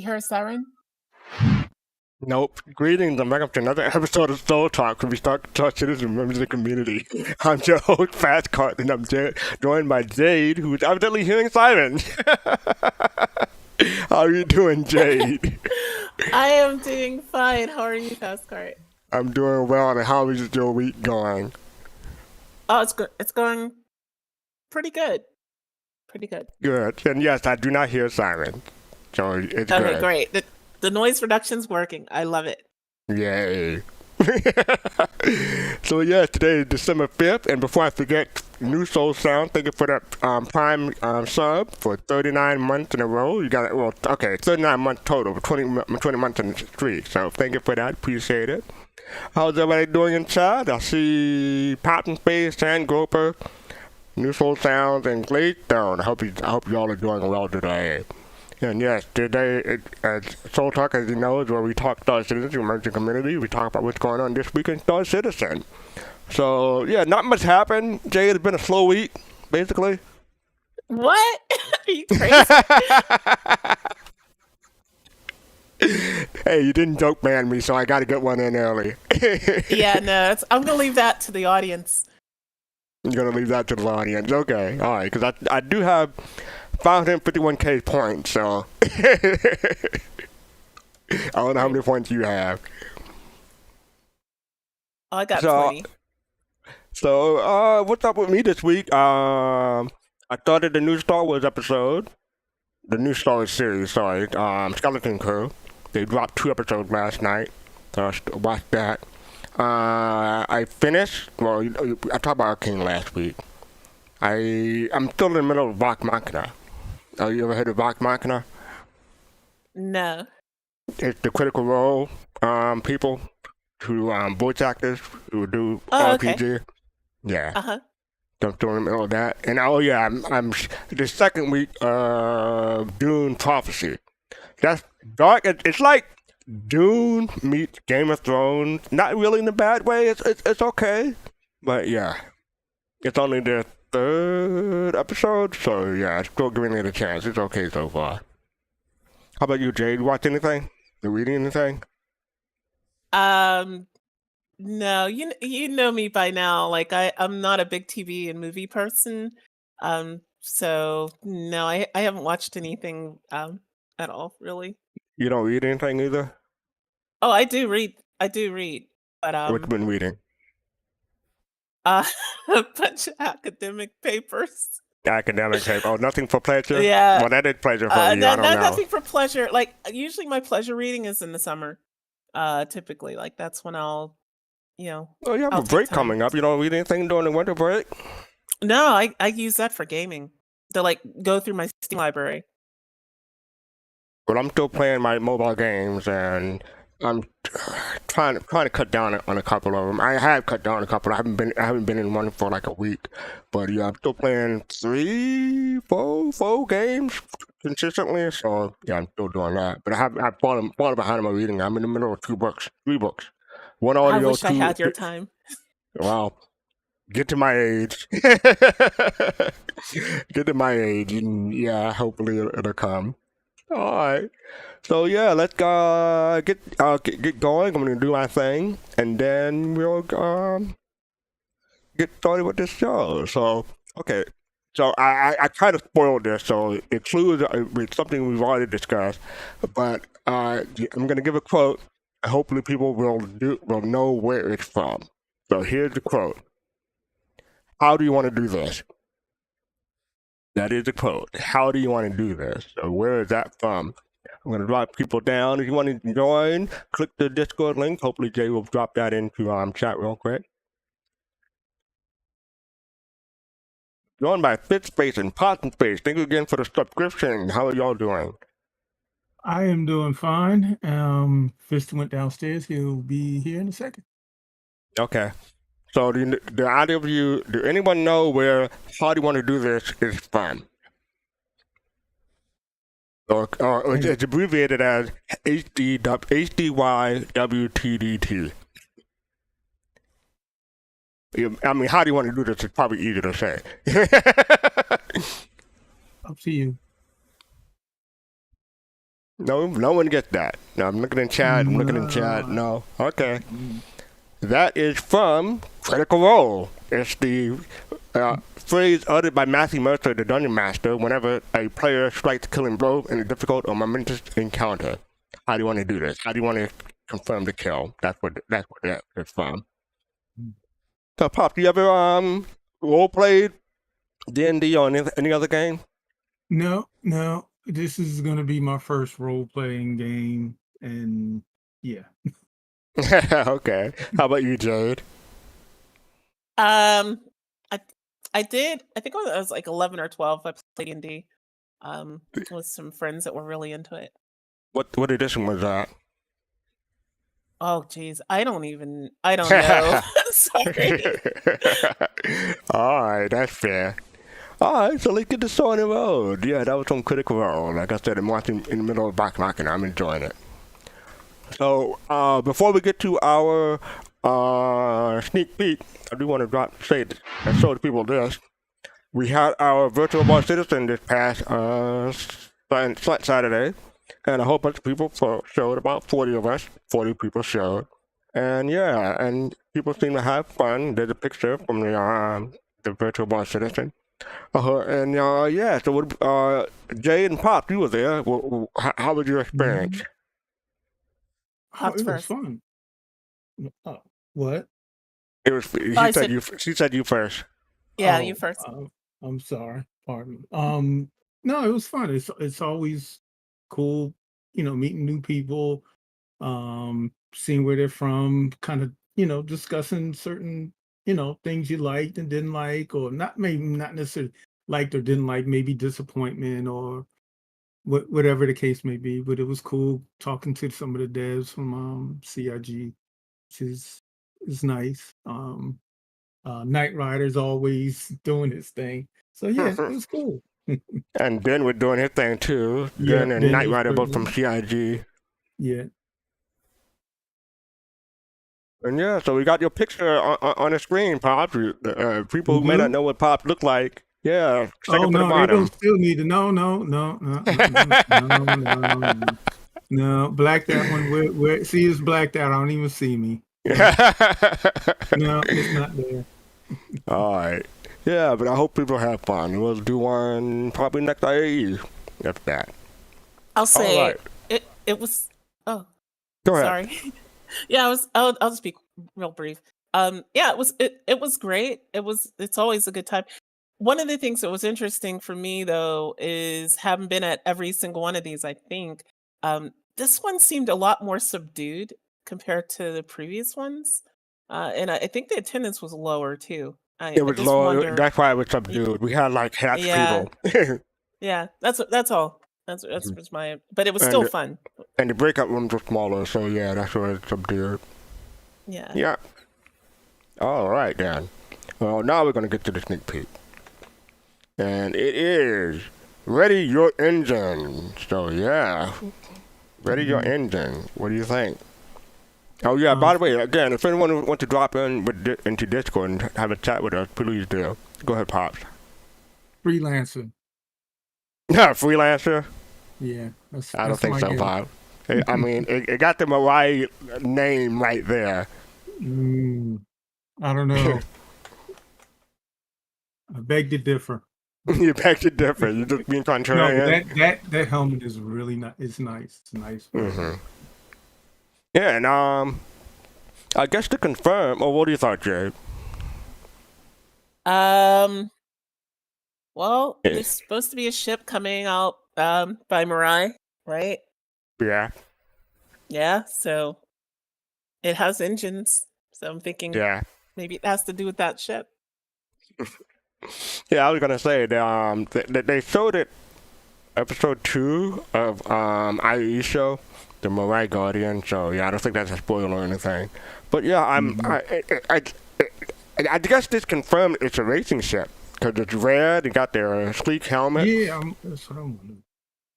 hear a siren? Nope. Greetings and welcome to another episode of Soul Talk, where we start to touch citizen members of the community. I'm your host, Fastcart, and I'm joined by Jade, who is evidently hearing sirens. How are you doing, Jade? I am doing fine. How are you, Fastcart? I'm doing well, and how is your week going? Oh, it's good. It's going pretty good. Pretty good. Good. And yes, I do not hear sirens, so it's Okay, good. great. The noise reduction's working. I love it. Yay. So yeah, today is December 5th, and before I forget, New Soul Sound, thank you for that Prime sub for 39 months in a row. You got it, well, okay, 39 months total, 20 months in the streak, so thank you for that, appreciate it. How's everybody doing in chat? I see Poppin' Space, Sand Groper, New Soul Sounds, and Gladestone. I hope y'all are doing well today. And yes, today, Soul Talk, as you know, is where we talk Star Citizen, emerging community. We talk about what's going on this week in Star Citizen. So, yeah, not much happened. Jay, it's been a slow week, basically. What? Are you crazy? Hey, you didn't joke ban me, so I got to get one in early. Yeah, no, I'm going to leave that to the audience. You're going to leave that to the audience. Okay, all right, because I do have 551k points, so I don't know how many points you have. Oh, I got 20. So, what's up with me this week? I started the new Star Wars episode, the new Star Wars series, sorry, Skeleton Crew. They dropped 2 episodes last night, so I watched that. I finished, well, I talked about Arcane last week. I'm still in the middle of Vox Machina. You ever heard of Vox Machina? No. It's the Critical Role people who voice actors who do RPG. Okay. Yeah. Uh-huh. I'm still in the middle of that. And I'm the second week of Dune Prophecy. That's dark. It's like Dune meets Game of Thrones. Not really in a bad way. It's okay. But yeah. It's only the 3rd episode, so yeah, it's still giving it a chance. It's okay so far. How about you, Jade? Watch anything? You reading anything? No, you know me by now. Like I'm not a big TV and movie person. So no, I haven't watched anything at all, really. You don't read anything either? Oh, I do read, but What you been reading? a bunch of academic papers. Academic paper. Oh, nothing for pleasure? Yeah. Well, that is pleasure for you. I don't know. Nothing for pleasure. Like usually my pleasure reading is in the summer. Typically, like that's when I'll, Oh, you have a break coming up. You don't read anything during the winter break? No, I use that for gaming. To like go through my Steam library. But I'm still playing my mobile games, and I'm trying to cut down on a couple of them. I have cut down a couple. I haven't been in one for like a week, but yeah, I'm still playing 4 games consistently. So yeah, I'm still doing that. But I've fallen behind in my reading. I'm in the middle of 3 books. One audio. I wish I had your time. Well, get to my age. Get to my age, and yeah, hopefully it'll come. All right. So yeah, let's get going. I'm gonna do my thing, and then we'll get started with this show. So okay. So I kind of spoiled this, so it includes something we've already discussed, but I'm gonna give a quote, and hopefully people will know where it's from. So here's the quote. How do you want to do this? That is the quote. How do you want to do this? So where is that from? I'm going to drop people down. If you want to join, click the Discord link. Hopefully Jay will drop that into chat real quick. Joined by FitSpace and PottenSpace. Thank you again for the subscription. How are y'all doing? I am doing fine. Fist went downstairs. He'll be here in a second. Okay. So the idea of do anyone know where How Do You Want to Do This is from? Or it's abbreviated as HDYWTDT. I mean, how do you want to do this? It's probably easy to say. Up to you. No, no one gets that. No, I'm looking in chat. I'm looking in chat. No. Okay. That is from Critical Role. It's the phrase uttered by Matthew Mercer, the Dungeon Master, whenever a player strikes a killing blow in a difficult or momentous encounter. How do you want to do this? How do you want to confirm the kill? That's what that is from. So, Pop, do you ever role played D&D or any other game? No. This is going to be my first role playing game, and yeah. Okay. How about you, Jade? I did. I think I was like 11 or 12. I played D&D with some friends that were really into it. What edition was that? Oh, geez, I don't know. Sorry. All right, that's fair. All right, so let's get the show on the road. Yeah, that was from Critical Role. Like I said, I'm watching in the middle of back and I'm enjoying it. So before we get to our sneak peek, I do want to show the people this. We had our virtual boss citizen this past Saturday, and a whole bunch of people showed. About 40 of us, 40 people showed, and yeah, and people seem to have fun. There's a picture from the virtual boss citizen. And yeah, so Jay and Pop, you were there. How was your experience? It was fun. What? It was. She said you first. Yeah, you first. I'm sorry. Pardon me. No, it was fun. It's always cool, meeting new people, seeing where they're from, kind of, discussing certain, things you liked and didn't like, or not necessarily liked or didn't like, maybe disappointment or whatever the case may be. But it was cool talking to some of the devs from CIG, which is nice. Knight Rider's always doing his thing. So yeah, it was cool. And Ben was doing his thing too. Ben and Knight Rider both from CIG. Yeah. And yeah, so we got your picture on the screen, Pop. People who may not know what Pop looked like. Yeah. Oh no, they don't still need to. No. No, blacked that one. Where see, it's blacked out. I don't even see me. No, it's not there. All right. Yeah, but I hope people have fun. We'll do one probably next IAE. That's that. I'll say it was. Oh, go ahead. Sorry. Yeah, I'll just be real brief. Yeah, it was great. It's always a good time. One of the things that was interesting for me though is having been at every single one of these, I think, this one seemed a lot more subdued compared to the previous ones. And I think the attendance was lower too. It was lower. That's why it was subdued. We had like half people. Yeah, that's all. That's my. But it was still fun. And the breakout rooms were smaller, so yeah, that's why it's subdued. Yeah. Yeah. All right then. Well, now we're gonna get to the sneak peek, and it is ready your engine. So yeah, ready your engine. What do you think? Oh yeah, by the way, again, if anyone wants to drop into Discord and have a chat with us, please do. Go ahead, Pops. Freelancer. Yeah, freelancer? Yeah. I don't think so, Pop. I mean, it got the Mariah name right there. I don't know. I beg to differ. You beg to differ. You're just being contrarian. No, that helmet is really nice. It's nice. It's nice. Mm-hmm. Yeah, and I guess to confirm, what do you thought, Jade? Well, there's supposed to be a ship coming out by Mariah, right? Yeah. Yeah, so it has engines. So I'm thinking maybe it has to do with that ship. Yeah, I was gonna say they showed it episode 2 of IAE show, the Mariah Guardian. So yeah, I don't think that's a spoiler or anything. But yeah, I guess this confirmed it's a racing ship because it's rare. They got their sleek helmet. Yeah, that's what I'm wondering.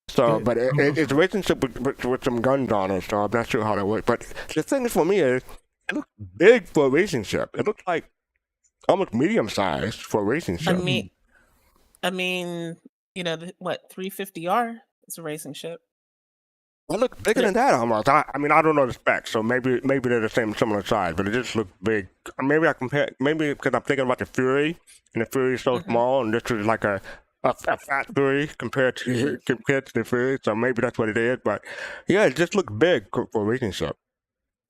So, but it's a racing ship with some guns on it. So I'm not sure how that works. But the thing for me is, it looks big for a racing ship. It looks like almost medium sized for a racing ship. I mean, 350R is a racing ship. It looked bigger Yeah. than that almost. I mean, I don't know the specs, so maybe they're the same similar size, but it just looked big. Maybe I compare. Maybe because I'm thinking about the Fury, and the Fury is so Mhm. small, and this is like a fat Fury compared to the Fury. So maybe that's what it is. But yeah, it just looked big for a racing ship.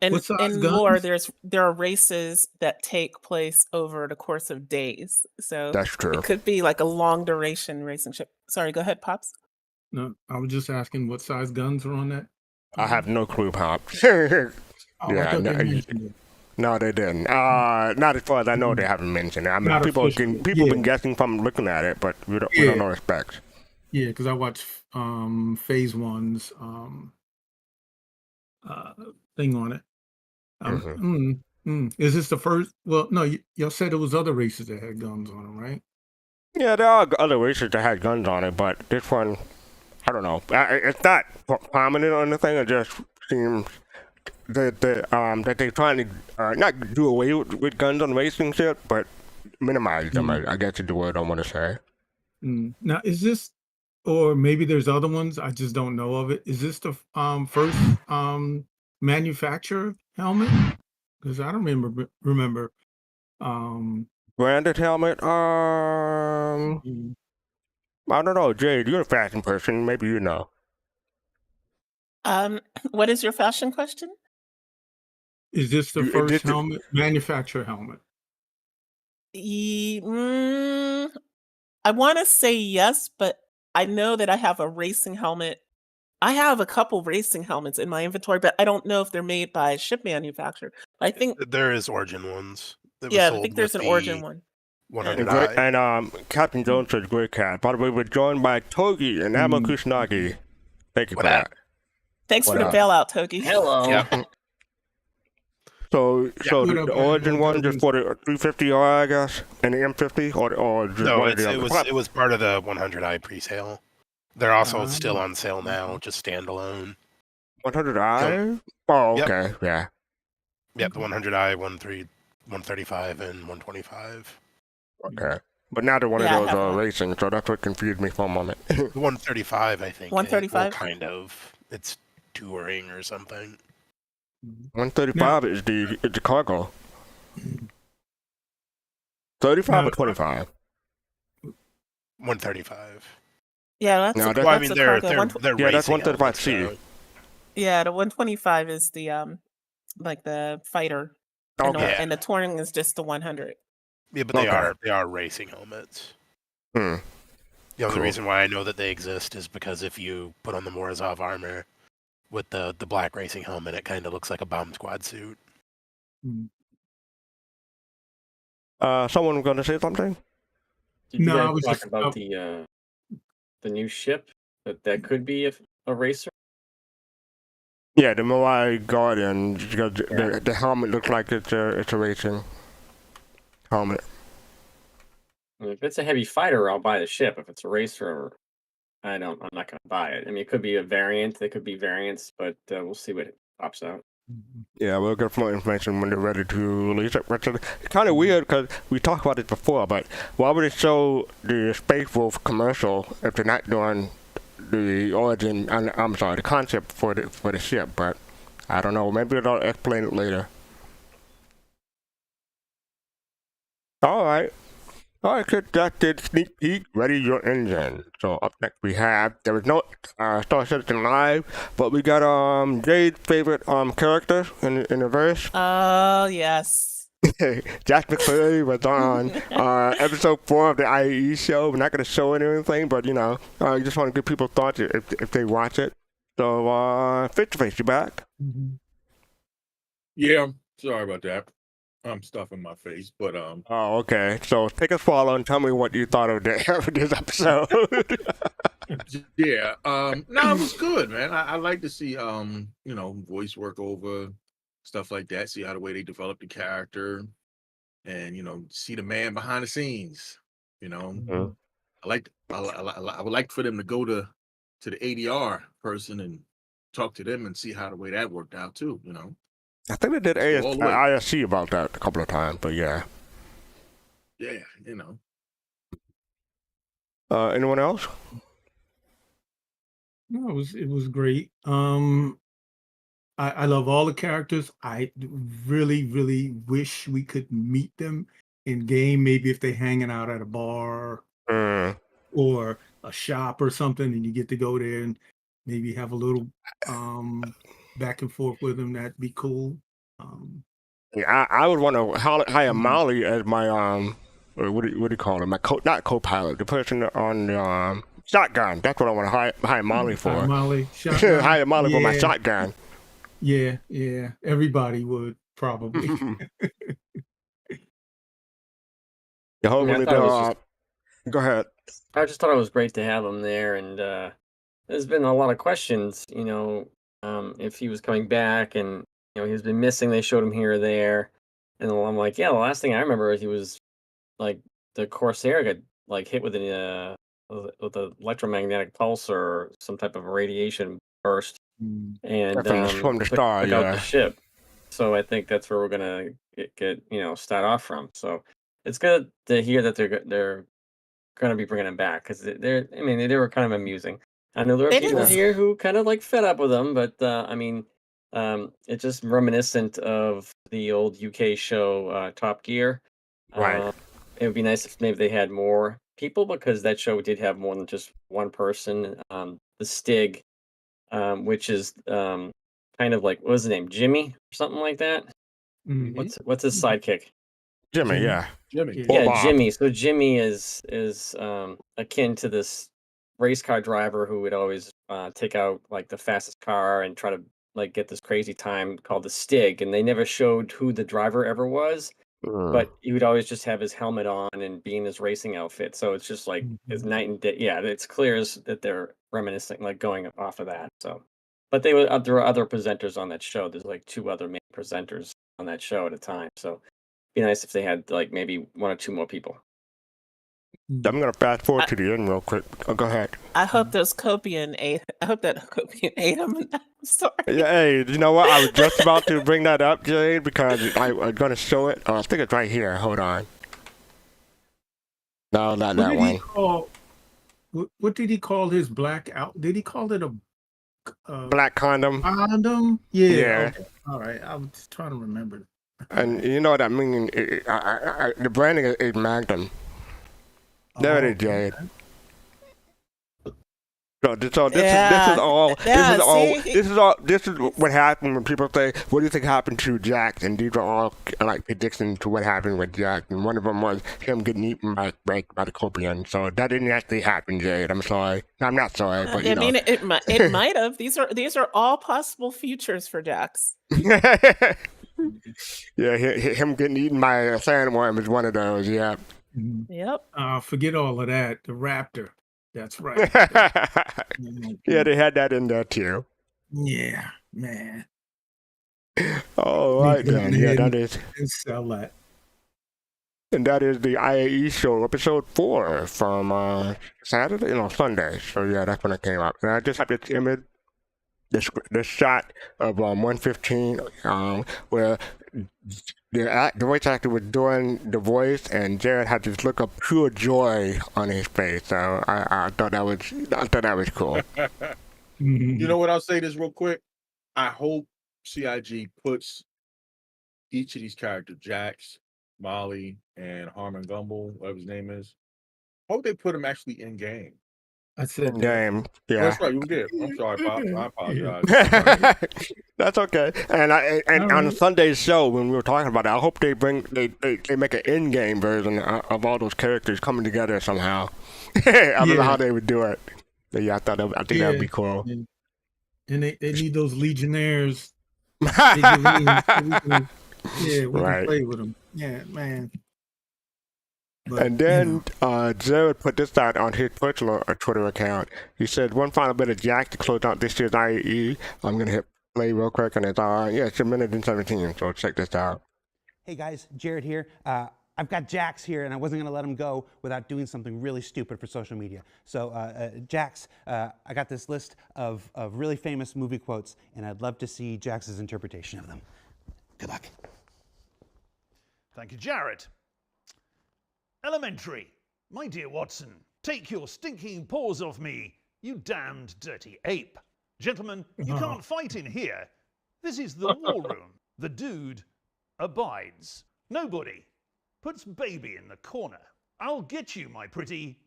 And What size in lore, guns? there are races that take place over the course of days, so That's true. it could be like a long duration racing ship. Sorry, go ahead, Pops. No, I was just asking what size guns are on that. I have no clue, Pops. Oh, I Yeah, thought they mentioned it. no, they didn't. Not as far as I know, they haven't mentioned it. I mean, Not people officially. been guessing from looking at it, but we don't know the specs. Yeah, because I watched Phase One's uh thing on it. Is this the first? Well, no, y'all said it was other races that had guns on them, right? Yeah, there are other races that had guns on it, but this one, I don't know. It's not prominent on the thing. It just seems that they're trying to not do away with guns on racing ship, but minimize them. I guess is the word I want to say. Now, is this, or maybe there's other ones I just don't know of it? Is this the first manufacturer helmet? Because I don't remember. Branded helmet. I don't know, Jade. You're a fashion person. Maybe you know. What is your fashion question? Is this the This first helmet manufacturer helmet? I want to say yes, but I know that I have a racing helmet. I have a couple racing helmets in my inventory, but I don't know if they're made by a ship manufacturer. I think There is Origin ones. That was yeah, I sold think there's with an Origin the one. 100i. And Captain Jones says great cat. By the way, we're joined by Togi and Admiral Kusanagi. Thank you What for up? that. Thanks What for the up? bailout, Togi. Hello. Yep. So What up, the Origin Admiral? one just for the 350R, I guess, and the M50, or just No, one of the it other. was part of the 100i pre-sale. They're also still on sale now, just standalone. 100i. Oh, Yep. okay, yeah. Yep, the 100i, 135, and 125. Okay. But now they're one Yeah, I of have those one. racing, so that's what confused me for a moment. The 135, I think. 135? Well, kind of. It's touring or something. 135 is the cargo. 35 or 25? 135. Yeah, that's No, a, that's- Well, I that's mean, a they're cargo. they're Yeah, that's racing 135C. helmets, Yeah, the 125 is the like the fighter, and Okay. Yeah. and the touring is just the 100. Yeah, but they are racing helmets. Hmm. The only Cool. reason why I know that they exist is because if you put on the Morozov armor with the black racing helmet, it kind of looks like a bomb squad suit. Someone gonna say something? Did you No, I guys was talk just about the new ship that could be a racer? Yeah, the Moai Guardian. Because Yeah. the helmet looks like it's a racing helmet. I mean, if it's a heavy fighter, I'll buy the ship. If it's a racer, I'm not going to buy it. I mean, it could be a variant. They could be variants, but we'll see what pops out. Yeah, we'll get more information when they're ready to release it. But it's kind of weird because we talked about it before, but why would it show the Space Wolf commercial if they're not doing the origin? I'm sorry, the concept for the ship. But I don't know. Maybe they'll explain it later. All right. All right, kid, that did sneak peek. Ready your engine. So up next we have there was no Star Citizen Live, but we got Jade's favorite character in the verse. Oh yes. Jack McCleary was on episode 4 of the IAE show. We're not going to show anything, but I just want to give people thoughts if they watch it. So, Face to Face, you back? Yeah, sorry about that. I'm stuffing my face, but Oh, okay. So take a swallow and tell me what you thought of this episode. yeah, no, it was good, man. I like to see voice work over stuff like that. See how the way they develop the character, and see the man behind the scenes. I would like for them to go to the ADR person and talk to them and see how the way that worked out too. I think they did all the way. ISC about that a couple of times, but yeah. Yeah, Anyone else? No, it was great. I love all the characters. I really, really wish we could meet them in game. Maybe if they're hanging out at a bar Mm. or a shop or something, and you get to go there and maybe have a little back and forth with them. That'd be cool. Um, Yeah, I would want to hire mm, Molly as my what do you call it? My not co-pilot, the person on the shotgun. That's what I want to hire Molly Hi, for. Molly, shotgun. Hire Molly for my Yeah, shotgun. yeah. Everybody would probably. Yeah, I mean, I hopefully thought it was they'll. just Go ahead. I just thought it was great to have him there, and there's been a lot of questions, if he was coming back, and he's been missing. They showed him here or there, and I'm like, yeah. The last thing I remember is he was like the Corsair got like hit with an electromagnetic pulse or some type of radiation burst, Mm, and Definitely from the start, took out the yeah. ship. So I think that's where we're gonna get start off from. So it's good to hear that they're gonna be bringing him back because I mean, they were kind of amusing. I know there are They people didn't. Yeah. here who kind of like fed up with them, but I mean, it's just reminiscent of the old UK show Top Gear. Right. Uh, it would be nice if maybe they had more people because that show did have more than just one person. The Stig, which is kind of like what was his name, Jimmy or something like that. mm, What's his mm. sidekick? Jimmy, Jimmy. yeah. Jimmy. Yeah. Or Yeah, Bob. Jimmy. So Jimmy is akin to this race car driver who would always take out like the fastest car and try to like get this crazy time called the Stig. And they never showed who the driver ever was, Mm. but he would always just have his helmet on and be in his racing outfit. So it's just like it's Mhm. night and day. Yeah, it's clear as that they're reminiscing, like going off of that. So, but there were other presenters on that show. There's like two other main presenters on that show at a time. So be nice if they had like maybe one or two more people. I'm gonna fast forward I, to the end real quick. Oh, go ahead. I hope those Copian ate. I hope that Copian ate him. I'm sorry. Yeah, hey, you know what? I was just about to bring that up, Jade, because I'm gonna show it. I think it's right here. Hold on. No, not What that did he one. call? What did he call his black out? Did he call it a Black condom. condom? Yeah. Yeah. Okay. All right. I was just trying to remember. And you know what I mean? The branding is Magnum. There it Oh, is, Jade. okay. So this is Yeah, all yeah. See, this is what happened when people say, "What do you think happened to Jack?" And these are all like predictions to what happened with Jack. And one of them was him getting eaten by the Copian. So that didn't actually happen, Jade. I'm sorry. I'm not sorry, but I you know. mean, it might have. These are all possible futures for Jax. Yeah, him getting eaten by a sandworm is one of those. Yeah. Mhm. Yep. Forget all of that. The raptor. That's right. Yeah, they had that in there too. Yeah, man. All Need right to go then. Yeah, ahead that is. and sell that. And that is the IAE show, episode 4 from Saturday, Sunday. So yeah, that's when it came out. And I just have this image, this shot of 115, where the voice actor was doing the voice, and Jared had this look of pure joy on his face. So I thought that was cool. You know what? I'll say this real quick. I hope CIG puts each of these characters, Jax, Molly, and Harmon Gumble, whatever his name is. Hope they put them actually in game. I said that. Game, Oh, yeah. that's right, you did. I'm sorry, Pops. I apologize. That's okay. And on Alright. Sunday's show, when we were talking about it, I hope they make an in-game version of all those characters coming together somehow. I don't know Yeah. how they would do it. But yeah, I think that would be cool. And they need those legionnaires. Figurines so we can Right. play with them. Yeah, man. But, And then Jared put this out on his personal Twitter account. He said, "One final bit of Jack to close out this year's IAE. I'm going to hit play real quick, and it's it's a minute and 17, so check this out." Hey guys, Jared here. I've got Jax here, and I wasn't going to let him go without doing something really stupid for social media. So, Jax, I got this list of really famous movie quotes, and I'd love to see Jax's interpretation of them. Good luck. Thank you, Jared. Elementary. My dear Watson, take your stinking paws off me. You damned dirty ape. Gentlemen, you can't fight in here. This is the war room. The dude abides. Nobody puts baby in the corner. I'll get you, my pretty.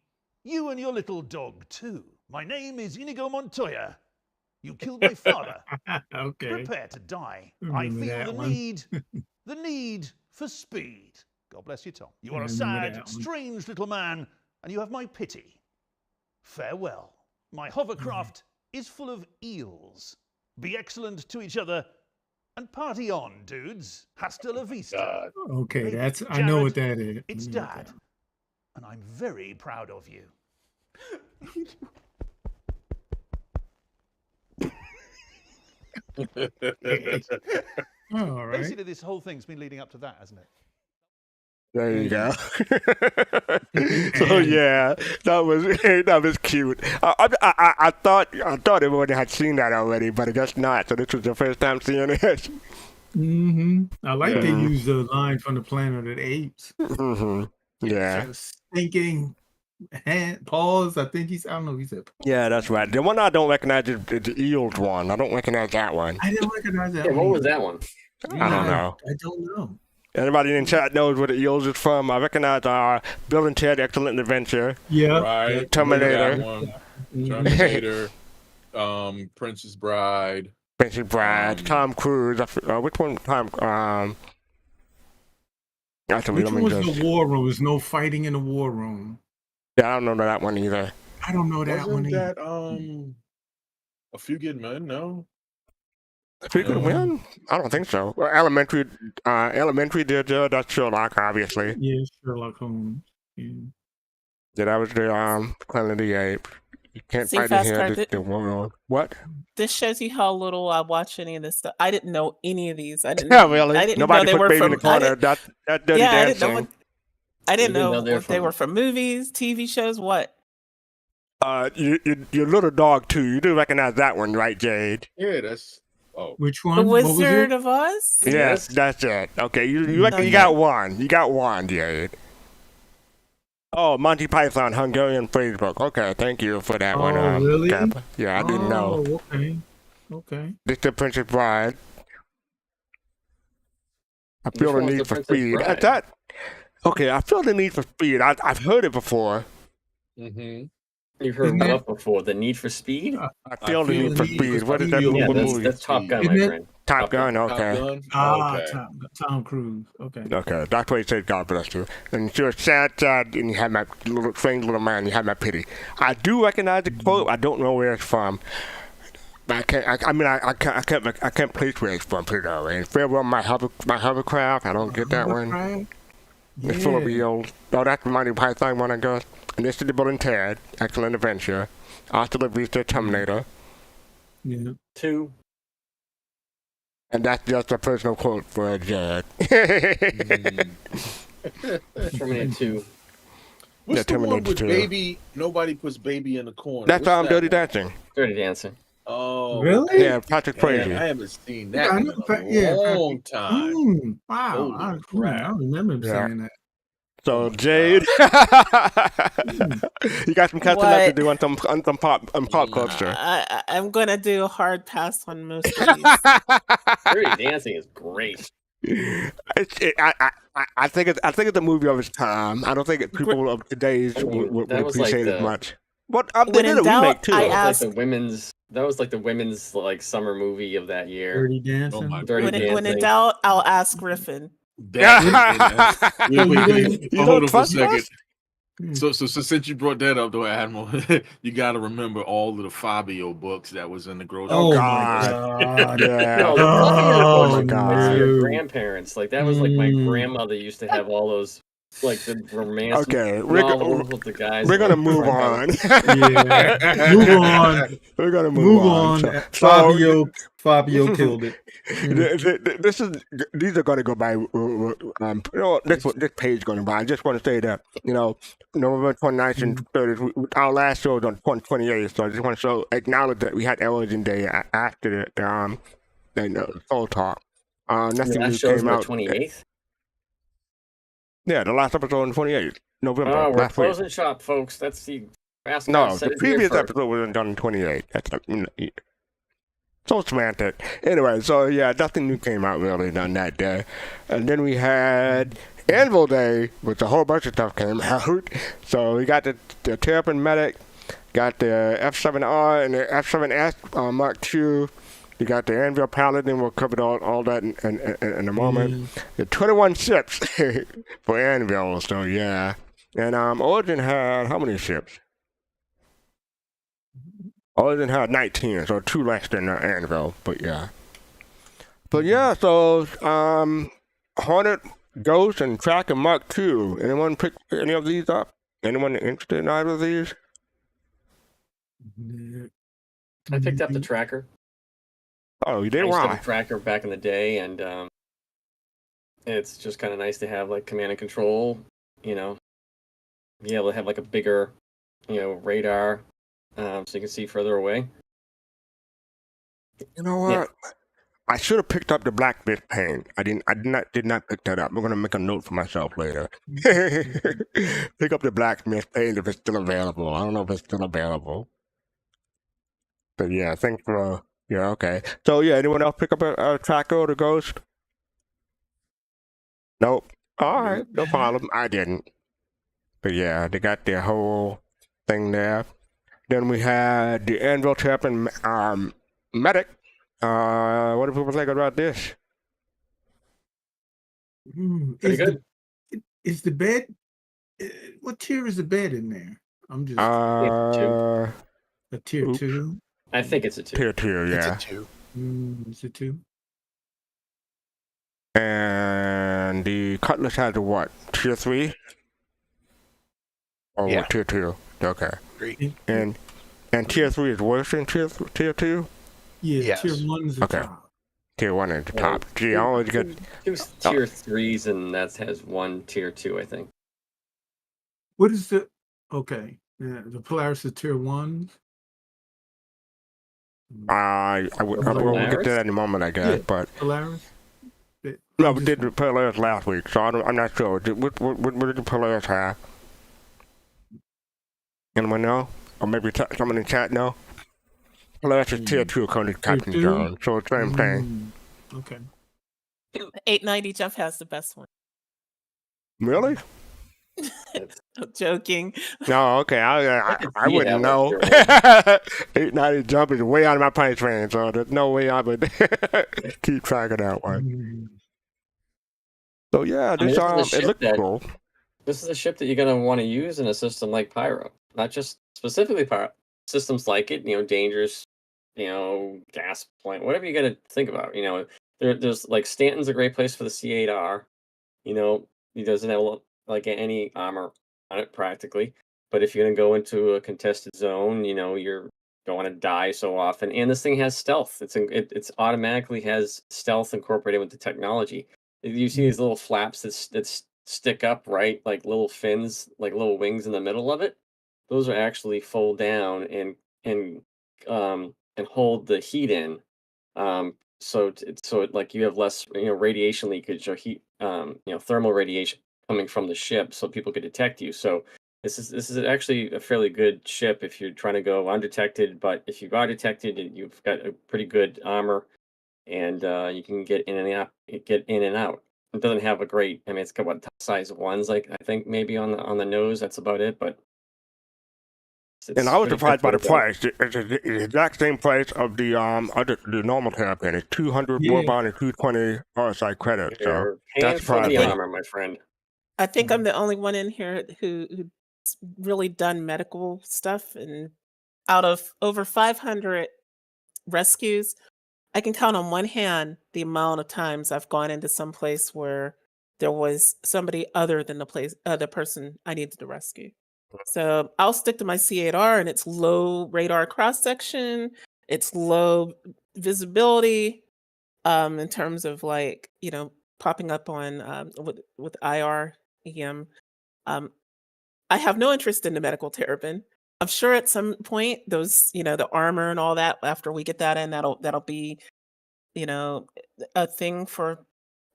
You and your little dog, too. My name is Inigo Montoya. You killed my father. Okay. Prepare to die. I Remember feel that the one. need for speed. God bless you, Tom. You are a Remember sad, that one. strange little man, and you have my pity. Farewell. My hovercraft is full of eels. Be excellent to each other, and party on, dudes. Hasta la vista. Okay, Baby, that's I know what Jared, that is. It's I know what Dad, that- and I'm very proud of you. All right. Basically, this whole thing's been leading up to that, hasn't it? There you go. So yeah, that was cute. I thought everybody had seen that already, but I guess not. So this was the first time seeing it. I like they use the line from the Planet of the Apes. Yeah. Stinking paws. I think I don't know if he said. Yeah, that's right. The one I don't recognize is the eels one. I don't recognize that one. I didn't recognize that. Yeah, what one was either. that one? I don't know. I don't know. Anybody in chat knows where the eels is from? I recognize Bill and Ted Excellent Adventure. Yeah. Right. Terminator. That one. Terminator. Princess Bride. Princess Bride. Tom Cruise. Which one? Actually, Which let me was just. the war room? There's no fighting in the war room. Yeah, I don't know that one either. I don't know that one Wasn't either. that A Few Good Men? No. Frequent Win? I don't think so. Well, Elementary did that's Sherlock, obviously. Yeah, Sherlock Holmes. Yeah. Yeah, that was the Planet of the Apes. You can't See, fight in here. Fastcart, The world. What? This shows you how little I watch any of this stuff. I didn't know any of these. I didn't. Yeah, really. I didn't Nobody know they put were baby from. in the corner. That dirty I dancing. didn't know. I didn't know they were if they were from movies, TV shows, what. Your little dog too. You do recognize that one, right, Jade? Yeah, that's. Oh. Which The one? What was Wizard it? of Oz? Yes, that's it. Okay, you reckon you got one. You got one, Jade. Oh, Monty Python Hungarian Facebook. Okay, thank you for that one. Oh, really? Kappa. Yeah, I didn't know. Oh, okay. Okay. This is the Princess Bride. I feel the one was need the for Princess speed. Bride? Okay, I feel the need for speed. I've heard it before. Mm-hmm. You've heard Isn't what before? The Need for Speed? I feel the need for speed. What is that? Yeah, Yeah, What that's, movie? that's Top Gun, my Isn't it? friend. Top Gun. Top Okay. Gun? Okay. Tom Cruise. Okay. Okay, that's what he said. God bless you. And you're sad, and you had my little strange little man. You had my pity. I do recognize the quote. I don't know where it's from. But I can't. I can't place where it's from. Put it that way. And farewell, my hovercraft. I don't get that one. Right? It's full of eels. Oh, that's the Monty Python one, I guess. And this is the Bill and Ted Excellent Adventure. Hasta la vista, Terminator. Yeah. 2. And that's just a personal quote for Jad. Terminator 2. What's Yeah, the one Terminator with 2. baby? Nobody puts baby in the corner. That's What's Dirty that? Dancing. Dirty Dancing. Oh, Really? Yeah, Patrick man, Swayze. I haven't seen Yeah, that I in know, a long time. Wow. Holy I crap. remember him Yeah. saying that. So Jade, you got some catching up to do on some pop culture. I'm gonna do a hard pass on most of these. Dirty Dancing is great. I think it's a movie of its time. I don't think people of today's would That was like appreciate it the- much. What When they did in a doubt, remake too. I That was asked- like the women's. That was like the women's like summer movie of that year. Dirty Dancing. Oh my Dirty when in Dancing. doubt, I'll ask Griffin. That is- You wait, don't hold on for a trust second. us? So since you brought that up, though, Admiral, you got to remember all of the Fabio books that was in the grocery. Oh, store. my God. Yeah. No, the Oh, Fabio my books was your no. grandparents. Like that was like my Mm. grandmother used to have all those, like the romance Okay, we're novels with the guys. We're gonna like, move right on. Yeah. Move on. We're gonna Move on. Fabio killed it. These are going to go by. This page going by. I just want to say that November 29th and 30th. Our last show was on 28th, so I just want to acknowledge that we had Origin Day after the Soul Talk. Nothing That new show's came on out. the 28th. Yeah, the last episode on 28th November. Oh, we're last week. closing shop, folks. That's the fastcart No, said the it here previous first. episode was done in 28. That's not, so semantic. Anyway, so yeah, nothing new came out really on that day. And then we had Anvil Day, which a whole bunch of stuff came out. So we got the Terrapin Medic, got the F7R and the F7S Mark II. You got the Anvil Paladin. We'll cover all that in a moment. The 21 ships for Anvil. So yeah, and Origin had how many ships? Origin had 19, so 2 less than Anvil. But yeah, So Hornet, Ghost, and Tracker Mark II. Anyone pick any of these up? Anyone interested in either of these? I picked up the tracker. Oh, you I did? used to have Why? a tracker back in the day, and it's just kind of nice to have like command and control. You know, be able to have like a bigger, radar, so you can see further away. You know what? Yeah. I should have picked up the Black Myth Pain. I did not pick that up. I'm gonna make a note for myself later. Pick up the Black Myth Pain if it's still available. I don't know if it's still available. But yeah, thanks for yeah, okay. So yeah, anyone else pick up a tracker or the Ghost? Nope. All right, no problem. I didn't. But yeah, they got their whole thing there. Then we had the Anvil Terrapin Medic. What do people think about this? Pretty good. Is the bed? What tier is the bed in there? I'm just Uh, a tier oops. 2. I think it's a 2. tier 2, yeah. It's a 2. Is it 2? And the Cutlass has a what? Tier 3? Or Yeah. what, tier 2? Okay. Great. And tier 3 is worse than tier 2? Yeah, Yes. tier 1 is the Okay. top. Tier 1 is the Yeah. top. Gee, I always get... Two tier 3s, and that has one tier 2, I think. What is the? Okay, yeah, the Polaris is tier 1. we'll get to Polaris? that in a moment, I guess, Yeah. but... Polaris. No, we did the Polaris last week, so I'm not sure. What did the Polaris have? Anyone know? Or maybe someone in chat know? Polaris is tier 2 according to Captain 2? John, so it's the same thing. Okay. 890 Jeff has the best one. Really? I'm joking. No, okay. I could see wouldn't it know. have 890 jump is way out of my price range, so there's no way I would keep track of that one. So yeah, I mean, this this is a it ship looks that- cool. This is a ship that you're going to want to use in a system like Pyro. Not just specifically Pyro. Systems like it, dangerous, gas plant, whatever you got to think about. There's like Stanton's a great place for the C8R. He doesn't have like any armor on it practically. But if you're going to go into a contested zone, you're going to die so often. And this thing has stealth. It's automatically has stealth incorporated with the technology. You see these little flaps that stick up, right? Like little fins, like little wings in the middle of it. Those are actually fold down and hold the heat in. So like you have less, radiation leakage or heat, thermal radiation coming from the ship, so people could detect you. So this is actually a fairly good ship if you're trying to go undetected. But if you are detected, you've got a pretty good armor, and you can get in and out. It doesn't have a great. I mean, it's got what size 1s, like I think maybe on the nose. That's about it. But And I was pretty surprised by the good for the price. It's the exact same price of the the normal Terrapin. It's 200 Yeah. Warbond and 220 RSI credit. So You're paying that's for the surprising. armor, my friend. I think I'm the only one in here who's really done medical stuff, and out of over 500 rescues, I can count on one hand the amount of times I've gone into some place where there was somebody other than the person I needed to rescue. So I'll stick to my C8R, and it's low radar cross section, it's low visibility, in terms of like popping up on with IR EM. I have no interest in the medical Terrapin. I'm sure at some point those the armor and all that, after we get that in, that'll be a thing for,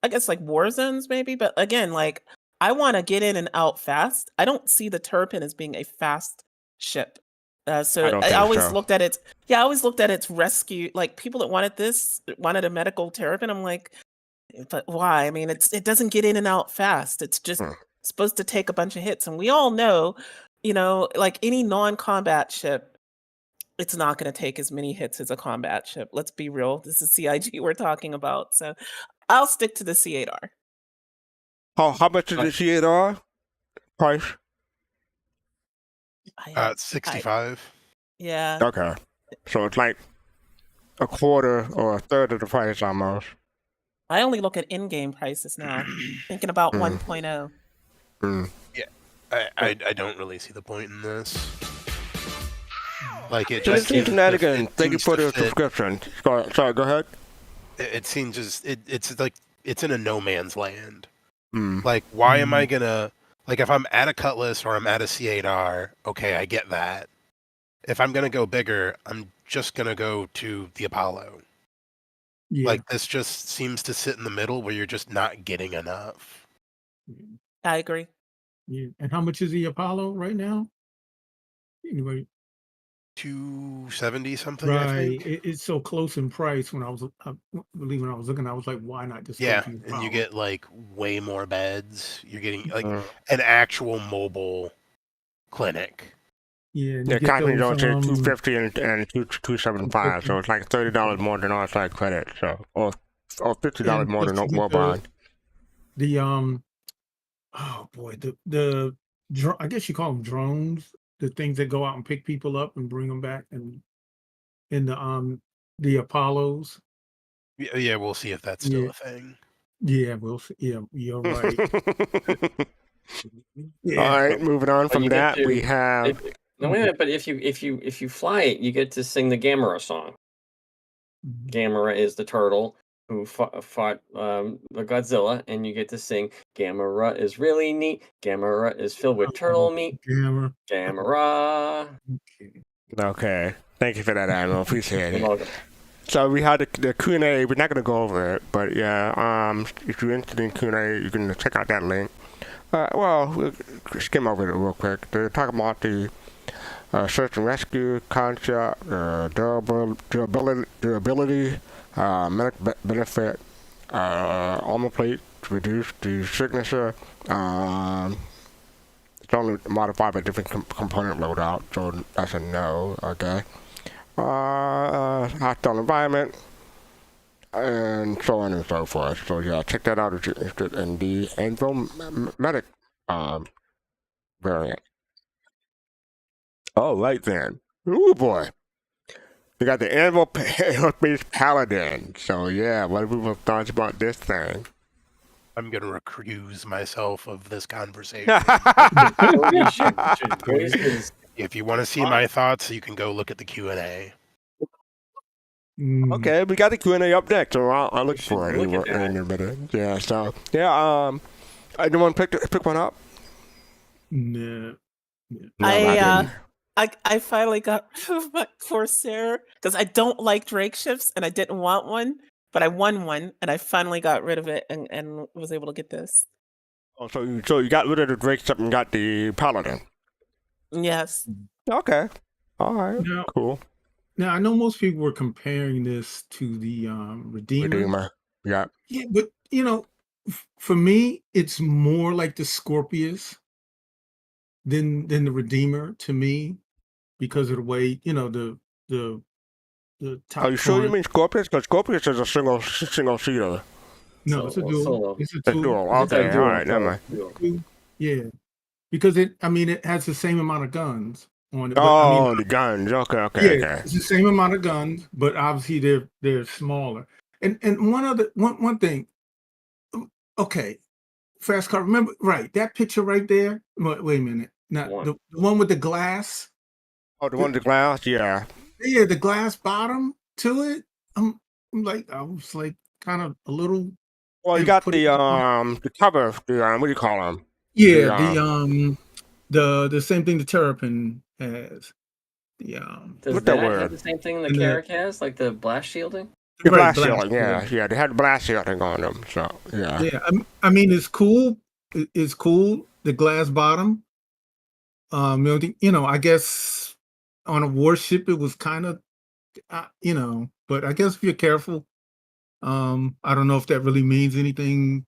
I guess, like war zones maybe. But again, like I want to get in and out fast. I don't see the Terrapin as being a fast ship. So don't I think always so. looked at it. Yeah, I always looked at its rescue. Like people that wanted a medical Terrapin. I'm like, but why? I mean, it doesn't get in and out fast. It's just supposed to take a bunch of hits, and we all know, like any non-combat ship, it's not going to take as many hits as a combat ship. Let's be real. This is CIG we're talking about, so I'll stick to the C8R. How much is the C8R price? 65. Yeah. Okay, so it's like a quarter or a third of the price almost. I only look at in-game prices now, thinking about 1.0. Yeah, I don't really see the point in this. Like it So just this seems shenanigans. Thank you seems for to the fit. subscription. Sorry, go ahead. It seems just it's like it's in a no man's land. Mm. Like, why am I gonna like if I'm at a Cutlass or I'm at a C8R? Okay, I get that. If I'm gonna go bigger, I'm just gonna go to the Apollo. Yeah. Like this just seems to sit in the middle where you're just not getting enough. I agree. Yeah. And how much is the Apollo right now? Anyway, 270 something, I right. think. It's so close in price. When I was looking, I was like, why not just go Yeah, to the and you Apollo? get like way more beds. You're getting like an actual mobile clinic. Yeah, and Yeah, you get Cosmic those, Zone says $250 and $275, so it's like $30 more than outside credit, so or $50 more than mobile bond. The oh boy, I guess you call them drones, the things that go out and pick people up and bring them back, and in the Apollos. Yeah, we'll see if that's still a thing. Yeah, we'll see. Yeah, you're right. All right, moving on from that, we have. No, wait a minute, but if you fly it, you get to sing the Gamera song. Gamera is the turtle who fought the Godzilla, and you get to sing Gamera is really neat. Gamera is filled with turtle meat. Gamera. Okay, thank you for that, Admiral. Appreciate You're it. welcome. So we had the Q&A. We're not going to go over it, but yeah, if you're interested in Q&A, you can check out that link. We'll skim over it real quick. They're talking about the search and rescue concept, durability, medic benefit, armor plate to reduce the signature. It's only modified by different component loadout, so that's a no. Okay. Hostile environment, and so on and so forth. So yeah, check that out if you're interested in the Anvil Medic variant. Oh, right then. Ooh boy. We got the Anvil Paladin. So yeah, what do people thoughts about this thing? I'm gonna recuse myself of this conversation. If you want to see my thoughts, you can go look at the Q&A. Okay, we got the Q&A up next, so I'll look for it in a minute. Yeah, so yeah, anyone pick one up? No. I finally got rid of my Corsair because I don't like Drake ships and I didn't want one, but I won one and I finally got rid of it and was able to get this. Oh, so you got rid of the Drake ship and got the Paladin? Yes. Okay. All right. Cool. Now I know most people were comparing this to the Redeemer. Yeah. Yeah, but for me, it's more like the Scorpius than the Redeemer to me, because of the way the top. Are you sure you mean Scorpius? Because Scorpius is a single seater. No, it's a dual. It's a dual. Okay, all right, never mind. Yeah, because it has the same amount of guns on it. But, the guns. Okay. It's the same amount of guns, but obviously they're smaller. And one thing. Okay, fastcart. Remember, right? That picture right there. Wait a minute. Now the one with the glass. Oh, the one with the glass. Yeah. Yeah, the glass bottom to it. I was like kind of a little. Well, you got the cover. What do you call them? Yeah, the same thing the Terrapin has. Does that have the same thing the Carrack has, like the blast shielding? The blast shielding, yeah. They had the blast shielding on them, so yeah. Yeah, it's cool. It's cool. The glass bottom. I guess on a warship, it was kind of, but I guess if you're careful, I don't know if that really means anything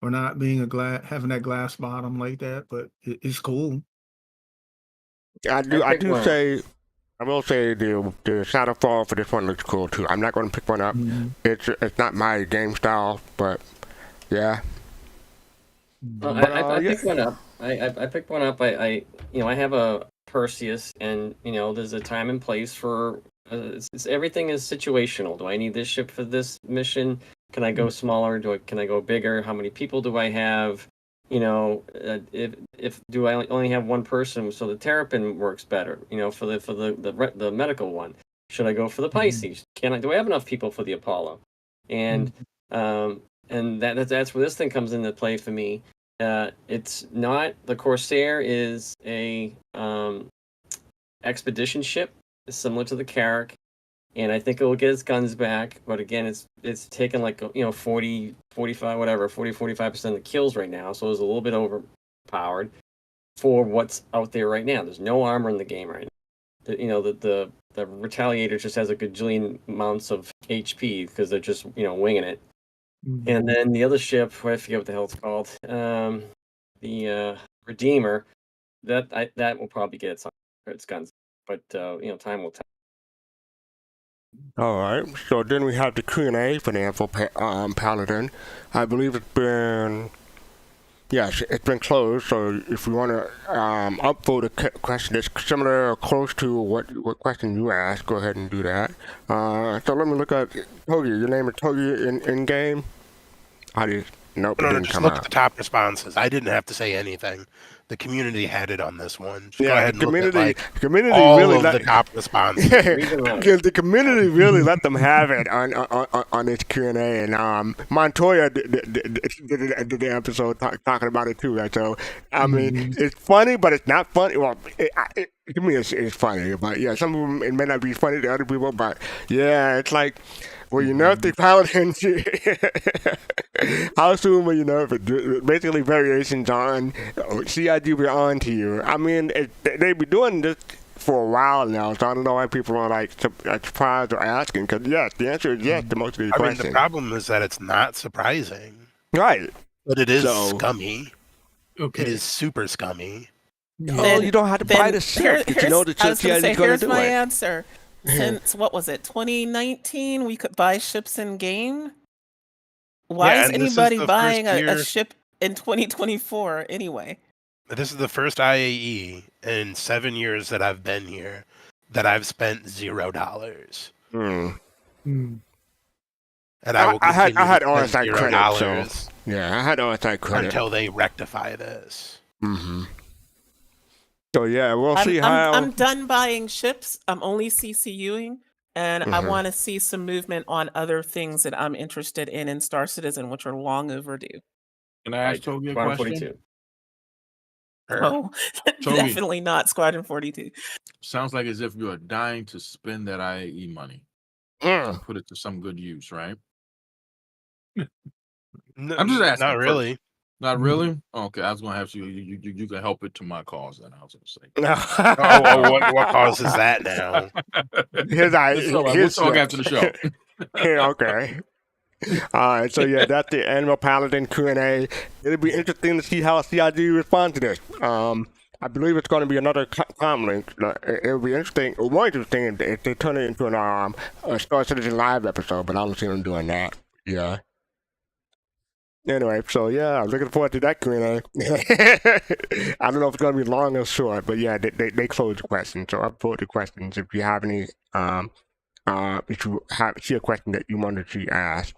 or not, being having that glass bottom like that, but it's cool. I picked do one. say, I will say the Shadowfall for this one looks cool too. I'm not going to pick one up. Mhm. It's not my game style, but yeah. Well, But, I yeah. picked one up. I picked one up. I have a Perseus, and there's a time and place for. Everything is situational. Do I need this ship for this mission? Can I go smaller? Can I go bigger? How many people do I have? If do I only have one person, so the Terrapin works better. For the medical one. Should I go for the Pisces? Do I have enough people for the Apollo? And and that's where this thing comes into play for me. It's not, the Corsair is a expedition ship, similar to the Carrack, and I think it will get its guns back. But again, it's taken 40, 45, whatever, 40-45% of the kills right now, so it's a little bit overpowered for what's out there right now. There's no armor in the game right now. The Retaliator just has a gajillion amounts of HP because they're just winging it. And then the other ship, I forget what the hell it's called, the Redeemer, that will probably get its guns, but time will tell. All right. So then we have the Q&A for the Anvil Paladin. I believe it's been closed. So if we want to upvote a question that's similar or close to what question you asked, go ahead and do that. So let me look at Togi. Your name is Togi in game. How do you? Nope, it No, didn't just come look out. at the top responses. I didn't have to say anything. The community had it on this one. Just go Yeah, ahead the and look at community all really of the top responses. because the community really let them have it on this Q&A, and Montoya did the episode talking about it too. Right? So I mean, it's funny, but it's not funny. Well, to me, it's funny, but yeah, some of them it may not be funny to other people, but yeah, it's like. Well, you nerf the Paladin. How soon will you nerf it? Basically, variations on CIG be on to you. I mean, they be doing this for a while now, so I don't know why people are surprised or asking. Because yes, the answer is yes to most of these questions. I mean, the problem is that it's not surprising, right? But it is scummy. Okay. It is super scummy. Oh, you don't have to buy the ship. Did you know that CIG is going to do here's my it? answer. Since what was it, 2019, we could buy ships in game. Why is anybody buying a ship in 2024 anyway? This is the first IAE in 7 years that I've been here that I've spent $0. And I will continue I had to spend RSI credit, $0 so yeah, I had RSI credit until they rectify this. So yeah, we'll see how. I'm done buying ships. I'm only CCUing, and I want to see some movement on other things that I'm interested in Star Citizen, which are long overdue. Can I ask Toby a question? 42. Oh, definitely not Squadron 42. Sounds like as if you are dying to spend that IAE money and put it to some good use, right? No, I'm just asking. Not really. Not really? Okay, I was gonna have you can help it to my cause. Then I was gonna say. What cause is that now? We'll talk after the show. Okay. All right, so yeah, that's the Anvil Paladin Q&A. It'll be interesting to see how CIG responds to this. I believe it's going to be another comlink. It'll be interesting, or more interesting, if they turn it into a Star Citizen Live episode, but I don't see them doing that. Yeah. Anyway, so yeah, I'm looking forward to that Q&A. I don't know if it's going to be long or short, but yeah, they closed the question, so I'll put the questions if you have any, if you see a question that you wanted to ask.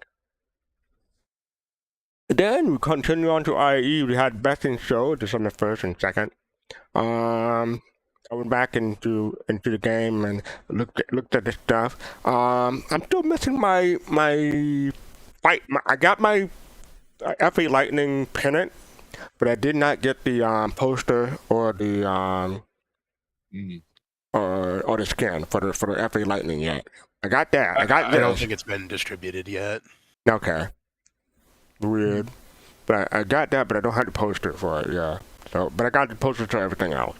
Then we continue on to IAE. We had Best in Show, December 1st and 2nd. I went back into the game and looked at this stuff. I'm still missing my fight. I got my F8 Lightning pennant, but I did not get the poster or the or the skin for the F8 Lightning yet. I got that. I don't think it's been distributed yet. Okay. Weird. But I got that, but I don't have the poster for it. Yeah. So, but I got the poster for everything else.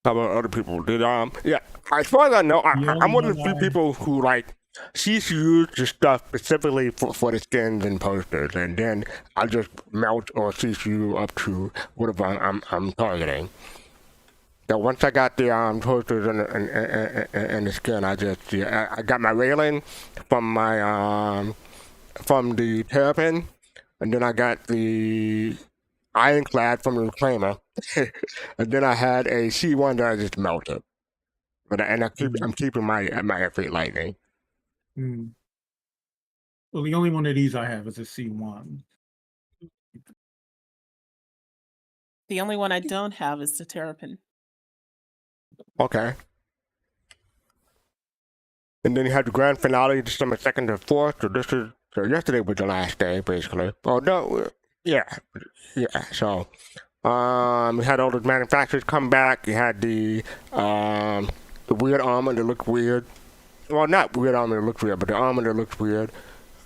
How about other people? Did yeah, as far as I know, I'm one of the few people who like CCU the stuff specifically for the skins and posters, and then I just melt or CCU up to whatever I'm targeting. So once I got the posters and the skin, I got my railing from my from the Terrapin, and then I got the Ironclad from the Reclaimer, and then I had a C1 that I just melted. But I'm keeping my F8 Lightning. Well, the only one of these I have is a C1. The only one I don't have is the Terrapin. Okay. And then you had the grand finale December 2nd to 4th. So yesterday was the last day, basically. Oh no, yeah. So, we had all the manufacturers come back. You had the weird armor that looked weird. Well, not weird armor that looked weird, but the armor that looked weird.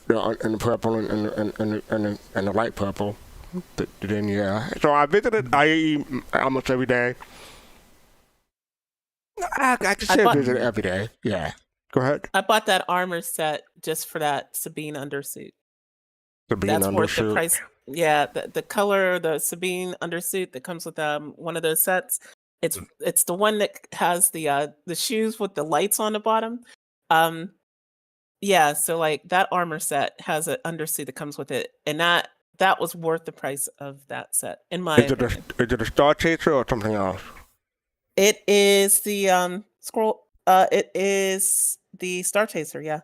And the purple and the light purple. Then yeah. So I visited IAE almost every day. I can say I visit every day. Yeah. Go ahead. I bought that armor set just for that Sabine undersuit. That's undersuit. Worth the price. Yeah, the color, the Sabine undersuit that comes with one of those sets. It's the one that has the shoes with the lights on the bottom. Yeah, so like that armor set has an undersuit that comes with it, and that was worth the price of that set, in my opinion. Is it a Star Chaser or something else? It is the scroll. It is the Star Chaser. Yeah,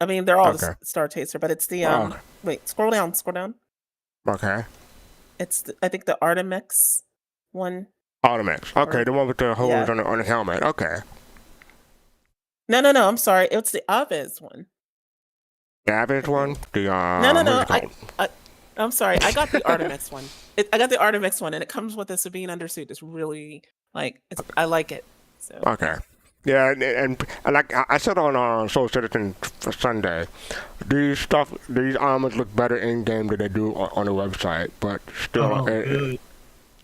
I mean they're all the Star Chaser, but it's the Wait, scroll down. Okay. It's I think the Artemex one. Artemex. Okay, the one with the holes on the helmet. Okay. No. I'm sorry. It's the Aves one. The Aves one? No. I'm sorry. I got the Artemex one. I got the Artemex one, and it comes with a Sabine undersuit. It's really I like it. So. Okay. Yeah, and like I said on Soul Citizen for Sunday, these armors look better in game than they do on the website, but still.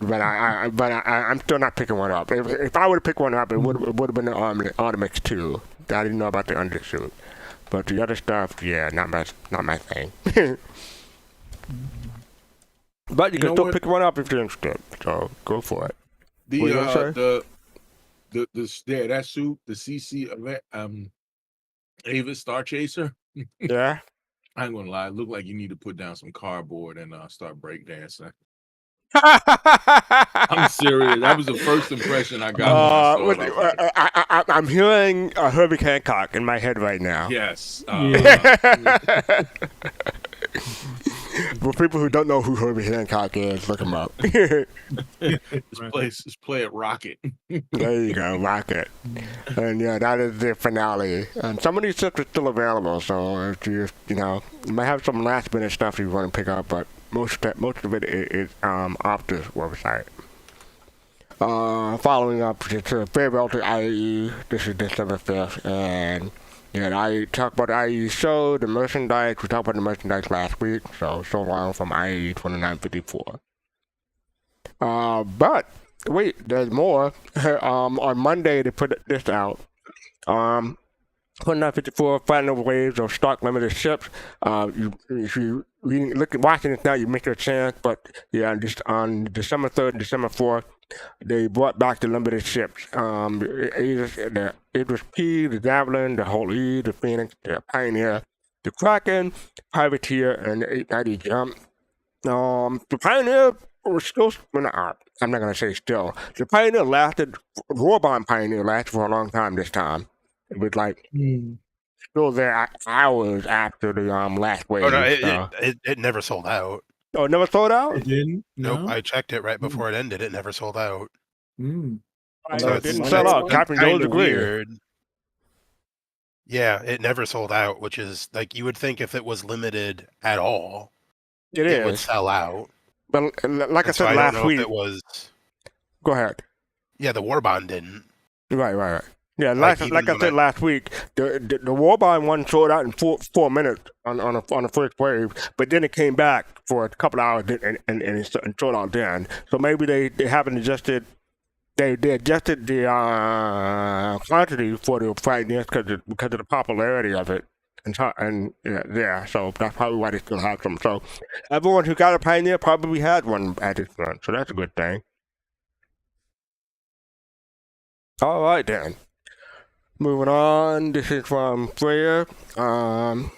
I'm still not picking one up. If I were to pick one up, it would have been the Artemex 2. I didn't know about the undersuit, but the other stuff, yeah, not my thing. But you can still pick one up if you're interested. So go for it. That suit, the CC Avis Star Chaser. Yeah. I ain't gonna lie, it looked like you need to put down some cardboard and start breakdancing. I'm serious. That was the first impression I got. I'm hearing Herbie Hancock in my head right now. Yes. For people who don't know who Herbie Hancock is, look him up. Let's play it Rocket. There you go, Rocket. And yeah, that is the finale. And some of these sets are still available, so if you might have some last minute stuff you want to pick up, but most of it is off the website. Following up, it's a farewell to IAE. This is December 5th, and I talked about the IAE show, the merchandise. We talked about the merchandise last week, so long from IAE 2954. But wait, there's more. On Monday they put this out. 2954 final waves of stock limited ships. If you watching this now, you make your chance. But yeah, just on December 3rd and December 4th, they brought back the limited ships. The Idris P, the Javelin, the Whole E, the Phoenix, the Pioneer, the Kraken, Privateer, and the 890 Jump. The Pioneer was still. I'm not gonna say still. The Pioneer lasted. Warbond Pioneer lasted for a long time this time. It was like still there hours after the last wave. Oh no, it never sold out. Oh, it never sold out? It didn't? Nope, I checked it right before it ended. It never sold out. So it didn't sell out. Captain Joe's agreed. Yeah, it never sold out, which is like you would think if it was limited at all, it would sell out. But like I said last week, it was. Go ahead. Yeah, the Warbond didn't. Right. Yeah, like I said last week, the Warbond one sold out in 4 minutes on the first wave, but then it came back for a couple hours and sold out then. So maybe they haven't adjusted they adjusted the quantity for the Pioneers because of the popularity of it. So that's probably why they still have them. So everyone who got a Pioneer probably had one at this point, so that's a good thing. All right then. Moving on, this is from Freya. I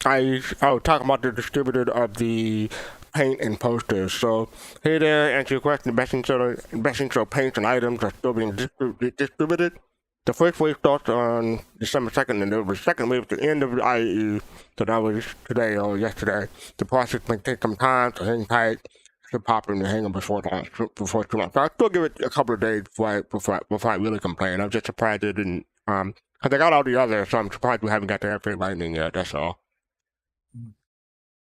was talking about the distributor of the paint and posters. So here to answer your question, best in show paints and items are still being distributed. The first wave starts on December 2nd, and the second wave at the end of the IAE, so that was today or yesterday. The process may take some time to hang tight, to pop in and hang them before 2 months. So I'll still give it a couple of days before I really complain. I'm just surprised it didn't, because I got all the others, so I'm surprised we haven't got the F8 Lightning yet, that's all.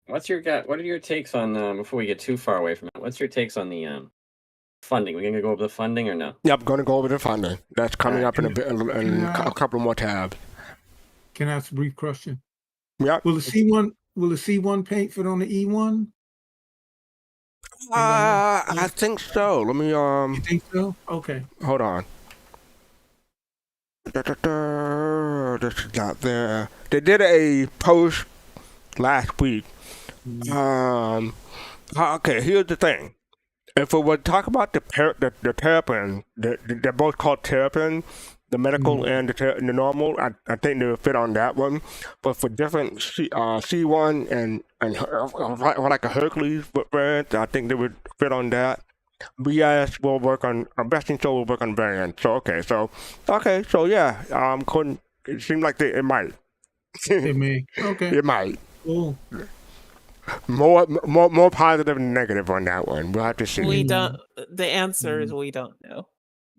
What are your takes on, before we get too far away from it, what's your takes on the funding? We're going to go over the funding or no? Yep, going to go over the funding. That's coming up in a bit, in a couple more tabs. Can I ask a brief question? Yep. Will the C1 paint fit on the E1? I think so. Let me You think so? Okay. hold on. This is not there. They did a post last week. Okay, here's the thing. If we would talk about the Terrapin, they're both called Terrapin, the medical and the normal, I think they would fit on that one. But for different C1 and like a Hercules variant, I think they would fit on that. BS will work on, Best in Show will work on variants. So yeah, it seemed like it might. It may. Okay. It might. Cool. More positive than negative on that one. We'll have to see. We don't. The answer is we don't know.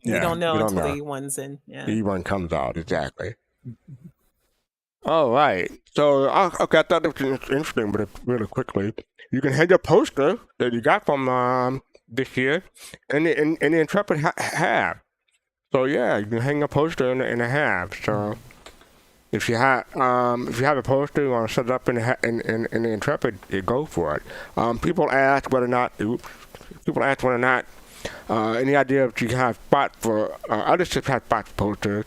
Yeah, we don't know we don't until know. the E1's in. Yeah. The E1 comes out, exactly. All right. So, okay, I thought it was interesting, but really quickly, you can hang your poster that you got from this year in the Intrepid Hab. So yeah, you can hang a poster in a Hab. So if you have a poster you want to set it up in the Intrepid, you go for it. People ask whether or not any idea if you have spot for other ships have spot for posters.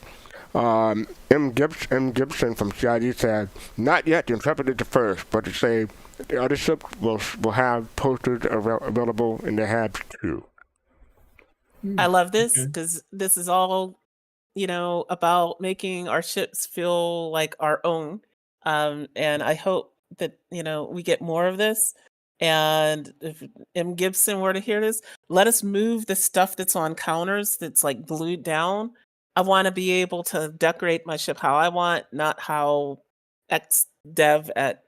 M. Gibson from CID said, not yet, the Intrepid is the first, but to say the other ships will have posters available in the Habs too. I love this because this is all, about making our ships feel like our own. And I hope that, we get more of this. And if M. Gibson were to hear this, let us move the stuff that's on counters that's like glued down. I want to be able to decorate my ship how I want, not how ex-dev at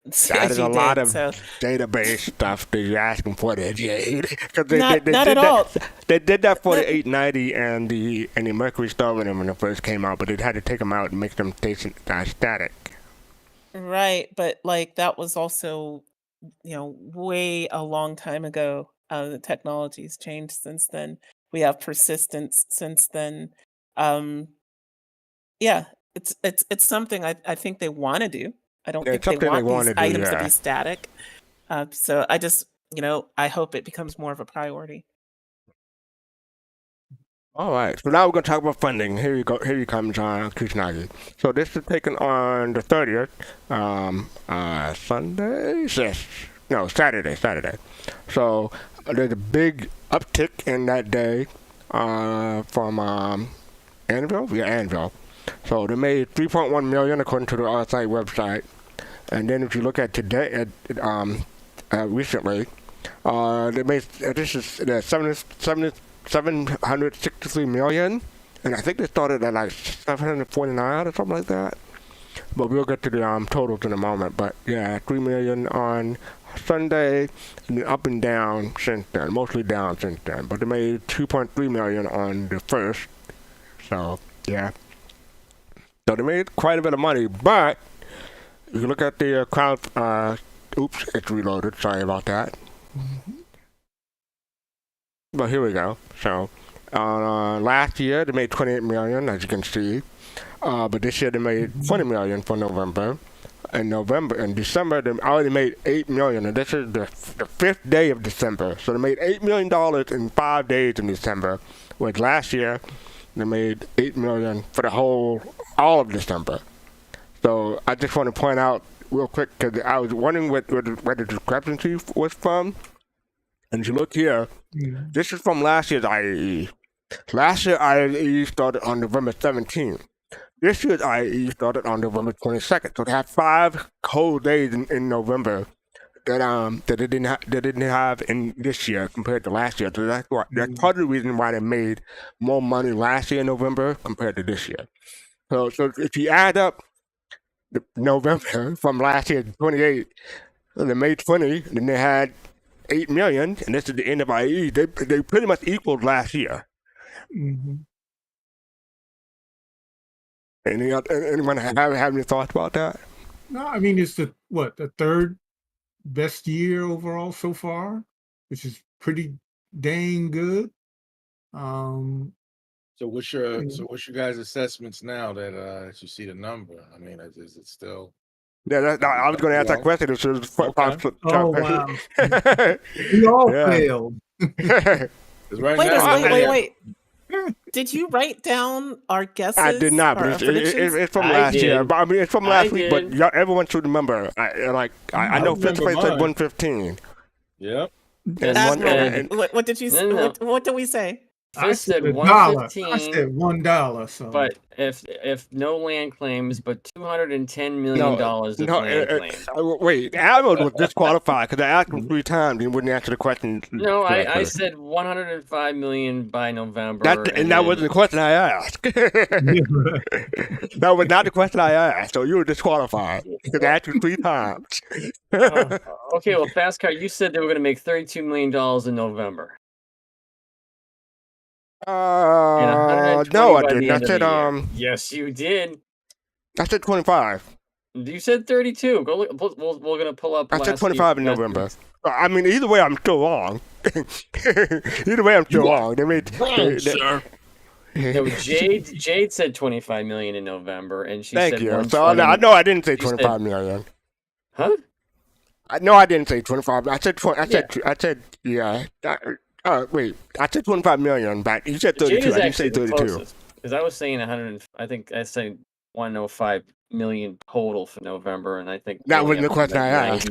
That is a lot of database stuff that you're asking for there, Jade. Not at all. They did that for the 890 and the Mercury Starliner when it first came out, but they had to take them out and make them static. Right, but that was also, way a long time ago. The technology's changed since then. We have persistence since then. Yeah, it's something I think they want to do. I don't think they want these items to be static. So I just, I hope it becomes more of a priority. All right, so now we're going to talk about funding. Here you go. Here you comes Kusanagi. So this is taken on the 30th, Saturday. So there's a big uptick in that day from Anvil. Yeah, Anvil. So they made $3.1 million according to the RSI website. And then if you look at today, recently, they made this is 763 million, and I think they started at like 749 or something like that. But we'll get to the totals in a moment. But yeah, 3 million on Sunday, and then up and down since then, mostly down since then. But they made 2.3 million on the first. So yeah, so they made quite a bit of money. But if you look at the crowd, oops, it's reloaded. Sorry about that. But here we go. So last year they made 28 million, as you can see. But this year they made 20 million for November. And December they already made 8 million, and this is the 5th day of December. So they made $8 million in 5 days in December, Whereas last year, they made $8 million for all of December. So I just want to point out real quick, because I was wondering where the discrepancy was from. And you look here, this is from last year's IAE. Last year IAE started on November 17th. This year's IAE started on November 22nd. So they had 5 whole days in November that they didn't have in this year compared to last year. So that's part of the reason why they made more money last year in November compared to this year. So if you add up the November from last year to 28, so they made 20, then they had 8 million, and this is the end of IE. They pretty much equaled last year. Mm-hmm. Anyone have any thoughts about that? No, I mean it's the third best year overall so far, which is pretty dang good. So what's your guys' assessments now that you see the number? I mean, is it still? Yeah, I was going to ask that question. Oh wow! We all failed. Wait. Did you write down our guesses? I did not, but it's from last year. But I mean, it's from last week. But everyone should remember. I know Fifth Place said 115. Yep. What did you? What did we say? I said $1.15. I said $1. So. But if no land claims, but $210 million of land claims. Wait, Anvil was disqualified because I asked him 3 times and he wouldn't answer the question. No, I said $105 million by November. That wasn't the question I asked. That was not the question I asked. So you were disqualified because I asked you 3 times. Okay, well, fastcart, you said they were going to make $32 million in November. No, I didn't. I said Yes, you did. I said 25. You said 32. Go look. We're gonna pull up. I said 25 in November. I mean, either way, I'm still wrong. Either way, I'm still wrong. They made. Sir. No, Jade said 25 million in November, and she Thank said. you. So I know I didn't say 25 million. Huh? No, I didn't say 25. I said 20. I said yeah. Wait, I said 25 million, but you said 32. I didn't say 32. Because I was saying 100. I think I said 105 million total for November, and I think that wasn't the question I asked.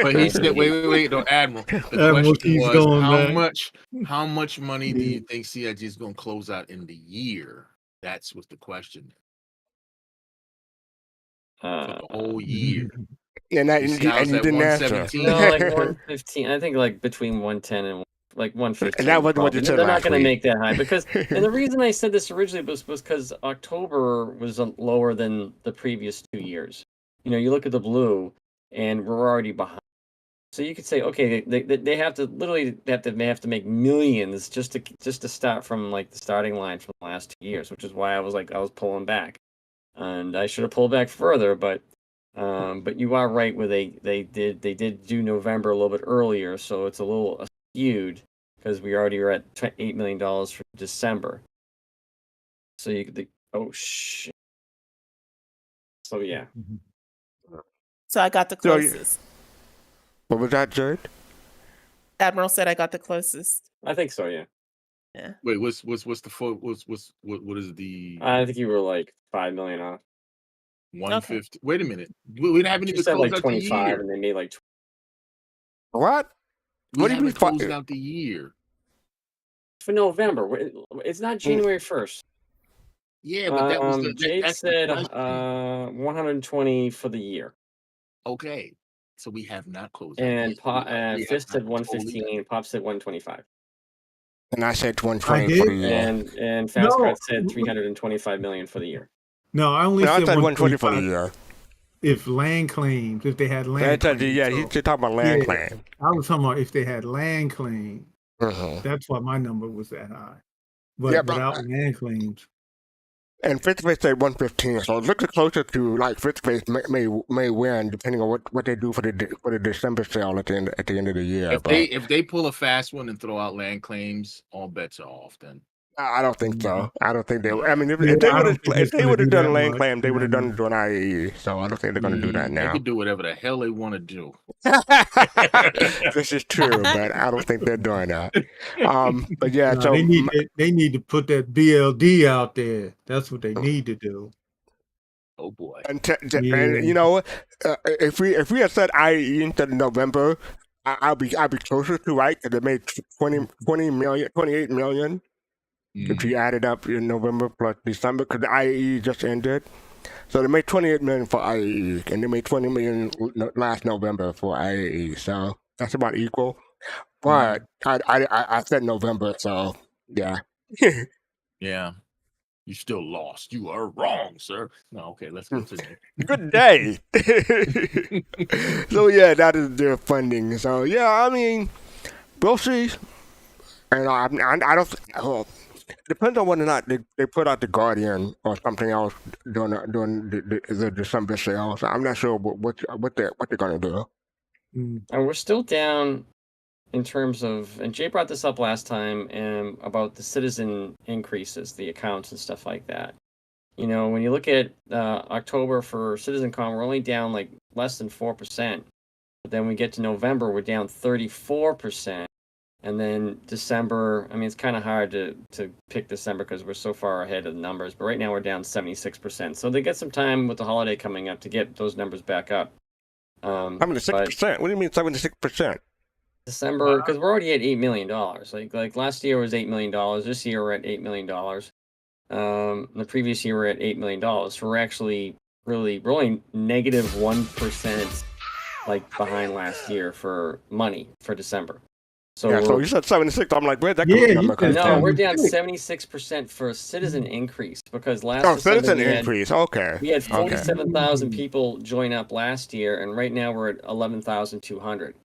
But he said, "Wait, no, Admiral." The question was, how much money do you think CIG is going to close out in the year? That's what the question. For the whole year. And you didn't answer. No, like 115. I think like between 110 and. Like 115. And that wasn't what you said. They're not going to make that high because, and the reason I said this originally was because October was lower than the previous 2 years. You know, you look at the blue, and we're already behind. So you could say, okay, they have to literally have to make millions just to start from like the starting line from the last 2 years, which is why I was pulling back, and I should have pulled back further, but you are right where they did do November a little bit earlier, so it's a little skewed because we already are at $8 million for December. So you could oh shit. So yeah. So I got the closest. What was that, Jared? Admiral said I got the closest. I think so, yeah. Yeah. Wait, what's what is the? I think you were like 5 million off. 150. Okay. Wait a minute. We haven't even closed like out 25, the year. and they made like. What? What do you mean closed out the year? For November, it's not January 1st. Yeah, but that was Jade said 120 for the year. Okay, so we have not closed. And Fist said 115. Pop said 125. And I said 120 for the year. And Fastcart said 325 million for the year. No, I only said 120 for the year. If land claims, if they had land claims. Yeah, he's talking about land claims. I was talking about if they had land claims. That's why my number was that high. But without land claims. And Fifth Place said 115, so it looks closer to like Fifth Place may win depending on what they do for the December sale at the end of the year. If they pull a fast one and throw out land claims, all bets are off then. I don't think so. I don't think they. I mean, if Yeah, they I would don't have, think if it's they gonna would have do done that lane much. claim, they would have done Yeah. it on IAE. So I don't think they're going to do that They now. can do whatever the hell they want to do. This is true, but I don't think they're doing that. But yeah, No, so they need to put that BLD out there. That's what they need to do. Oh boy. and Yeah. you know, if we had said IAE instead of November, I'll be closer to right because they made 28 million. If you add it up in November plus December, because the IAE just ended. So they made 28 million for IAE, and they made 20 million last November for IAE. So that's about equal. But I said November, so yeah. Yeah. You still lost. You are wrong, sir. No, okay, let's continue. Good day. So yeah, that is their funding. So yeah, I mean, we'll see. And I don't. Well, depends on whether or not they put out the Guardian or something else during the December sale. So I'm not sure what they're gonna do. And we're still down in terms of, and Jay brought this up last time, about the citizen increases, the accounts and stuff like that. You know, when you look at October for CitizenCon, we're only down like less than 4%. But then we get to November, we're down 34%. And then December, I mean, it's kind of hard to pick December because we're so far ahead of the numbers. But right now we're down 76%. So they get some time with the holiday coming up to get those numbers back up. 76%. What do you mean 76%? December, because we're already at $8 million. Like last year was $8 million. This year we're at $8 million. The previous year we're at $8 million. So we're actually we're only negative 1%, like behind last year for money for December. So yeah, so you said 76. I'm like, where'd that number come no, from? we're down 76% for a citizen increase because last December citizen increase. Okay. We had 47,000 people join up last year, and right now we're at 11,200.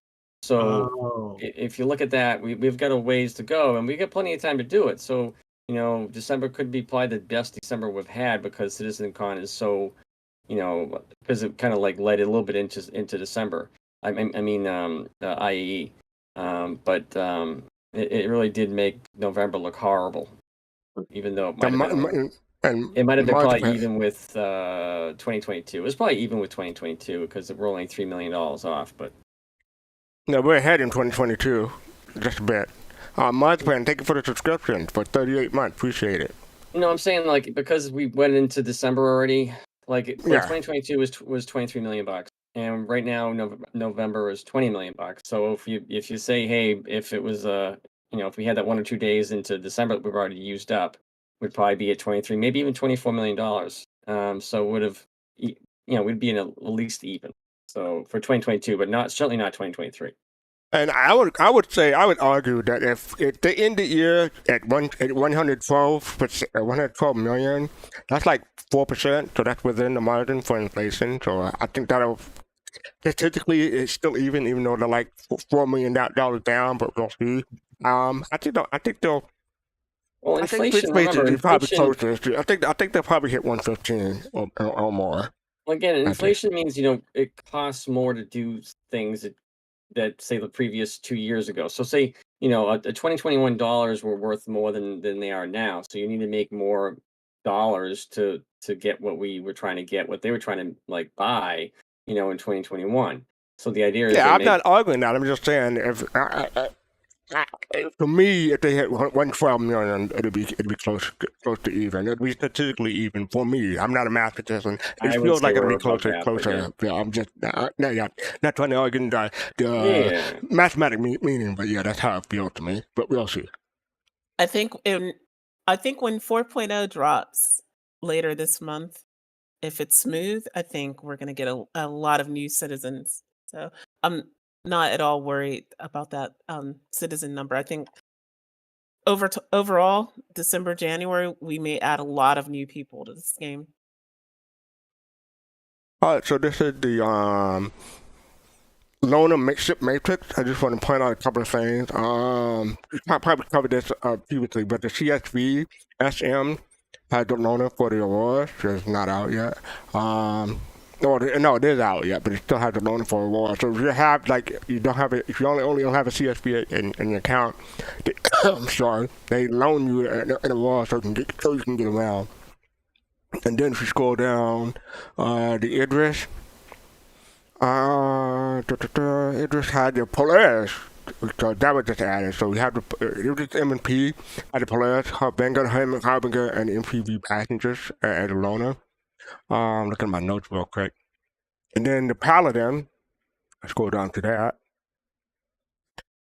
So if you look at that, we've got a ways to go, and we got plenty of time to do it. So, you know, December could be probably the best December we've had because CitizenCon is so, you know, because it kind of like led a little bit into December. I mean, IAE. But it really did make November look horrible, even though it might have been probably even with 2022. It was probably even with 2022 because we're only $3 million off. But no, we're ahead in 2022, just a bit. Marzipan, thank you for the subscription for 38 months. Appreciate it. You know, I'm saying like because we went into December already, like 2022 was $23 million. And right now, November is $20 million. So if you say, hey, if it was if we had that 1 or 2 days into December that we've already used up, we'd probably be at 23, maybe even $24 million. So we'd be in at least even. So for 2022, but certainly not 2023. And I would argue that if they end the year at 112 million, that's like 4%. So that's within the margin for inflation. So I think that'll. Statistically, it's still even though they're like $4 million down, but we'll see. I think they'll. Well, inflation. Inflation probably closer. I think they'll probably hit 115 or more. Well, again, inflation means it costs more to do things that say the previous 2 years ago. So say a $2021 were worth more than they are now. So you need to make more dollars to get what we were trying to get, what they were trying to like buy. In 2021. So the idea is... Yeah, I'm not arguing that. I'm just saying, for me, if they hit 112 million, it'd be close to even. It'd be statistically even for me. I'm not a mathematician. It feels like it'd be closer. Yeah, I'm just not trying to argue the mathematic meaning, but yeah, that's how it feels to me. But we'll see. I think when 4.0 drops later this month, if it's smooth, I think we're going to get a lot of new citizens. So I'm not at all worried about that citizen number. I think overall, December, January, we may add a lot of new people to this game. All right, so this is the loaner makeshift matrix. I just want to point out a couple of things. I probably covered this previously, but the CSV SM had the loaner for the awards. It's not out yet. No, no, it is out yet, but it still has the loaner for rewards. So if you have you don't have it, if you only don't have a CSP in your account, I'm sorry, they loan you in a wall so you can get around. And then if you scroll down, the Idris, Idris had the Polaris. So that was just added. So we have the Idris M&P, had the Polaris, Harbinger, Harbinger, and MPV passengers as a loaner. Look at my notes real quick. And then the Paladin, let's go down to that.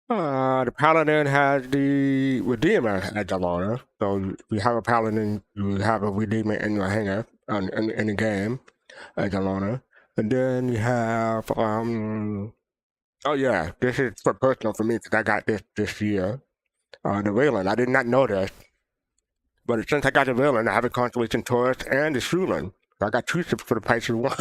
The Paladin has the Redeemer as the loaner. So if you have a Paladin, you have a Redeemer in your hangar in the game as a loaner. And then you have, oh yeah, this is for personal for me because I got this year. The Wayland, I did not know this. But since I got the Wayland, I have a Constellation Taurus and the Shulan. I got 2 ships for the price of 1,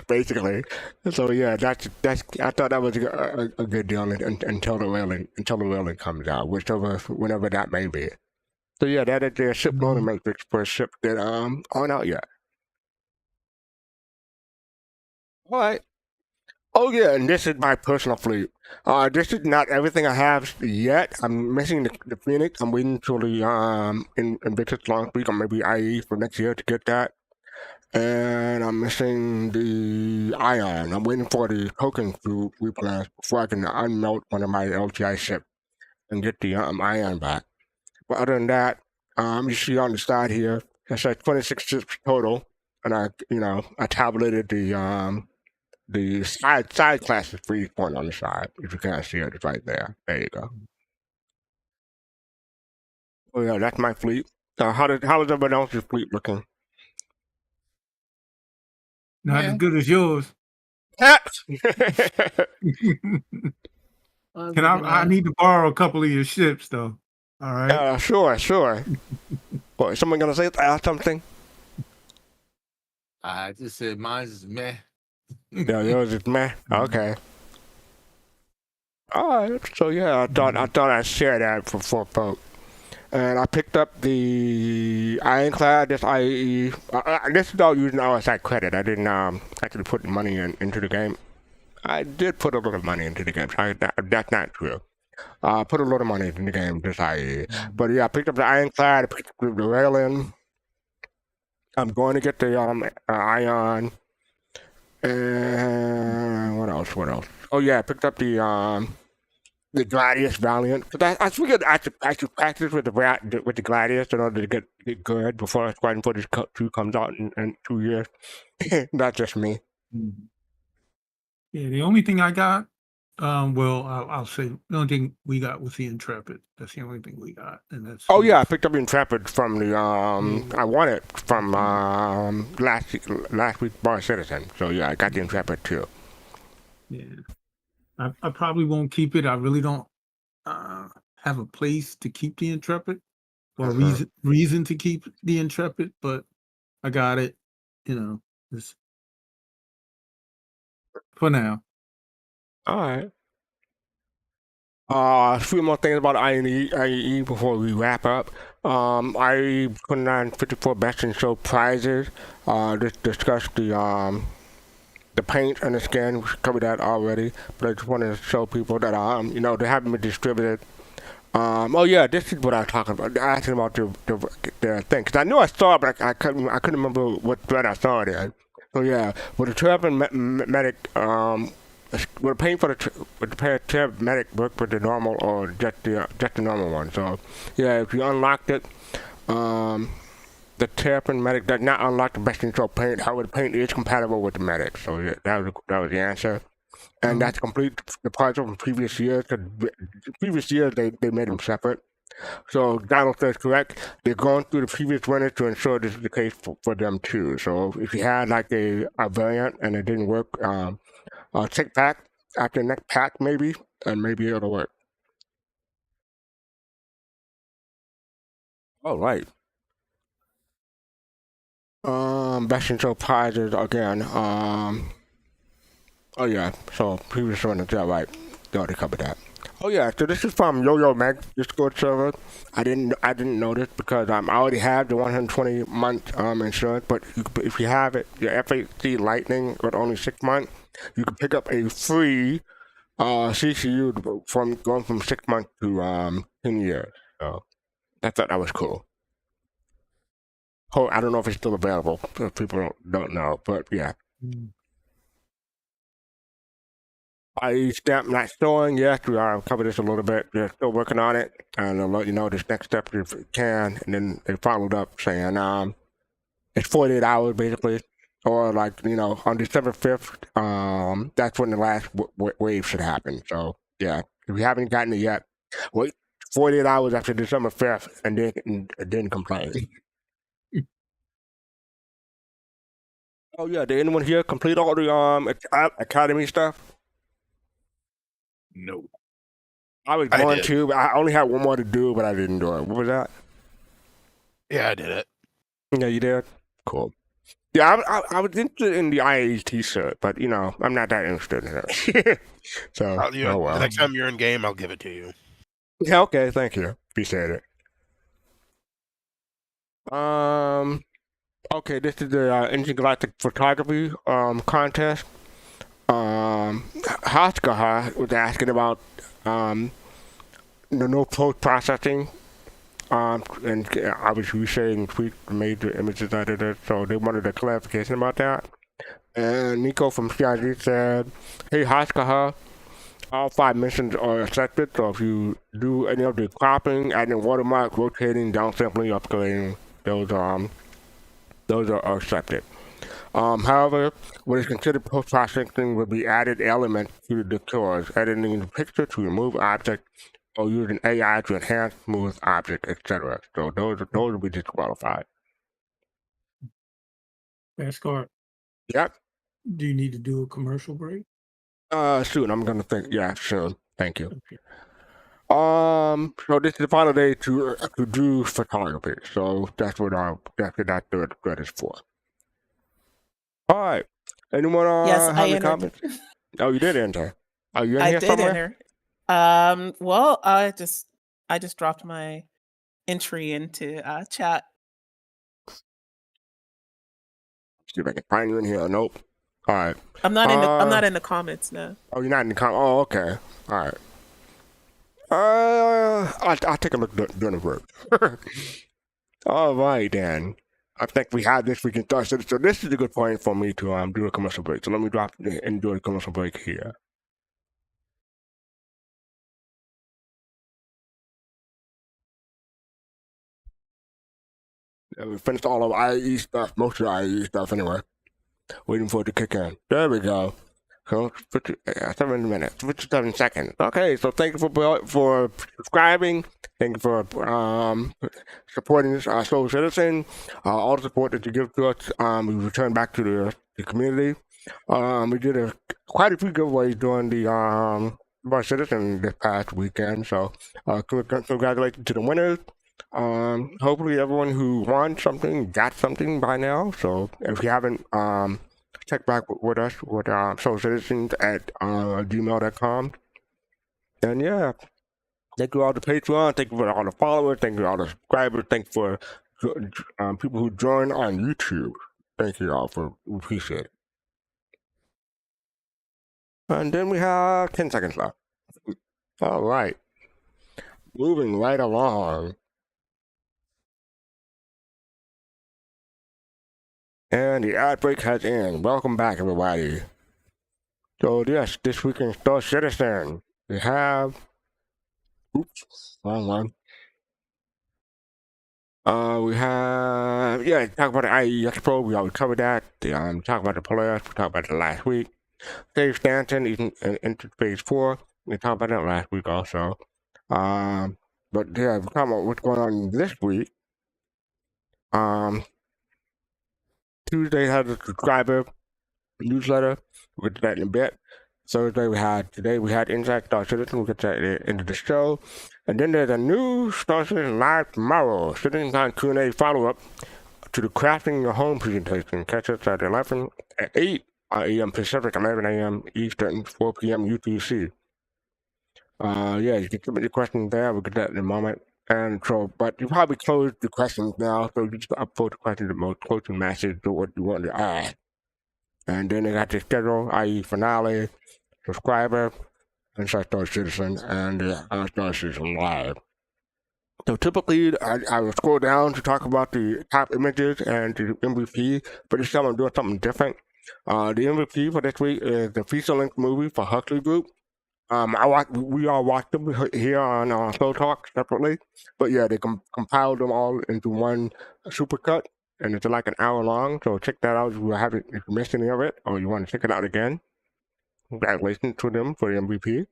basically. So yeah, that's. I thought that was a good deal until the Wayland comes out, whenever that may be. So yeah, that is their ship loaner matrix for a ship that aren't out yet. All right. Oh yeah, and this is my personal fleet. This is not everything I have yet. I'm missing the Phoenix. I'm waiting till the Invictus Long Week or maybe IE for next year to get that. And I'm missing the Ion. I'm waiting for the tokens to replenish before I can unmelt one of my LTI ships and get the Ion back. But other than that, you see on the side here, it says 26 ships total, and I tabulated the side classes for each one on the side. If you can't see it, it's right there. There you go. Oh yeah, that's my fleet. How is everybody else's fleet looking? Not as good as yours. Can I need to borrow a couple of your ships though. All right. Sure. What, is someone gonna say something? I just said mine's is meh. Yeah, yours is meh. Okay. All right. So yeah, I thought I'd share that for folks. And I picked up the Ironclad, this IAE. This is all using RSI credit. I didn't actually put money into the game. I did put a lot of money into the game. That's not true. Put a lot of money into the game, this IAE. But yeah, I picked up the Ironclad, I picked up the Railing. I'm going to get the Ion. And what else? Oh yeah, I picked up the Gladius Valiant. Cause I figured I should practice with the Gladius in order to get good before Squadron 42 comes out in 2 years. That's just me. Yeah, the only thing I got, I'll say the only thing we got was the Intrepid. That's the only thing we got, and that's. Oh yeah, I picked up the Intrepid from the I won it from last week's Bar Citizen. So yeah, I got the Intrepid too. Yeah. I probably won't keep it. I really don't have a place to keep the Intrepid or reason to keep the Intrepid, but I got it, just for now. All right. A few more things about IAE before we wrap up. I put on 54 best in show prizes. Just discussed the paint and the skin. We covered that already, but I just wanted to show people that they haven't been distributed. Oh yeah, this is what I was talking about. Asking about the thing, because I knew I saw it, but I couldn't remember what thread I saw it in. So yeah, with the Terrapin medic, with the paint for the Terrapin medic work with the normal or just the normal one. So yeah, if you unlocked it, the Terrapin medic does not unlock the best in show paint. However, the paint is compatible with the medic. So yeah, that was the answer. And that's complete the puzzle from previous years. Cause previous years they made them separate. So Donald says correct. They're going through the previous winners to ensure this is the case for them too. So if you had like a variant and it didn't work, check back after the next pack maybe, and maybe it'll work. All right. Best in show prizes again. Oh yeah, so previous one is that right? They already covered that. Oh yeah, so this is from Yo-Yo Mag Discord server. I didn't know this because I already have the 120 month insurance, but if you have it, your FHC Lightning with only 6 months, you can pick up a free CCU from going from 6 months to 10 years. So I thought that was cool. Oh, I don't know if it's still available. People don't know, but yeah. IAE stamp not showing yet. We are covered this a little bit. They're still working on it, and I'll let you know this next step if you can. And then they followed up saying it's 48 hours basically, or like on December 5th. That's when the last wave should happen. So yeah, if you haven't gotten it yet, wait 48 hours after December 5th, and then complain. Oh yeah, did anyone here complete all the academy stuff? No. I was going to, but I only had one more to do, but I didn't do it. What was that? Yeah, I did it. Yeah, you did? Cool. Yeah, I was interested in the IAE t-shirt, but I'm not that interested in it. So, oh well. The next time you're in game, I'll give it to you. Yeah, okay, thank you. Appreciate it. Okay, this is the Galactic photography contest. Haskaha was asking about the no post-processing, and obviously we saying we made the images edited, so they wanted a clarification about that. And Nico from CIG said, hey Haskaha, all 5 missions are accepted, so if you do any of the cropping, adding watermark, rotating, downsampling, upgrading, those are accepted. However, what is considered post-processing would be added elements to the cores, editing the picture to remove object, or using AI to enhance, smooth object, etc. So those will be disqualified. Fastcart. Yep. Do you need to do a commercial break? Soon. I'm gonna think. Yeah, soon. Thank you. Okay. So this is the final day to do photography. So that's what that thread is for. All right. Anyone Yes, have I any entered. comments? Oh, you did enter. Are you in I here did somewhere? enter. Well, I just dropped my entry into chat. See if I can find you in here. Nope. All right. I'm not in the comments now. Oh, you're not in the comments. Oh, okay. All right. I'll take a look during the break. All right, then. I think we have this. We can start. So this is a good point for me to do a commercial break. So let me drop and do a commercial break here. And we finished all of IAE stuff, most of the IAE stuff anyway. Waiting for it to kick in. There we go. So 7 minutes, 57 seconds. Okay, so thank you for subscribing. Thank you for supporting Soul Citizen. All the support that you give to us, we return back to the community. We did quite a few giveaways during the Soul Citizen this past weekend. So congratulations to the winners. Hopefully everyone who won something got something by now. So if you haven't check back with us with soulcitizens at gmail.com. And yeah, thank you all the Patreon, thank you for all the followers, thank you all the subscribers, thank you for people who join on YouTube. Thank you all we appreciate it. And then we have 10 seconds left. All right, moving right along. And the ad break has ended. Welcome back, everybody. So yes, this week in Soul Citizen, we have. Oops, wrong one. We have talk about the IAE Expo. We already covered that. Talk about the players. We talked about it last week. Dave Stanton is into phase 4. We talked about that last week also. But yeah, we talk about what's going on this week. Tuesday had a subscriber newsletter. We'll get to that in a bit. Thursday we had Inside Star Citizen. We'll get to that at the end of the show. And then there's a new Star Citizen live tomorrow. Citizen Con Q&A follow-up to the Crafting Your Home presentation. Catch us at 8 a.m. Pacific, 11 a.m. Eastern, 4 p.m. UTC. Yeah, you can submit your questions there. We'll get that in a moment. And so, but you probably closed the questions now, so you just upload the questions that most closely matches to what you want to ask. And then they got the schedule, IAE Finale, subscriber, and Star Citizen, and Star Citizen Live. So typically, I will scroll down to talk about the top images and the MVP, but this time I'm doing something different. The MVP for this week is the feature-length movie for Huxley Group. We all watched them here on Slow Talk separately, but yeah, they compiled them all into one supercut, and it's like an hour long. So check that out if you missed any of it, or you want to check it out again. Congratulations to them for the MVP.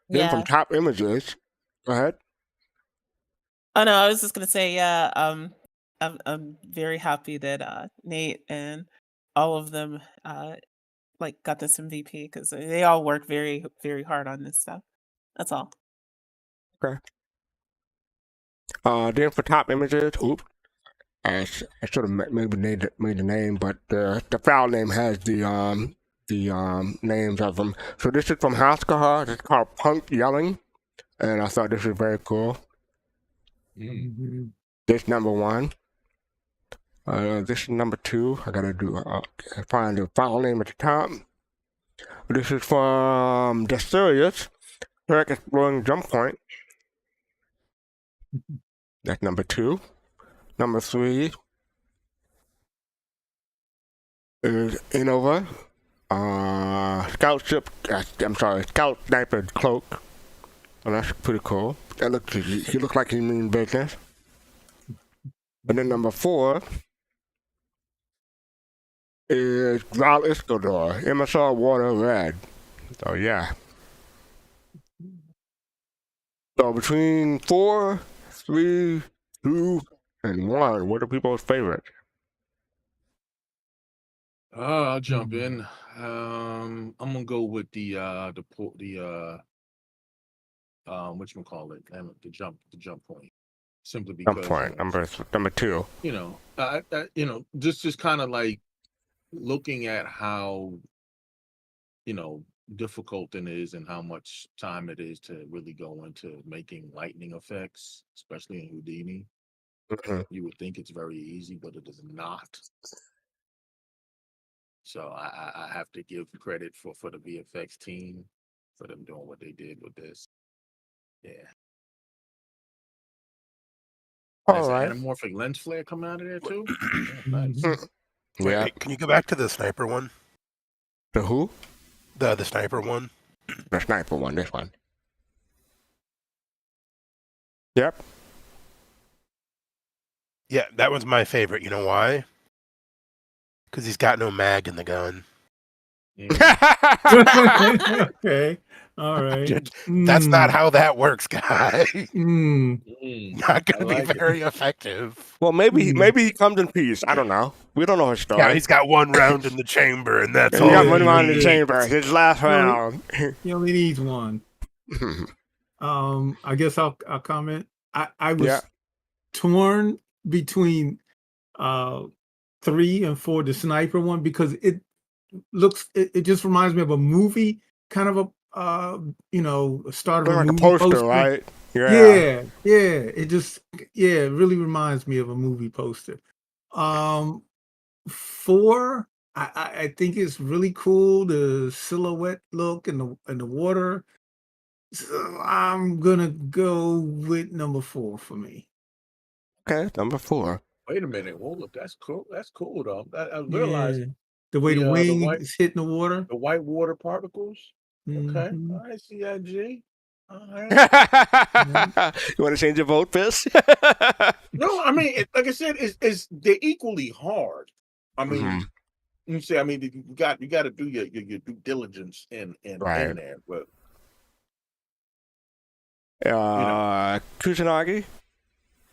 Then from Yeah. top images, go ahead. Oh no, I was just gonna say, yeah. I'm very happy that Nate and all of them like got this MVP because they all work very very hard on this stuff. That's all. Okay. Then for top images, I should have maybe made the name, but the file name has the names of them. So this is from Haskahar. It's called Punk Yelling, and I thought this was very cool. Mm-hmm. This number 1. This is number 2. I gotta find the file name at the top. This is from The Serious Track Exploring Jump Point. That's number 2. Number 3 is Innova. Scout Sniper Cloak. Oh, that's pretty cool. He looks like he means business. And then number 4 is Growl Iscador, MSR Water Red. So yeah. So between 4, 3, 2, and 1, what are people's favorites? I'll jump in. I'm gonna go with the whatchamacallit, the jump point. Simply because Jump point, number 2. Just kind of like looking at how difficult it is and how much time it is to really go into making lightning effects, especially in Houdini. Mm-hmm. You would think it's very easy, but it is not. So I have to give credit for the VFX team for them doing what they did with this. Yeah. Nice anamorphic lens flare coming out of there too. Nice. Yeah. Wait, can you go back to the sniper one? The who? The sniper one. The sniper one. This one. Yep. Yeah, that was my favorite. You know why? Because he's got no mag in the gun. Okay. All right. That's not how that works, guy. Not going to be very effective. Well, maybe he comes in peace. I don't know. We don't know his story. Yeah, he's got 1 round in the chamber, and that's all. He got 1 round in the chamber. His last round. He only needs 1. I guess I'll comment. I was torn between 3 and 4, the sniper one, because it just reminds me of a movie, kind of a start of a movie poster, right? Yeah. It just it really reminds me of a movie poster. 4, I think it's really cool, the silhouette look and the water. So I'm gonna go with number 4 for me. Okay, number 4. Wait a minute. Hold up. That's cool. That's cool though. I realized the way the wing is hitting the water. The white water particles. Mm-hmm. Okay. All right, CIG. All right. You want to change your vote, Piss? No, I mean, like I said, they're equally hard. I mean, you say, you got to do your due diligence in there, but Kusanagi?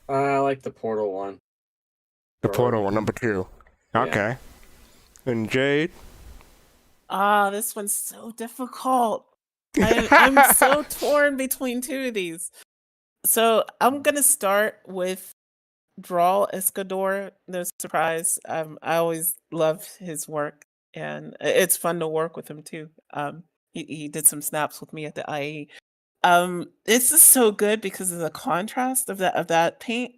I like the portal one. The portal one, number 2. Okay. Yeah. And Jade? This one's so difficult. I'm so torn between 2 of these. So I'm gonna start with Draw Escador. No surprise. I always love his work, and it's fun to work with him too. He did some snaps with me at the IE. This is so good because of the contrast of that paint,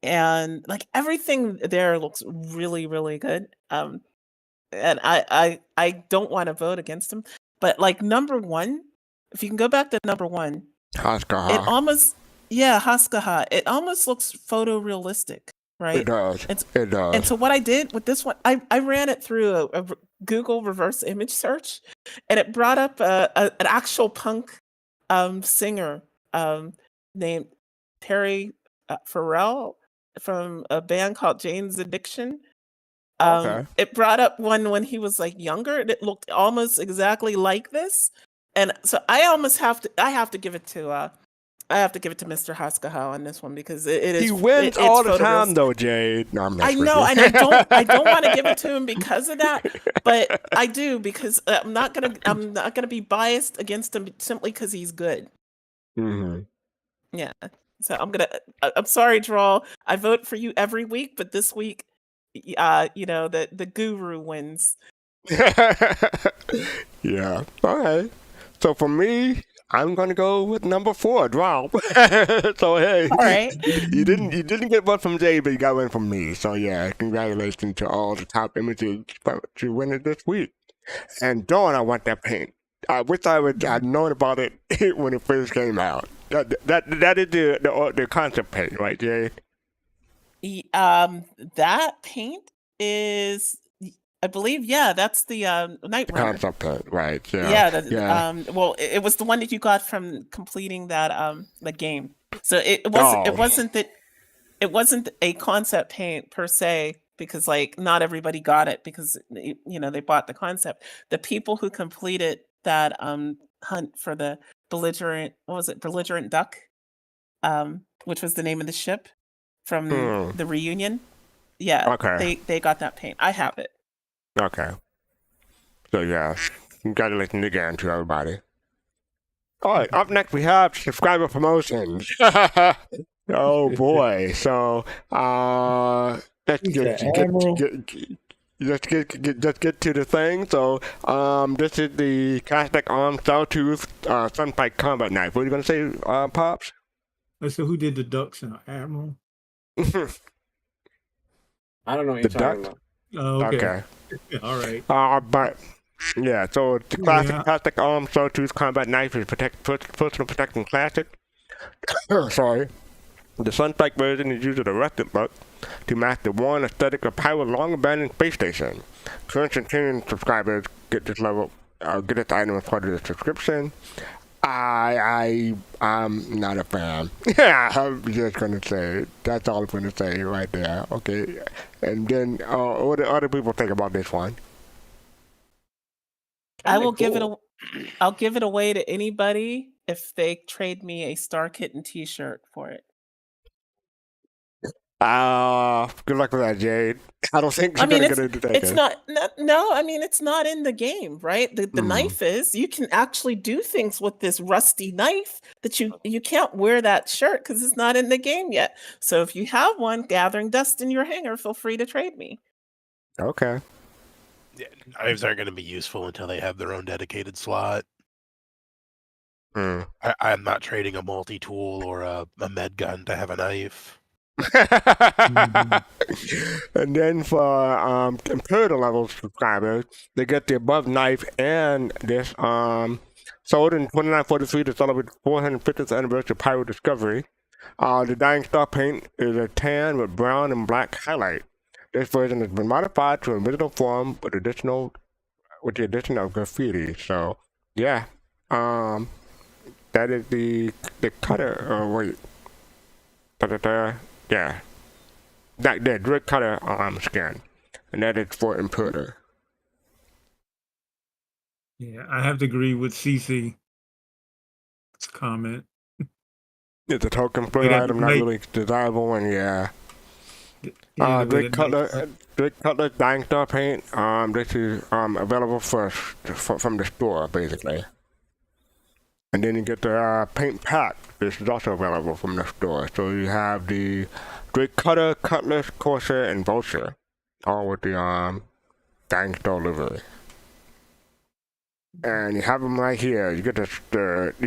and like everything there looks really, really good. And I don't want to vote against him, but like number one, if you can go back to number one, it Haskaha. almost Haskaha. It almost looks photorealistic, right? It does. And It does. and so what I did with this one, I ran it through a Google reverse image search, and it brought up an actual punk singer named Terry Farrell from a band called Jane's Addiction. Okay. It brought up one when he was like younger, and it looked almost exactly like this. And so I have to give it to Mr. Haskaha on this one because it is. He wins it's all the time, photorealistic. though, Jade. No, I'm I messing with know, you. and I don't want to give it to him because of that, but I do because I'm not gonna be biased against him simply because he's good. hmm Yeah. So I'm sorry, Draw. I vote for you every week, but this week, the guru wins. Yeah. All right. So for me, I'm gonna go with number 4, Draw. So hey, All right. you didn't get one from Jay, but you got one from me. So yeah, congratulations to all the top images to win it this week. And Dawn, I want that paint. I wish I'd known about it when it first came out. That is the concept paint, right, Jay? That paint is, I believe, that's the Night The Runner. concept paint, right? Yeah. Yeah, Yeah. well, it was the one that you got from completing that the game. So it Oh. wasn't a concept paint per se because like not everybody got it because they bought the concept. The people who completed that hunt for the belligerent duck, which was the name of the ship from the reunion. Yeah, Okay. they got that paint. I have it. Okay. So yeah, congratulations again to everybody. All right, up next we have subscriber promotions. Oh boy! So let's get to the thing. So this is the Galactic Sawtooth Sunpike Combat Knife. What are you gonna say, Pops? So who did the ducks and Admiral? I don't know what The you're talking duck? about. Oh, okay. Okay. All right. But yeah, so the classic Sawtooth Combat Knife is personal protection classic. Sorry. The Sunspike version is used as a rusted look to match the worn aesthetic of Pyro's long-abandoned space station. Current Centurion subscribers get this item as part of the subscription. I'm not a fan. Yeah, I'm just gonna say that's all I'm gonna say right there. Okay, and then what do other people think about this one? I'll give it away to anybody if they trade me a Star Kitten T-shirt for it. Good luck with that, Jade. I don't think you're gonna get into that. It's not. No, I mean it's not in the game, right? The knife is. You can actually do things with this rusty knife that you can't wear that shirt because it's not in the game yet. So if you have one gathering dust in your hangar, feel free to trade me. Okay. Yeah, knives aren't going to be useful until they have their own dedicated slot. I'm not trading a multi-tool or a med gun to have a knife. And then for Imperial level subscribers, they get the above knife and this sold in 2943 to celebrate the 450th anniversary of Pyro discovery. The Dying Star paint is a tan with brown and black highlight. This version has been modified to an original form with the addition of graffiti. So yeah, that is the cutter. Wait. Yeah. The direct cutter skin. And that is for Importer. Yeah, I have to agree with CC's comment. It's a token for item, not really desirable one, yeah. Drake Cutler Dying Star paint. This is available from the store, basically. And then you get the paint pack. This is also available from the store. So you have the Drake Cutter, Cutlass, Corsair, and Vulture, all with the Dying Star livery. and you have them right here. You get you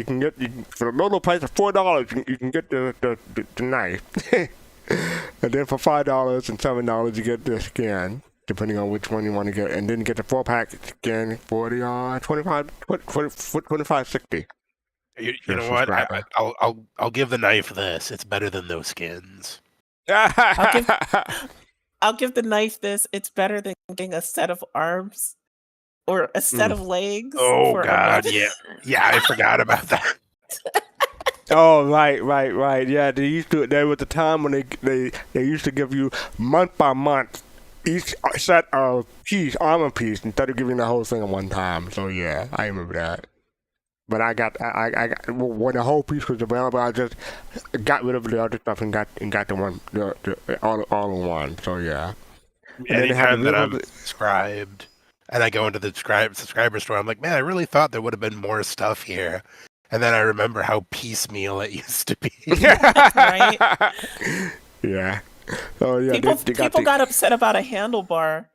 can get for the low price of $4, you can get the knife, and then for $5 and $7 you get the skin, depending on which one you want to get, and then you get the 4-pack skin for the $25.60. You know what? I'll give the knife this. It's better than those skins. I'll give the knife this. It's better than getting a set of arms or a set of legs. Oh God, yeah, I forgot about that. Oh right. Yeah, there was a time when they used to give you month by month each set of armor piece instead of giving the whole thing at one time. So yeah, I remember that. But I got when the whole piece was available, I just got rid of the other stuff and got the one all in one. So yeah. Anytime that I'm subscribed and I go into the subscriber store, I'm like, man, I really thought there would have been more stuff here. And then I remember how piecemeal it used to be. Right? Yeah. Oh yeah. People got upset about a handlebar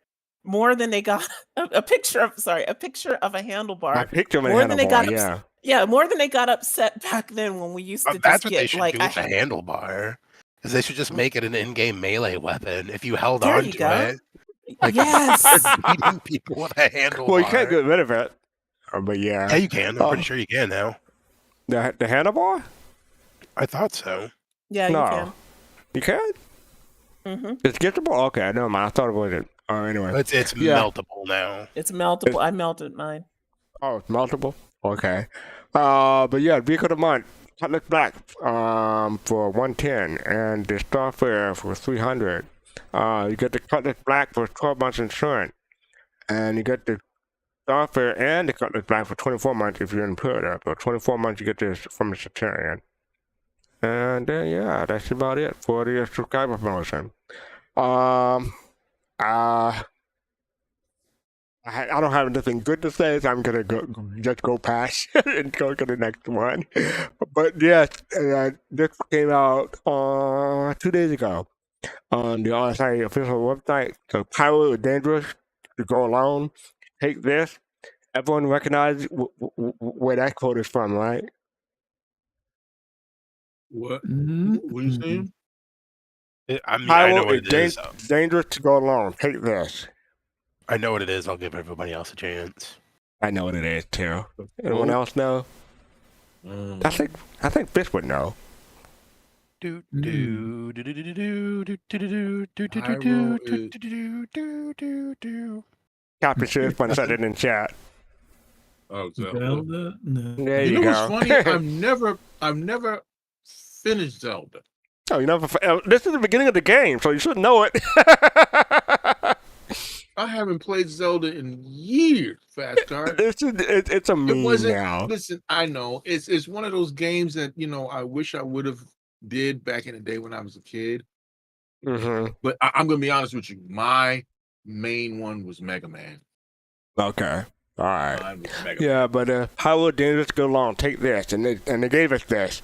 more than they got a picture of a handlebar. A picture of a more handlebar, than they got yeah. Yeah, more than they got upset back then when we used to that's just what get they should like do with the handlebar. Is they should just make it an in-game melee weapon. If you held on to it, like yes, beating people with a handlebar. Well, you can't get rid of it. But yeah. Yeah, you can. I'm pretty sure you can now. The handlebar? I thought so. Yeah, no. you can. You can? Mm-hmm. It's giftable? Okay, never mind. I thought it wasn't. Anyway. It's meltable now. It's meltable. I melted mine. Oh, it's meltable? Okay. But yeah, Vehicle of the Month, Cutlass Black for 110 and the Starfare for 300. You get the Cutlass Black for 12 months insurance. And you get the Starfare and the Cutlass Black for 24 months if you're in Pyro. For 24 months you get this from the Centurion. And then yeah, that's about it for the subscriber promotion. I don't have anything good to say, so I'm gonna just go past and go to the next one. But yes, this came out 2 days ago on the RSI official website. So Pyro is dangerous to go alone. Take this. Everyone recognizes where that quote is from, right? What? What are you saying? I know Pyro what it is. Dangerous to go alone. Take this. I know what it is. I'll give everybody else a chance. I know what it is too. Anyone else know? I think Fish would know. Copy should put it in chat. Oh, Zelda? No. There you know go. what's funny? I've never finished Zelda. Oh, you never. This is the beginning of the game, so you should know it. I haven't played Zelda in years, fastcart. It's a meme now. Listen, I know it's one of those games that I wish I would have did back in the day when I was a kid. Mm-hmm. But I'm gonna be honest with you. My main one was Mega Man. Okay. All right. Yeah, but Pyro dangerous to go along. Take this, and they gave us this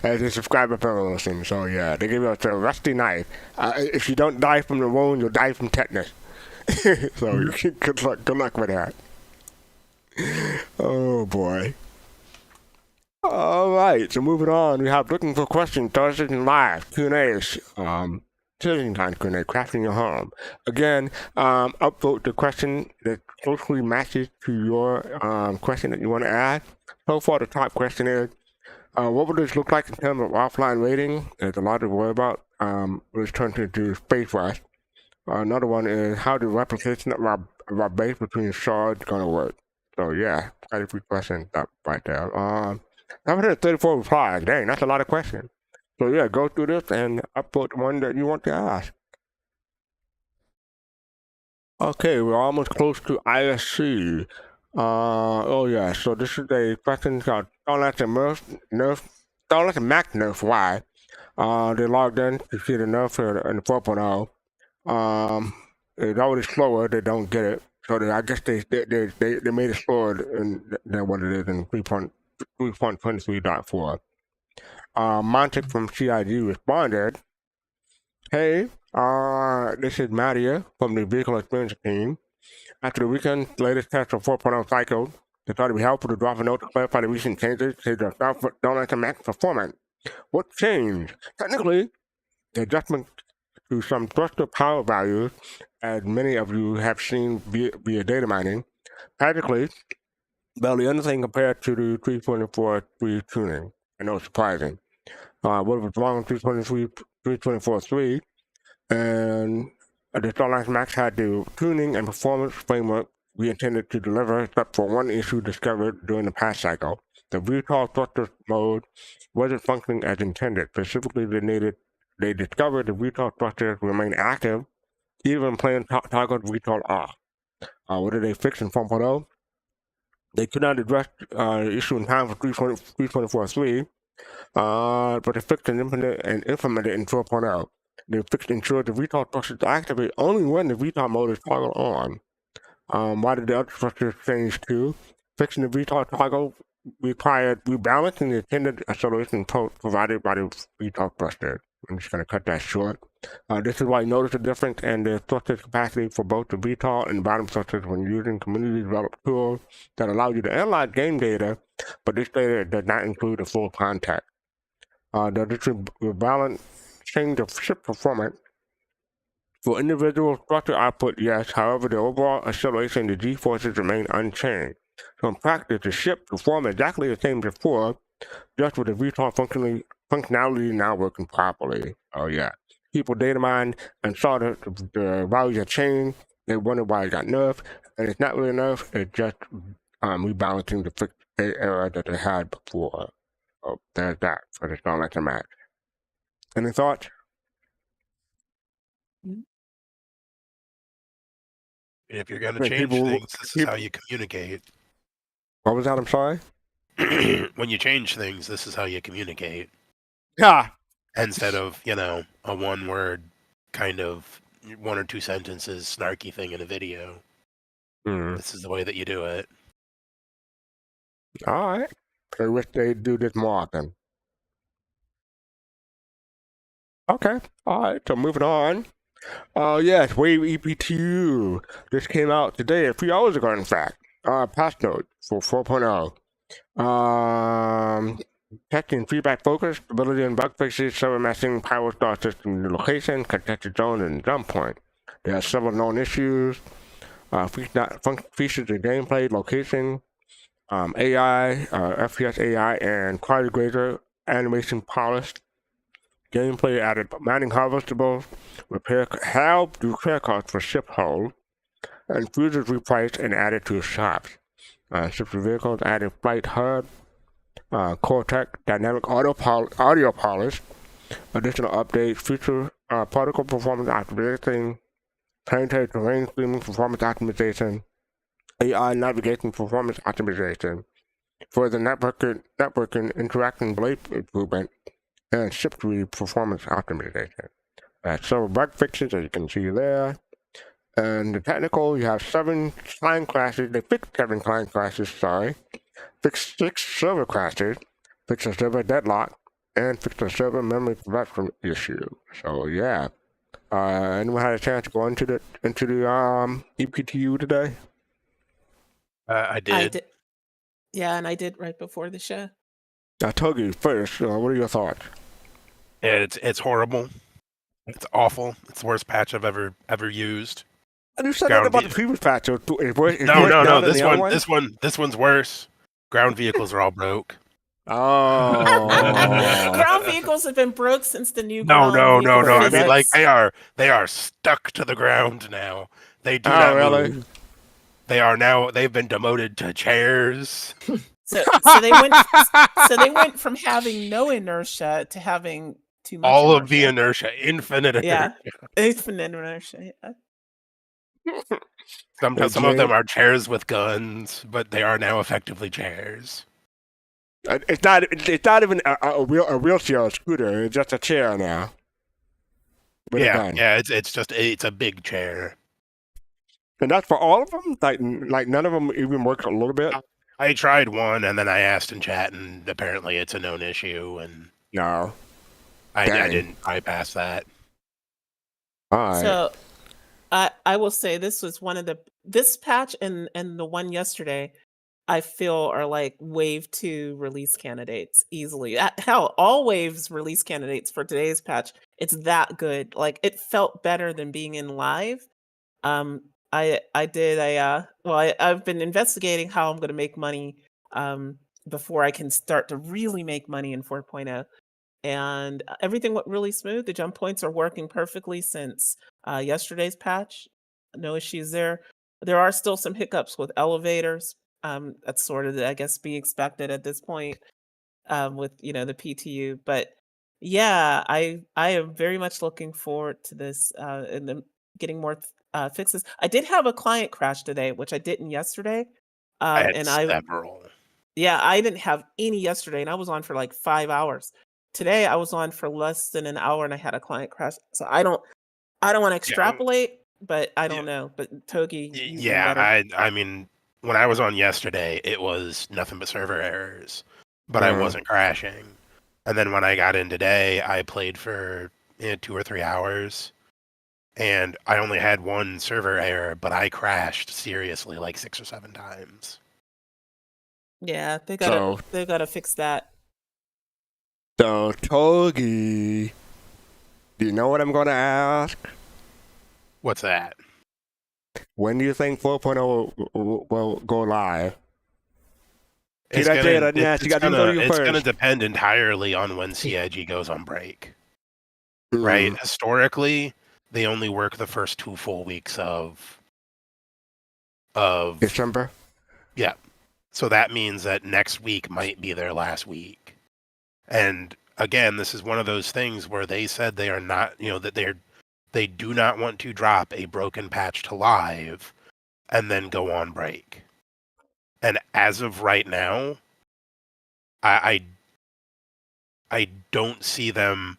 as a subscriber promotion. So yeah, they gave us a rusty knife. If you don't die from the wound, you'll die from tetanus. So good luck with that. Oh boy. All right, so moving on, we have looking for questions, Thursdays and live Q&As. Chilling time Q&A, crafting your home. Again, upvote the question that closely matches to your question that you want to ask. So far, the top question is, what would this look like in terms of offline rating? There's a lot to worry about. Let's turn to Space Rush. Another one is how the replication of our base between shards gonna work. So yeah, quite a few questions up right there. 734 replies. Dang, that's a lot of questions. So yeah, go through this and upload the one that you want to ask. Okay, we're almost close to ISC. Oh yeah, so this is a question called Don't let the Mac nerf why. They logged in to see the nerf in 4.0. It's already slower, they don't get it. So I guess they made it slower than what it is in 3.23.4. Montic from CIG responded, "Hey, this is Maria from the Vehicle Experience team. After the weekend's latest test of 4.0 cycle, They thought it'd be helpful to drop a note to clarify the recent changes to the Galactic Max performance. What changed? Technically, the adjustment to some thruster power values, as many of you have seen via data mining. Practically, barely anything compared to the 324.3 tuning. I know it's surprising. What was wrong with 324.3, and the Starlight Max had the tuning and performance framework we intended to deliver, except for one issue discovered during the patch cycle. The VTOL thruster mode wasn't functioning as intended. Specifically, they discovered the VTOL thrusters remain active even playing toggle VTOL off. What did they fix in 4.0? They could not address the issue in time for 324.3, but they fixed and implemented it in 4.0. They fixed and ensured the VTOL thrusters activate only when the VTOL mode is toggled on. Why did the other thrusters change too? Fixing the VTOL toggle required rebalancing the intended acceleration provided by the VTOL thruster. I'm just going to cut that short. This is why you notice the difference in the thruster capacity for both the VTOL and the bottom thrusters when using community-developed tools that allow you to analyze game data, but this data does not include the full context. Does this rebalance change the ship performance? For individual thruster output, yes. However, the overall acceleration and the G-forces remain unchanged. So in practice, the ship performed exactly the same as before, just with the VTOL functionality now working properly. Oh yeah. People data mined and saw that the values had changed. They wondered why it got nerfed, and it's not really nerfed. It's just rebalancing the error that they had before. So there's that for the Starlight Max. Any thoughts? If you're going to change things, this is how you communicate. What was that? I'm sorry? When you change things, this is how you communicate. Yeah. Instead of, a one-word kind of 1 or 2 sentences snarky thing in a video. This is the way that you do it. All right. I wish they'd do this more often. Okay. All right. So moving on. Yes, Wave EP2. This came out today, a few hours ago, in fact. Patch note for 4.0. Testing feedback focus, stability and bug fixes, server messing, Pyro star system location, contested zone, and jump point. There are several known issues. Features of gameplay, location, AI, FPS AI, and quality grader animation polished. Gameplay added mining harvestables, repair carts for ship hold, and fuses repriced and added to shops. Ships and vehicles added flight HUD, Cortex dynamic audio polish, additional updates, future particle performance optimization, planetary terrain streaming performance optimization, AI navigation performance optimization, further networking interaction blade improvement, and ship read performance optimization. Several bug fixes, as you can see there. And the technical, you have 7 client classes. They fixed 7 client classes, fixed 6 server crashes, fixed a server deadlock, and fixed a server memory corruption issue. So yeah. Anyone had a chance to go into the EPTU today? I did. Yeah, and I did right before the show. Togi, first, what are your thoughts? It's horrible. It's awful. It's the worst patch I've ever used. And you said that about the previous patch. No. This one's worse. Ground vehicles are all broke. Oh. Ground vehicles have been broke since the new. No. I mean, like they are stuck to the ground now. They do not move. They are now. They've been demoted to chairs. So they went from having no inertia to having too much. All of the inertia, infinite inertia. Yeah, infinite inertia. Yeah. Some of them are chairs with guns, but they are now effectively chairs. It's not even a wheelchair or scooter. It's just a chair now. It's a big chair. And that's for all of them. Like none of them even works a little bit. I tried one, and then I asked in chat, and apparently it's a known issue. And no, I didn't bypass that. All right. So I will say this was one of this patch and the one yesterday I feel are like wave 2 release candidates easily. Hell, all waves release candidates for today's patch. It's that good. Like it felt better than being in live. Um, I did I've been investigating how I'm going to make money before I can start to really make money in 4.0. And everything went really smooth. The jump points are working perfectly since yesterday's patch. No issues there. There are still some hiccups with elevators. That's sort of, I guess, be expected at this point with the PTU. But yeah, I am very much looking forward to this and then getting more fixes. I did have a client crash today, which I didn't yesterday. I had And several. I didn't have any yesterday, and I was on for like 5 hours. Today I was on for less than an hour, and I had a client crash. So I don't want to extrapolate, but I don't know. But Togi, you've been better. I mean, when I was on yesterday, it was nothing but server errors, but I wasn't crashing. And then when I got in today, I played for 2 or 3 hours, and I only had one server error, but I crashed seriously like 6 or 7 times. Yeah, they gotta fix that. So, Togi, do you know what I'm going to ask? What's that? When do you think 4.0 will go live? It's gonna depend entirely on when CIG goes on break. Right? Historically, they only work the first 2 full weeks of December? Yeah. So that means that next week might be their last week. And again, this is one of those things where they said they are not, that they do not want to drop a broken patch to live and then go on break. And as of right now, I don't see them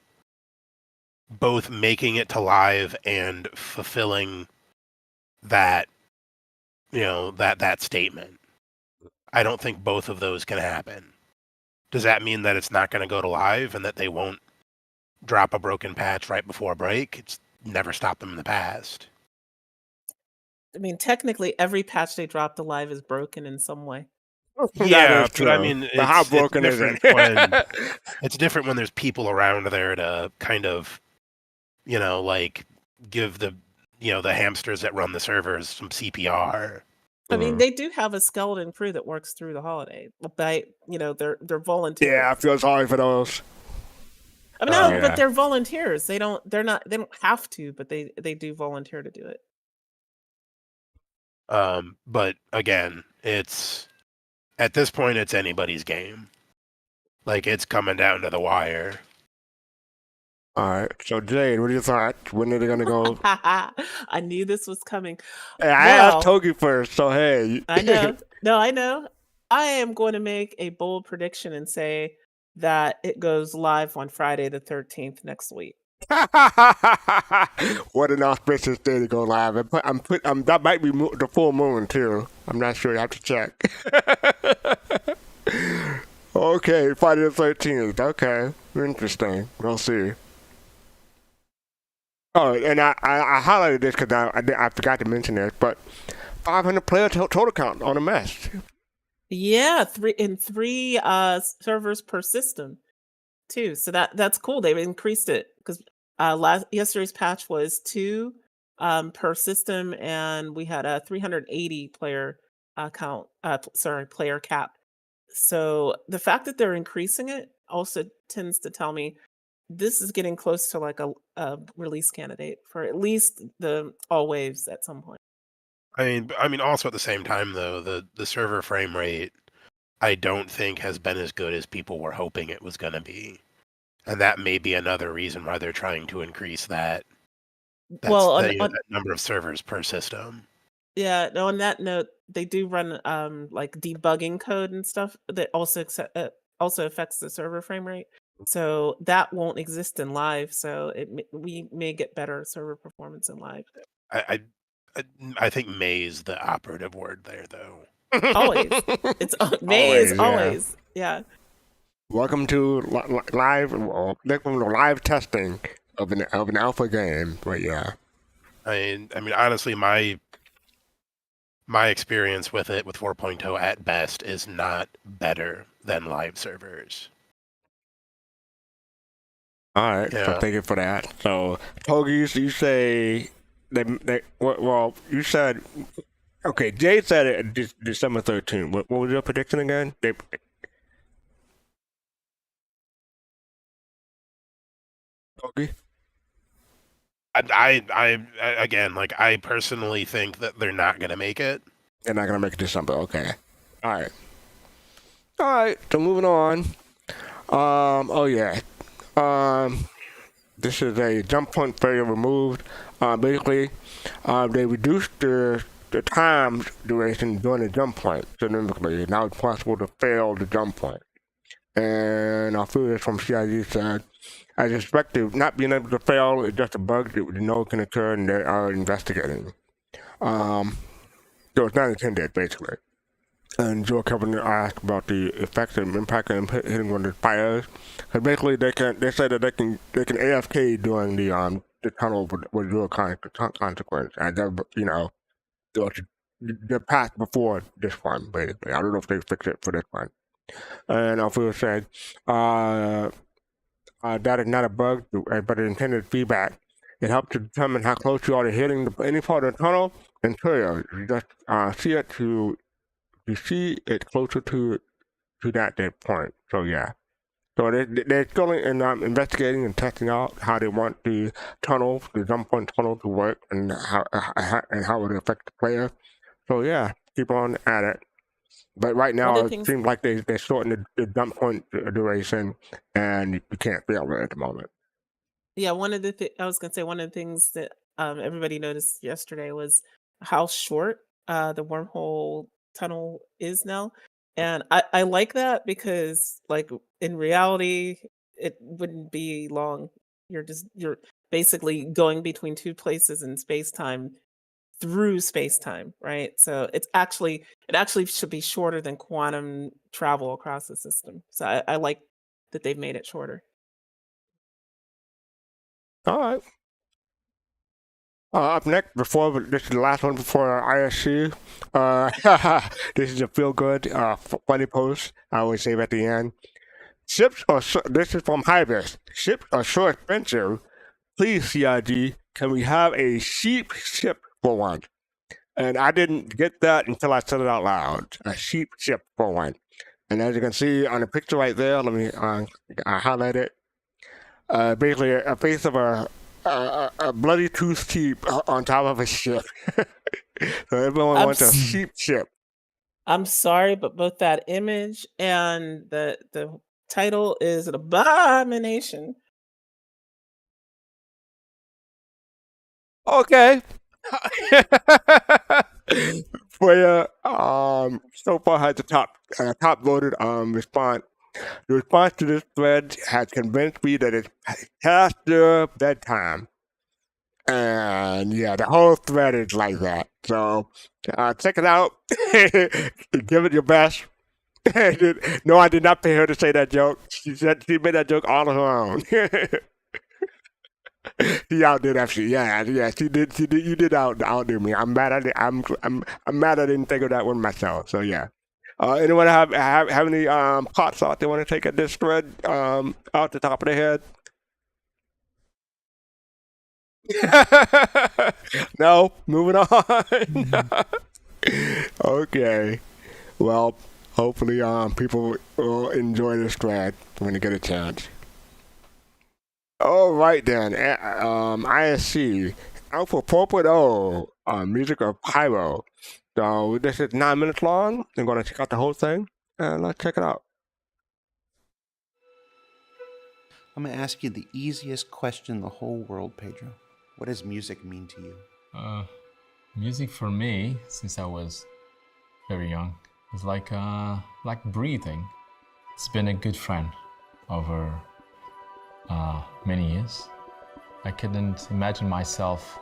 both making it to live and fulfilling that, that statement. I don't think both of those can happen. Does that mean that it's not going to go to live and that they won't drop a broken patch right before break? It's never stopped them in the past. I mean, technically, every patch they drop to live is broken in some way. Yeah, but I mean, how broken is it? It's different when there's people around there to kind of, like give the hamsters that run the servers some CPR. I mean, they do have a skeleton crew that works through the holiday, but they're volunteers. Yeah, I feel sorry for those. I mean, but they're volunteers. They don't have to, but they do volunteer to do it. But again, at this point, it's anybody's game. Like, it's coming down to the wire. All right. So, Jade, what do you thought? When are they going to go? I knew this was coming. Hey, I asked Togi first, so hey. I know. No, I know. I am going to make a bold prediction and say that it goes live on Friday the 13th next week. What an auspicious day to go live. That might be the full moon, too. I'm not sure. You have to check. Okay, Friday the 13th. Okay, interesting. We'll see. Oh, and I highlighted this because I forgot to mention this, but 500 player total count on the mess. Yeah, three servers per system, too. So that's cool. They've increased it because yesterday's patch was 2 per system, and we had a 380 player player cap. So the fact that they're increasing it also tends to tell me this is getting close to like a release candidate for at least the all waves at some point. I mean, also at the same time though, the server frame rate I don't think has been as good as people were hoping it was going to be, and that may be another reason why they're trying to increase that. That number of servers per system. Yeah. No. On that note, they do run like debugging code and stuff that also affects the server frame rate. So that won't exist in live. So we may get better server performance in live. I think "may" is the operative word there, though. Always, it's "may" is always, yeah. Welcome to live testing of an alpha game, but yeah. I mean, honestly, my my experience with it with 4.0 at best is not better than live servers. All right, so thank you for that. So, Togies, you say well, you said okay. Jade said it December 13th. What was your prediction again? Togi? I again, like, I personally think that they're not gonna make it. They're not gonna make it December. Okay. All right. So moving on. Oh yeah. This is a jump point failure removed. Basically, they reduced the time duration during the jump point significantly. Now it's possible to fail the jump point. And our figures from CIG said, as expected, not being able to fail is just a bug that we know can occur and they are investigating. So it's not intended, basically. And Joe Kevin asked about the effects and impact of hitting one of the fires. Because basically they say that they can AFK during the tunnel with zero consequence. And the path before this one, basically. I don't know if they fixed it for this one. And Alfredo said, that is not a bug, but intended feedback. It helps to determine how close you are to hitting any part of the tunnel until you just see it closer to that point. So yeah. So they're still investigating and testing out how they want the jump point tunnel to work and how it affects the player. So yeah, keep on at it. But right now, it seems like they're shortening the jump point duration, and you can't fail it at the moment. Yeah, I was gonna say one of the things that everybody noticed yesterday was how short the wormhole tunnel is now, and I like that because, like, in reality, it wouldn't be long. You're basically going between two places in space time. Through space-time, right? So it actually should be shorter than quantum travel across the system. So I like that they've made it shorter. All right. Up next, this is the last one before ISC. This is a feel-good, funny post. I always save at the end. This is from Hybris. Ships are so expensive. Please, CIG, can we have a sheep ship for one? And I didn't get that until I said it out loud. A sheep ship for one. And as you can see on the picture right there, let me highlight it. Basically, a face of a bloody toothed sheep on top of a ship. So everyone wants a sheep ship. I'm sorry, but both that image and the title is an abomination. Okay. For so far has the top voted response. The response to this thread has convinced me that it's past their bedtime. And yeah, the whole thread is like that. So check it out. Give it your best. No, I did not pay her to say that joke. She said she made that joke all on her own. She outdid actually. Yeah. She did. You did outdo me. I'm mad at it. I'm mad I didn't think of that one myself. So yeah. Anyone have any pot thought they want to take at this thread out the top of their head? No. Moving on. Okay. Well, hopefully people will enjoy this thread when they get a chance. All right then, ISC, Alpha 4.0, music of Pyro. So this is 9 minutes long. I'm going to check out the whole thing, and let's check it out. I'm going to ask you the easiest question in the whole world, Pedro. What does music mean to you? Music for me, since I was very young, is like breathing. It's been a good friend over many years. I couldn't imagine myself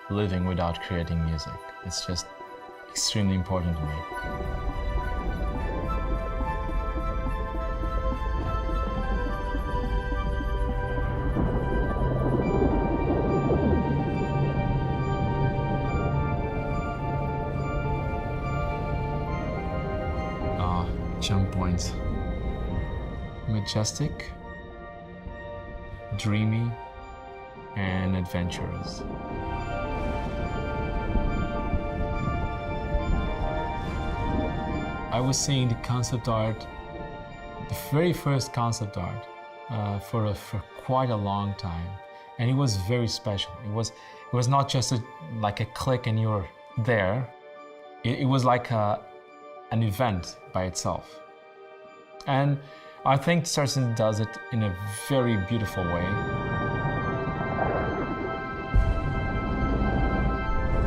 living without creating music. It's just extremely important to me. jump points. Majestic, dreamy, and adventurous. I was seeing the concept art, the very first concept art, for quite a long time, and it was very special. It was not just like a click and you're there. It was like an event by itself, and I think Sarsen does it in a very beautiful way.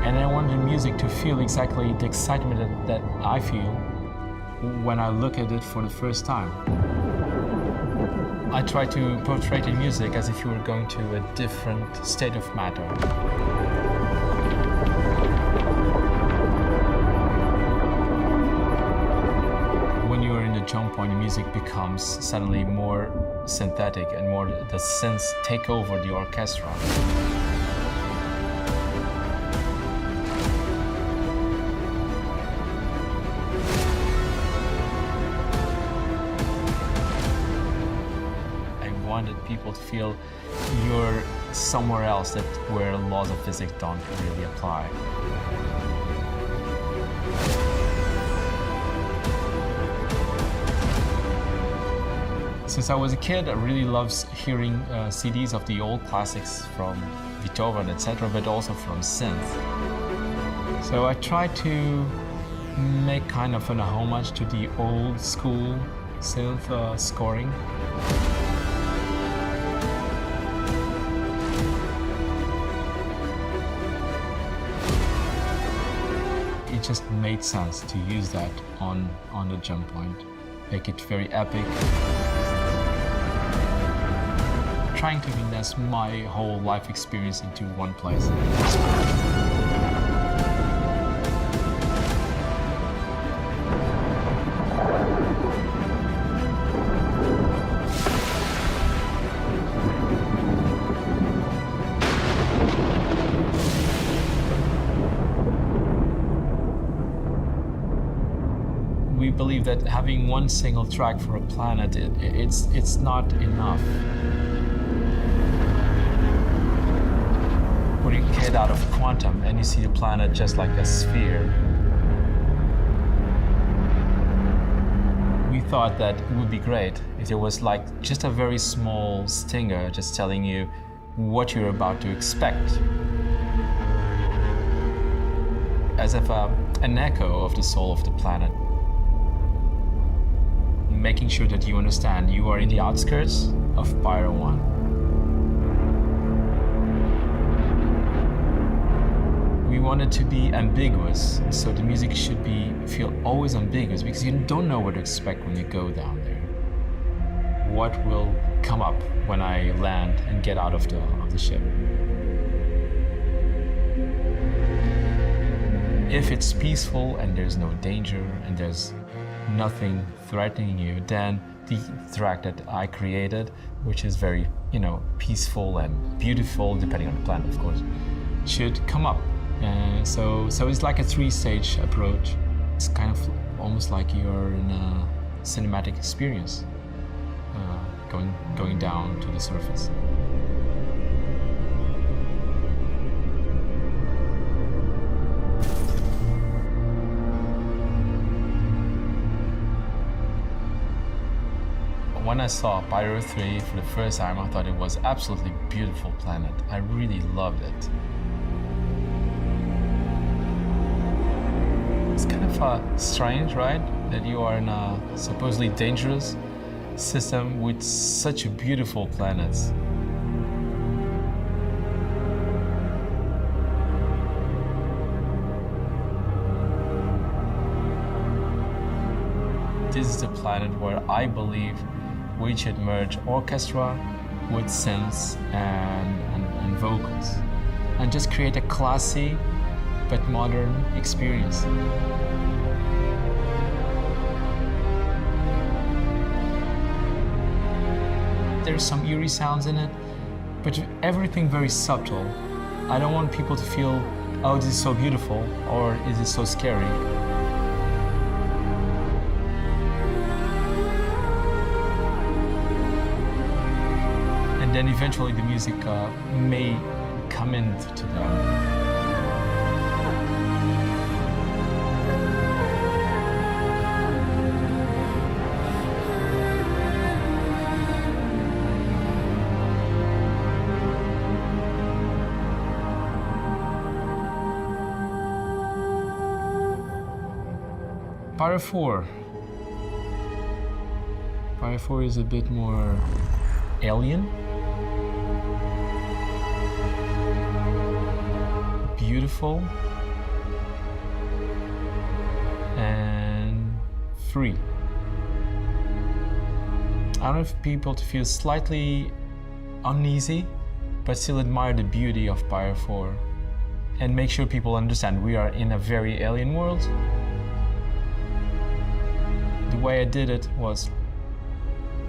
And I want the music to feel exactly the excitement that I feel when I look at it for the first time. I try to portray the music as if you were going to a different state of matter. When you are in the jump point, the music becomes suddenly more synthetic and more the synths take over the orchestra. People to feel you're somewhere else where laws of physics don't really apply. Since I was a kid, I really loved hearing CDs of the old classics from Beethoven, etc., but also from synth. So I tried to make kind of an homage to the old school synth scoring. It just made sense to use that on the jump point, make it very epic. Trying to condense my whole life experience into one place. We believe that having one single track for a planet, it's not enough. When you get out of quantum and you see the planet just like a sphere, we thought that it would be great if there was like just a very small stinger just telling you what you're about to expect. As if an echo of the soul of the planet. Making sure that you understand you are in the outskirts of Pyro 1. We wanted to be ambiguous, so the music should feel always ambiguous because you don't know what to expect when you go down there. What will come up when I land and get out of the ship? If it's peaceful and there's no danger and there's nothing threatening you, then the track that I created, which is very, peaceful and beautiful, depending on the planet, of course, should come up. So it's like a three-stage approach. It's kind of almost like you're in a cinematic experience, going down to the surface. When I saw Pyro 3 for the first time, I thought it was absolutely beautiful planet. I really loved it. It's kind of strange, right? That you are in a supposedly dangerous system with such beautiful planets. This is the planet where I believe we should merge orchestra with synths and vocals and just create a classy but modern experience. There's some eerie sounds in it, but everything very subtle. I don't want people to feel, oh, this is so beautiful or is it so scary. and then eventually the music may come into them. Pyro 4. Pyro 4 is a bit more alien. Beautiful. And free. I don't know if people feel slightly uneasy, but still admire the beauty of Pyro 4. And make sure people understand we are in a very alien world. The way I did it was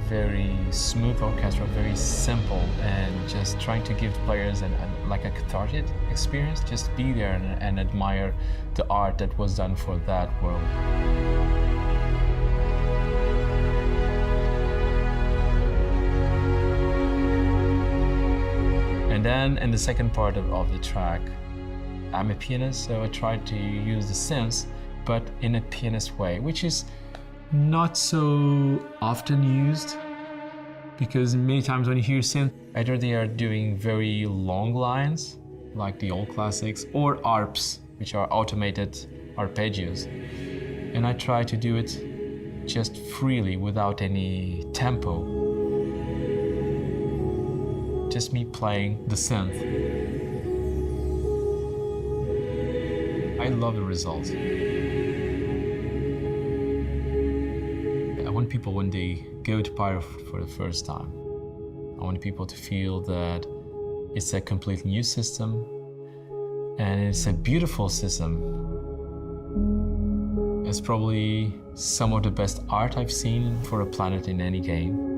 very smooth orchestra, very simple, and just trying to give players like a cathartic experience. Just be there and admire the art that was done for that world. And then in the second part of the track, I'm a pianist, so I tried to use the synths, but in a pianist way, which is not so often used, because many times when you hear synth, either they are doing very long lines, like the old classics, or ARPs, which are automated arpeggios. And I try to do it just freely, without any tempo. Just me playing the synth. I love the results. I want people, when they go to Pyro for the first time, I want people to feel that it's a completely new system, and it's a beautiful system. It's probably some of the best art I've seen for a planet in any game.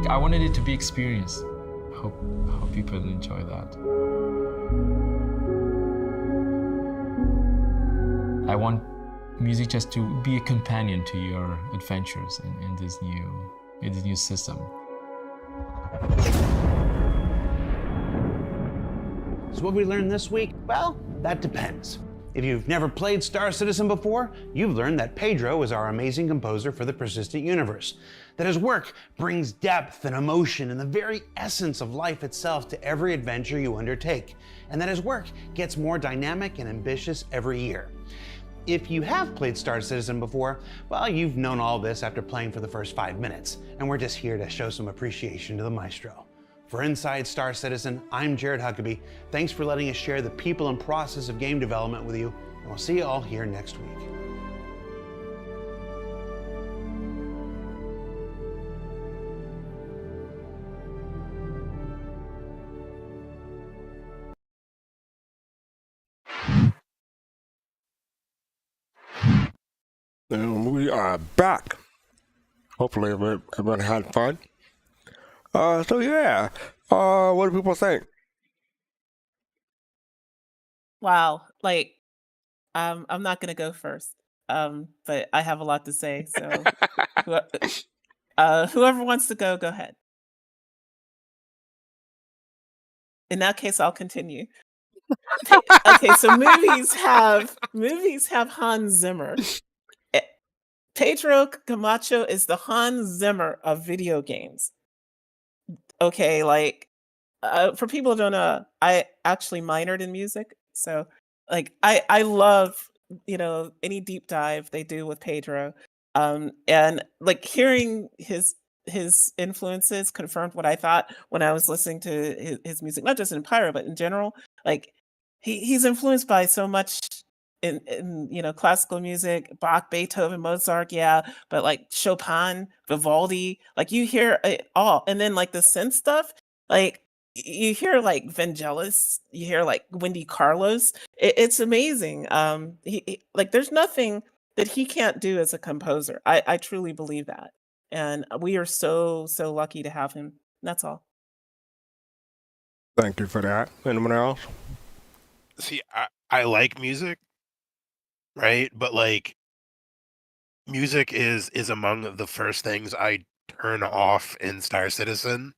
I wanted it to be experienced. I hope people enjoy that. I want music just to be a companion to your adventures in this new system. So what we learned this week? Well, that depends. If you've never played Star Citizen before, you've learned that Pedro is our amazing composer for the persistent universe, that his work brings depth and emotion and the very essence of life itself to every adventure you undertake, and that his work gets more dynamic and ambitious every year. If you have played Star Citizen before, well, you've known all this after playing for the first 5 minutes, and we're just here to show some appreciation to the maestro. For Inside Star Citizen, I'm Jared Huckabee. Thanks for letting us share the people and process of game development with you, and we'll see you all here next week. And we are back. Hopefully everyone had fun. So yeah, what do people think? Wow, like I'm not gonna go first, but I have a lot to say. So whoever wants to go ahead. In that case, I'll continue. Okay, so movies have Hans Zimmer. Pedro Camacho is the Hans Zimmer of video games. Okay, like for people who don't know, I actually minored in music, so like I love any deep dive they do with Pedro, and like hearing his influences confirmed what I thought when I was listening to his music, not just in Pyro but in general. Like he's influenced by so much in classical music, Bach, Beethoven, Mozart, yeah, but like Chopin, Vivaldi, like you hear it all. And then like the synth stuff, like you hear like Vangelis, you hear like Wendy Carlos. It's amazing. Like there's nothing that he can't do as a composer. I truly believe that, and we are so lucky to have him. That's all. Thank you for that. Anyone else? See, I like music, right? But like music is among the first things I turn off in Star Citizen.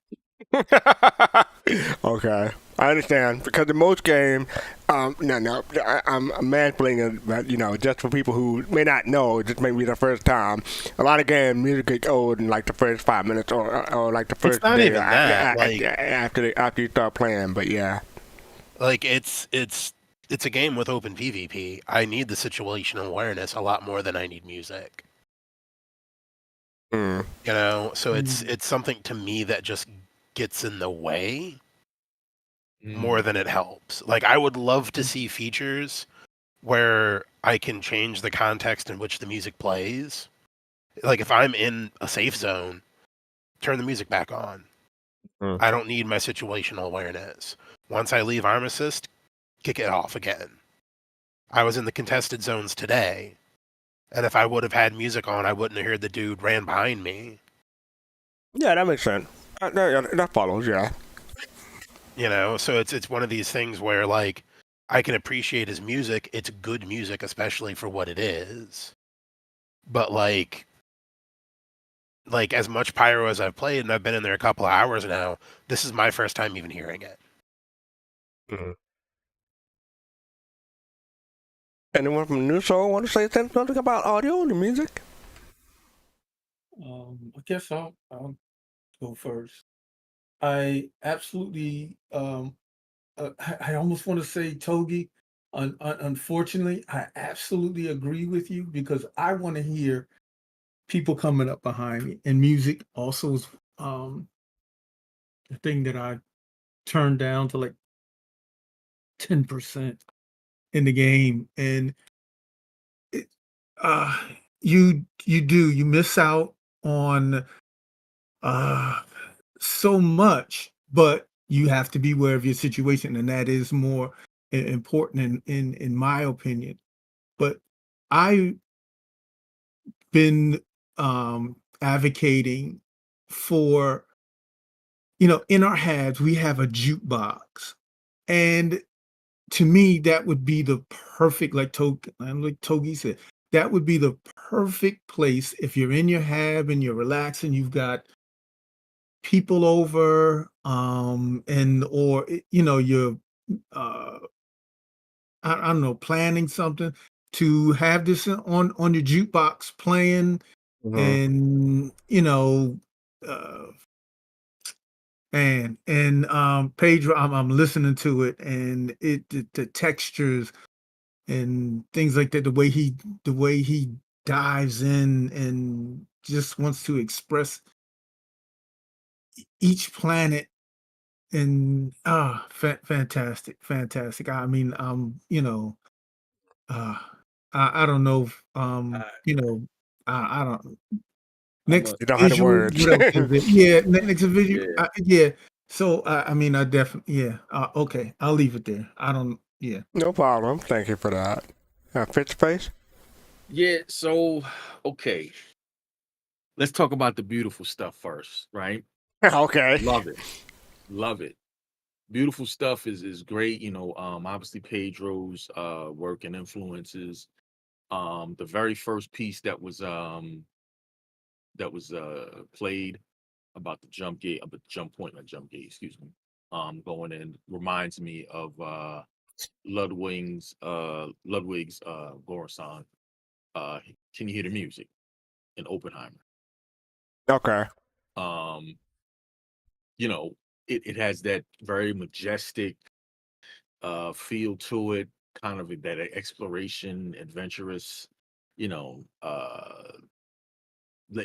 Okay, I understand because in most game, I'm mansplaining, but just for people who may not know, just maybe the first time. A lot of game music gets old in like the first 5 minutes or like the first not day even that, like, after you start playing. But yeah, like it's a game with open PvP. I need the situational awareness a lot more than I need music. Mm. So it's something to me that just gets in the way more than it helps. Like, I would love to see features where I can change the context in which the music plays. Like, if I'm in a safe zone, turn the music back on. I don't need my situational awareness. Once I leave Arm Assist, kick it off again. I was in the contested zones today, and if I would have had music on, I wouldn't have heard the dude ran behind me. Yeah, that makes sense. That follows, yeah. So it's one of these things where, like, I can appreciate his music. It's good music, especially for what it is. But like as much Pyro as I've played, and I've been in there a couple of hours now, this is my first time even hearing it. Mm-hmm. Anyone from New Soul want to say something about audio and the music? I guess I'll go first. I absolutely, I almost want to say Togi. Unfortunately, I absolutely agree with you because I want to hear people coming up behind me, and music also is the thing that I turned down to like 10% in the game, and it, you miss out on so much, but you have to be aware of your situation, and that is more important in my opinion. But I've been advocating for, in our heads we have a jukebox, and to me that would be the perfect, like Togi said, that would be the perfect place if you're in your hab and you're relaxing, you've got people over, or you're I don't know, planning something, to have this on your jukebox playing, and uh Pedro, I'm listening to it, and the textures and things like that, the way he dives in and just wants to express each planet. And fantastic. I mean, uh I don't know if, I don't, I'm next a You don't have the visual, words. what else is it? Yeah, next visual, yeah. yeah. So I mean, I definitely, yeah. Okay, I'll leave it there. I don't, yeah. No problem. Thank you for that. Face? Yeah, so okay. Let's talk about the beautiful stuff first, right? Okay. Love it. Love it. Beautiful stuff is great, obviously Pedro's work and influences. The very first piece that was played about the jump gate, about the jump point, not jump gate, excuse me. Going in reminds me of Ludwig's Gorasan. Can you hear the music in Oppenheimer? Okay. It has that very majestic feel to it, kind of that exploration, adventurous, letting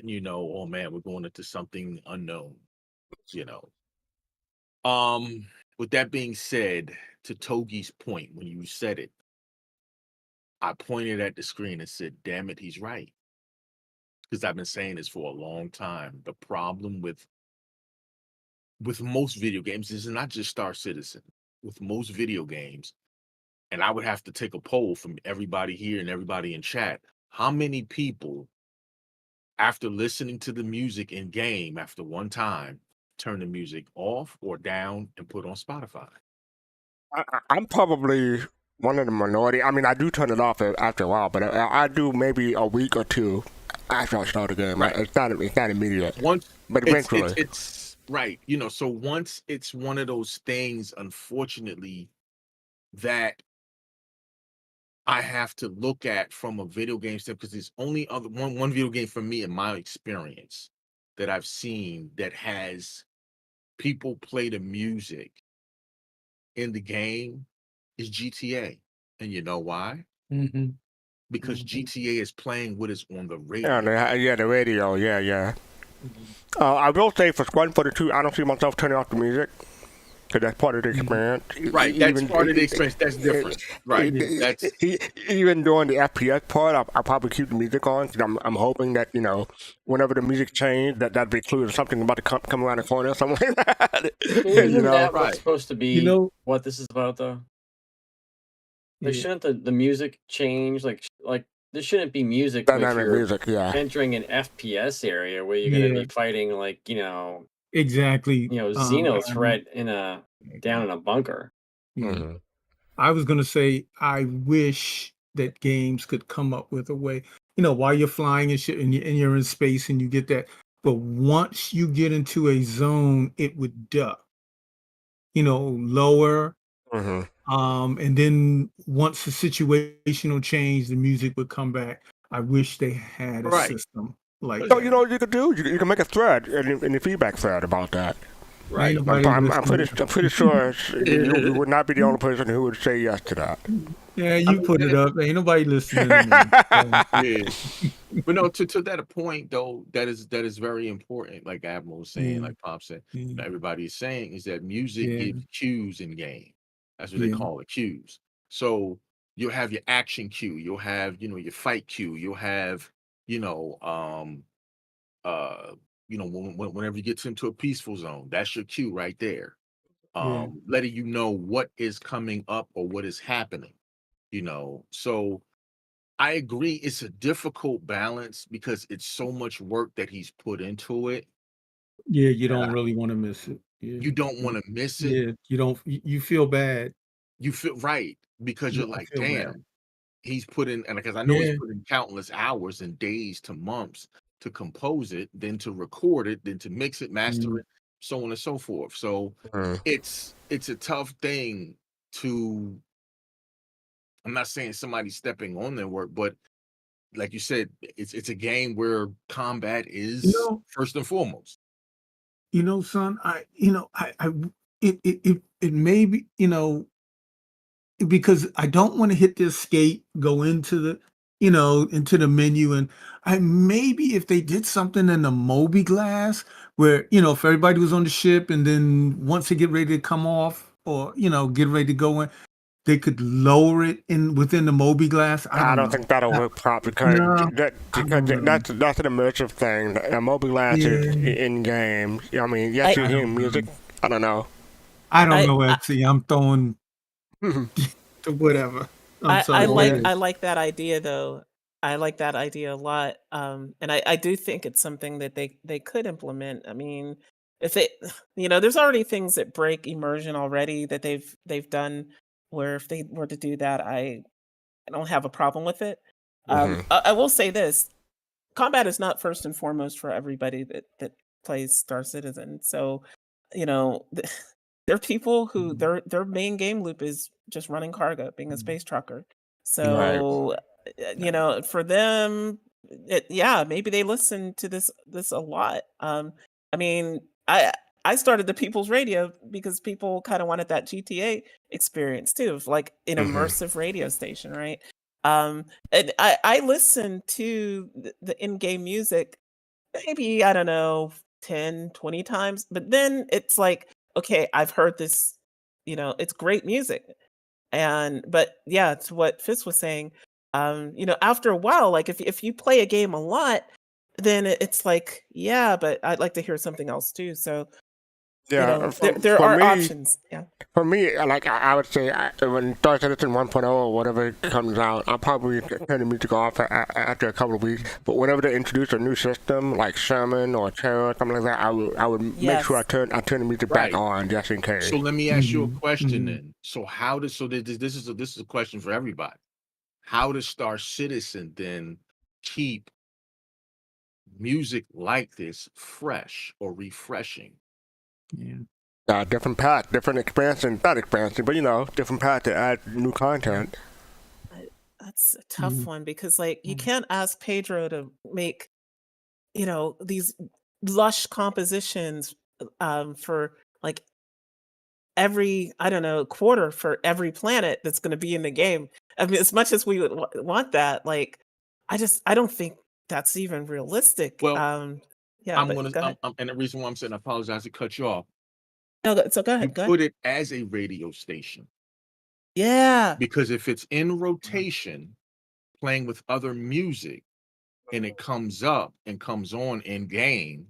you know, oh man, we're going into something unknown, you know. With that being said, to Togi's point, when you said it, I pointed at the screen and said, damn it, he's right. Because I've been saying this for a long time. The problem with most video games, this is not just Star Citizen. With most video games, and I would have to take a poll from everybody here and everybody in chat, how many people, after listening to the music in game after one time, turn the music off or down and put on Spotify? I'm probably one of the minority. I mean, I do turn it off after a while, but I do maybe a week or two after I start the game. Right. It's not immediate, Once but eventually. it's right. You know, so once it's one of those things, unfortunately, that I have to look at from a video game standpoint, because there's only one video game for me in my experience that I've seen that has people play the music in the game is GTA. And you know why? Mm-hmm. Because GTA is playing what is on the radio. Yeah, the radio. Yeah. I will say for Squadron 42, I don't see myself turning off the music. Because that's part of the experience. Right, that's part of the experience. That's different. Right. That's even during the FPS part, I'll probably keep the music on because I'm hoping that, you know, whenever the music changes, that'd be clue something about to come around the corner or something like that. Isn't You know? that what's supposed to be what this is about, though? Like, Yeah. shouldn't the music change? Like there shouldn't be music if Dynamic you're music, yeah. entering an FPS area where you're going to be fighting, like, Exactly. Xeno threat down in a bunker. Mm-hmm. I was gonna say I wish that games could come up with a way, while you're flying and shit and you're in space and you get that, but once you get into a zone, it would duck, lower. Mm-hmm. And then once the situation will change, the music would come back. I wish they had a system like So that. you know what you could do? You can make a thread in the feedback thread about that. right. I'm pretty sure you would not be the only person who would say yes to that. Yeah, you put it up. Ain't nobody listening to me. Yeah. But no, to that point though, that is very important. Like Admiral was saying, like Pop said, everybody is saying is that music gives cues in game. That's what they call it, cues. So you'll have your action cue, you'll have your fight cue, you'll have whenever you get into a peaceful zone, that's your cue right there. Letting you know what is coming up or what is happening. So I agree it's a difficult balance because it's so much work that he's put into it. Yeah, you don't really want to miss it. Yeah. You don't want to miss it. Yeah, you don't. You feel bad. You feel right because You you're don't like, feel bad. damn, he's put in, and because I know he's put in countless hours and days to months to compose it, then to record it, then to mix it, master it, so on and so forth. So it's a tough thing to. I'm not saying somebody stepping on their work, but like you said, it's a game where combat is first and foremost. Son, it may be, because I don't want to hit the escape, go into the, into the menu, and maybe if they did something in the Moby Glass where, if everybody was on the ship and then once they get ready to come off or, get ready to go in, they could lower it within the Moby Glass. I don't think that'll work properly because that's an immersive thing. The Moby Glass is in game. I mean, yes, you hear music. I don't know. I don't know, FC. I'm throwing to whatever. I like that idea though. I like that idea a lot. And I do think it's something that they could implement. I mean, if it, there's already things that break immersion already that they've done. Where if they were to do that, I don't have a problem with it. I will say this: combat is not first and foremost for everybody that plays Star Citizen. So, there are people who their main game loop is just running cargo, being a space trucker. So, for them, maybe they listen to this a lot. I mean, I started the People's Radio because people kind of wanted that GTA experience too, of like an immersive radio station, right? And I listen to the in-game music maybe, I don't know, 10, 20 times, but then it's like, okay, I've heard this, it's great music. But yeah, it's what Fist was saying. After a while, like if you play a game a lot, then it's like, yeah, but I'd like to hear something else too. So yeah, there are options. Yeah. For me, like I would say, when Star Citizen 1.0 or whatever comes out, I'll probably turn the music off after a couple of weeks. But whenever they introduce a new system like Sherman or Terror or something like that, I would make sure I turn the music back on just in case. So let me ask you a question then. So this is a question for everybody. How does Star Citizen then keep music like this fresh or refreshing. Yeah. Different path, different expansion, not expansion, but different path to add new content. That's a tough one because, like, you can't ask Pedro to make, these lush compositions for like every, I don't know, quarter for every planet that's going to be in the game. I mean, as much as we would want that, like, I don't think that's even realistic. Well, Yeah, I'm but gonna, go ahead. and the reason why I'm saying, I apologize to cut you off. No, so go You ahead. Go ahead. put it as a radio station Yeah. because if it's in rotation, playing with other music, and it comes up and comes on in game,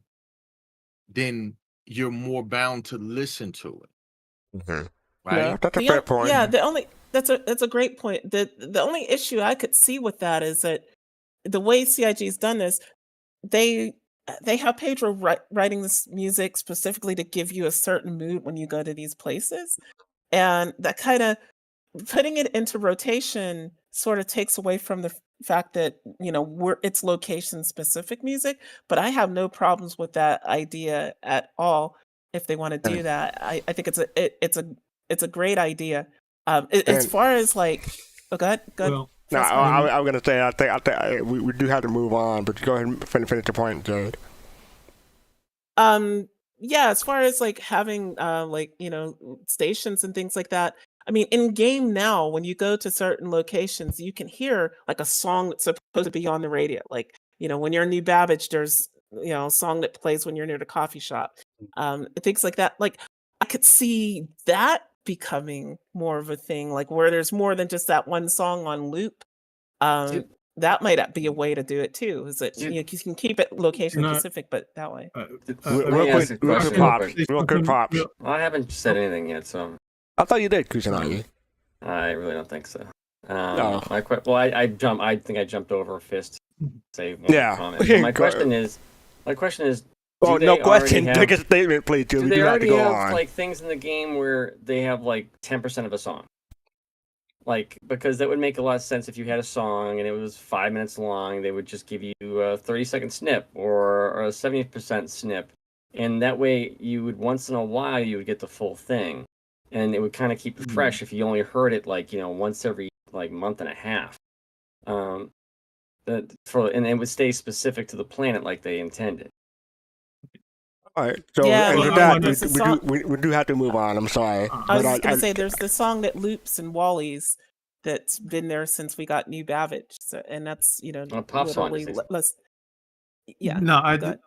then you're more bound to listen to it. Mm-hmm. Right? Yeah, that's a fair point. Yeah, that's a great point. The only issue I could see with that is that the way CIG's done this, they have Pedro writing this music specifically to give you a certain mood when you go to these places, and that kind of putting it into rotation sort of takes away from the fact that it's location specific music. But I have no problems with that idea at all if they want to do that. I think it's a great idea. As far as like, go ahead. Well, No, I was gonna say I think we do have to move on, but go ahead and finish your point, Jade. Yeah, as far as like having stations and things like that. I mean, in game now, when you go to certain locations, you can hear like a song that's supposed to be on the radio. Like, when you're in New Babbage, there's a song that plays when you're near the coffee shop. Things like that. Like, I could see that becoming more of a thing, like where there's more than just that one song on loop. That might be a way to do it too. Is it you can keep it location specific, but that way. Real quick, Pops. Well, I haven't said anything yet, so. I thought you did, Kusanagi. I really don't think so. No. I think I jumped over Fist. Say one comment. My question is. Oh, no question. Take a statement, please, Jim. Do they already have to go have on. like things in the game where they have like 10% of a song? Like, because that would make a lot of sense if you had a song and it was 5 minutes long, they would just give you a 30-second snip or a 70% snip. And that way you would once in a while you would get the full thing. And it would kind of keep it fresh if you only heard it like, once every like month and a half. And it would stay specific to the planet like they intended. All right. So we do have to move on. I'm sorry. I was just going to say there's the song that loops in Wally's that's been there since we got New Babbage. So, and that's, pop song. Yeah. No,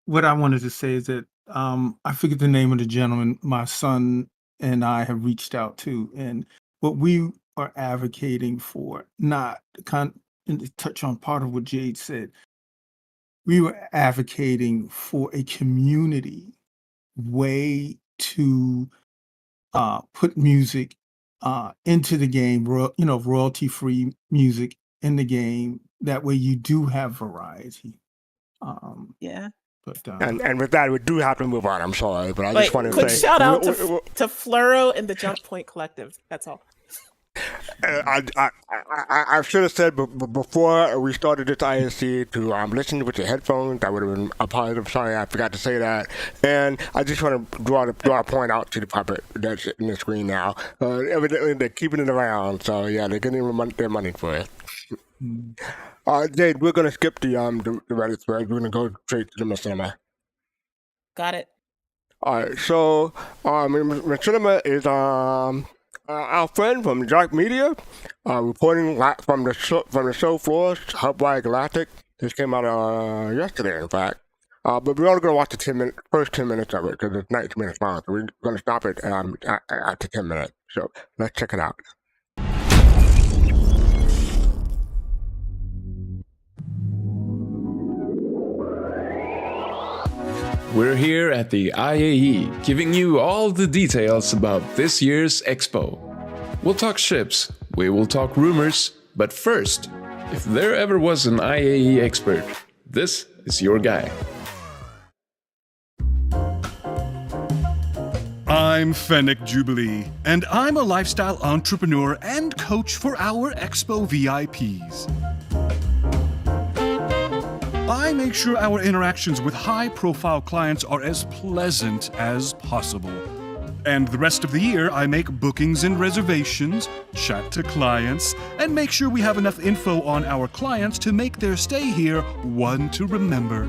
what I wanted to say is that I forget the name of the gentleman my son and I have reached out to, and what we are advocating for, not to touch on part of what Jade said, we were advocating for a community way to put music into the game, royalty-free music in the game. That way you do have variety. Yeah. But, and with that, we do have to move on. I'm sorry, but I just wanted to say... shout out to Fluro and the Jump Point Collective. That's all. I should have said before we started this ISC to listen with your headphones. That would have been a positive. Sorry, I forgot to say that. And I just want to draw a point out to the puppet that's in the screen now. Evidently, they're keeping it around, so yeah, they're getting their money for it. Jade, we're gonna skip the Reddit thread. We're gonna go straight to the Machinima. Got it. All right, so Machinima is our friend from ZarkMedia, reporting from the show floor, Hubwire Galactic. This came out yesterday, in fact. But we're only going to watch the first 10 minutes of it because it's 19 minutes long. So we're going to stop it after 10 minutes. So let's check it out. We're here at the IAE, giving you all the details about this year's expo. We'll talk ships, we will talk rumors, but first, if there ever was an IAE expert, this is your guy. I'm Fennec Jubilee, and I'm a lifestyle entrepreneur and coach for our expo VIPs. I make sure our interactions with high-profile clients are as pleasant as possible. And the rest of the year, I make bookings and reservations, chat to clients, and make sure we have enough info on our clients to make their stay here one to remember.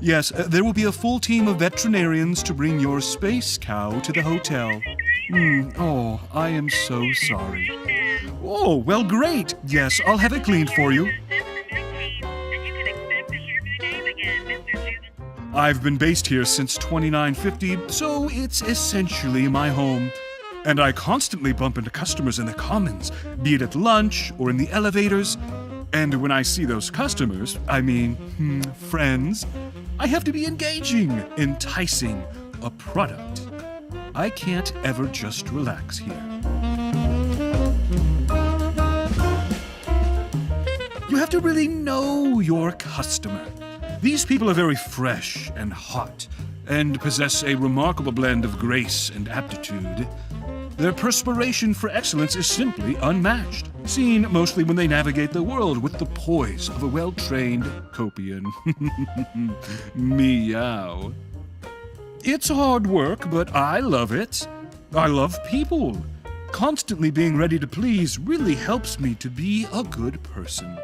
Yes, there will be a full team of veterinarians to bring your space cow to the hotel. Oh, I am so sorry. Oh, well, great. Yes, I'll have it cleaned for you. I've been based here since 2950, so it's essentially my home. And I constantly bump into customers in the commons, be it at lunch or in the elevators. And when I see those customers, friends, I have to be engaging, enticing, a product. I can't ever just relax here. You have to really know your customer. These people are very fresh and hot, and possess a remarkable blend of grace and aptitude. Their perspiration for excellence is simply unmatched, seen mostly when they navigate the world with the poise of a well-trained Copian. Meow. It's hard work, but I love it. I love people. Constantly being ready to please really helps me to be a good person.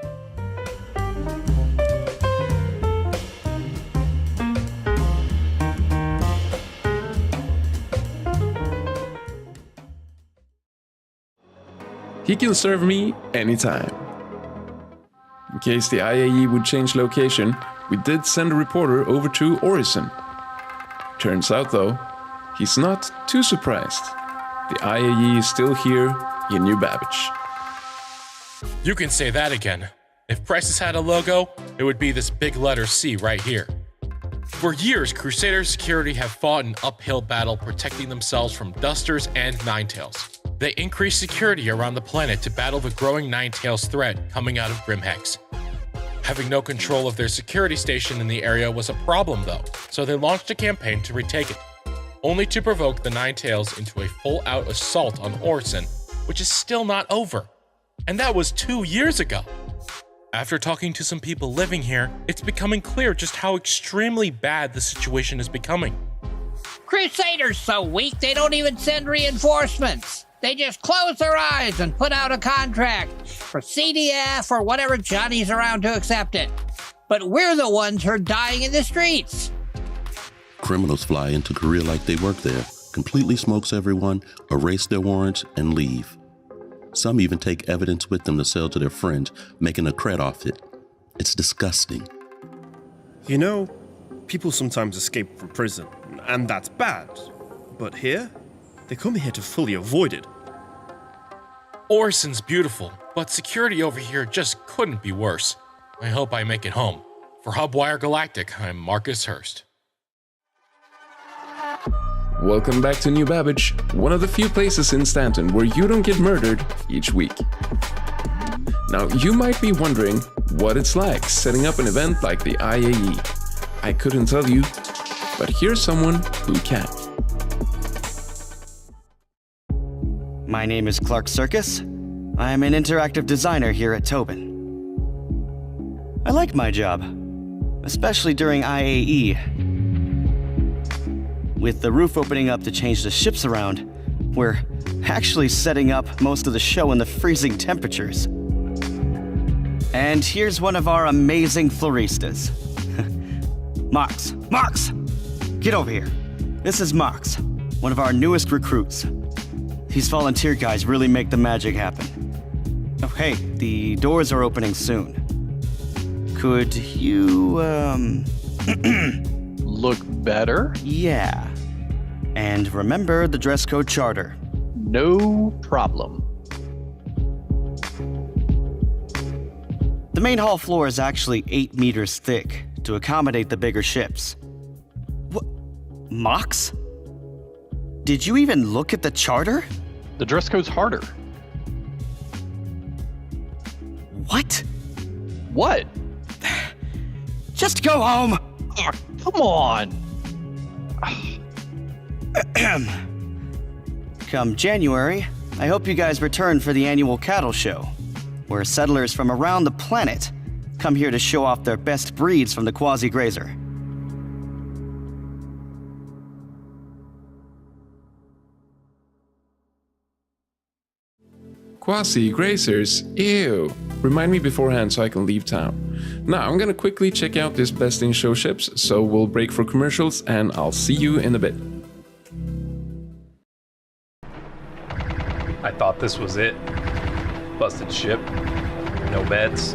He can serve me anytime. In case the IAE would change location, we did send a reporter over to Orison. Turns out though, he's not too surprised. The IAE is still here in New Babbage. You can say that again. If Prices had a logo, it would be this big letter C right here. For years, Crusader Security have fought an uphill battle protecting themselves from Dusters and Ninetails. They increased security around the planet to battle the growing Ninetails threat coming out of Grimhex. Having no control of their security station in the area was a problem though, so they launched a campaign to retake it, only to provoke the Ninetails into a full-out assault on Orison, which is still not over. And that was 2 years ago. After talking to some people living here, it's becoming clear just how extremely bad the situation is becoming. Crusaders so weak they don't even send reinforcements. They just close their eyes and put out a contract for CDF or whatever Johnny's around to accept it. But we're the ones who are dying in the streets. Criminals fly into Korea like they work there, completely smokes everyone, erase their warrants, and leave. Some even take evidence with them to sell to their friends, making a cred off it. It's disgusting. You know, people sometimes escape from prison, and that's bad. But here, they come here to fully avoid it. Orison's beautiful, but security over here just couldn't be worse. I hope I make it home. For Hubwire Galactic, I'm Marcus Hurst. Welcome back to New Babbage, one of the few places in Stanton where you don't get murdered each week. Now, you might be wondering what it's like setting up an event like the IAE. I couldn't tell you, but here's someone who can. My name is Clark Circus. I'm an interactive designer here at Tobin. I like my job, especially during IAE. With the roof opening up to change the ships around, we're actually setting up most of the show in the freezing temperatures. And here's one of our amazing floristas. Mox, get over here. This is Mox, one of our newest recruits. These volunteer guys really make the magic happen. Oh, hey, the doors are opening soon. Could you, look better? Yeah. And remember the dress code charter. No problem. The main hall floor is actually 8 meters thick to accommodate the bigger ships. What? Mox? Did you even look at the charter? The dress code's harder. What? What? Just go home! Oh, come on! Come January, I hope you guys return for the annual cattle show. where settlers from around the planet come here to show off their best breeds from the quasi-grazer. Quasi-grazers? Ew. Remind me beforehand so I can leave town. Now, I'm gonna quickly check out this Best in Show ships, so we'll break for commercials and I'll see you in a bit. I thought this was it. Busted ship. No meds.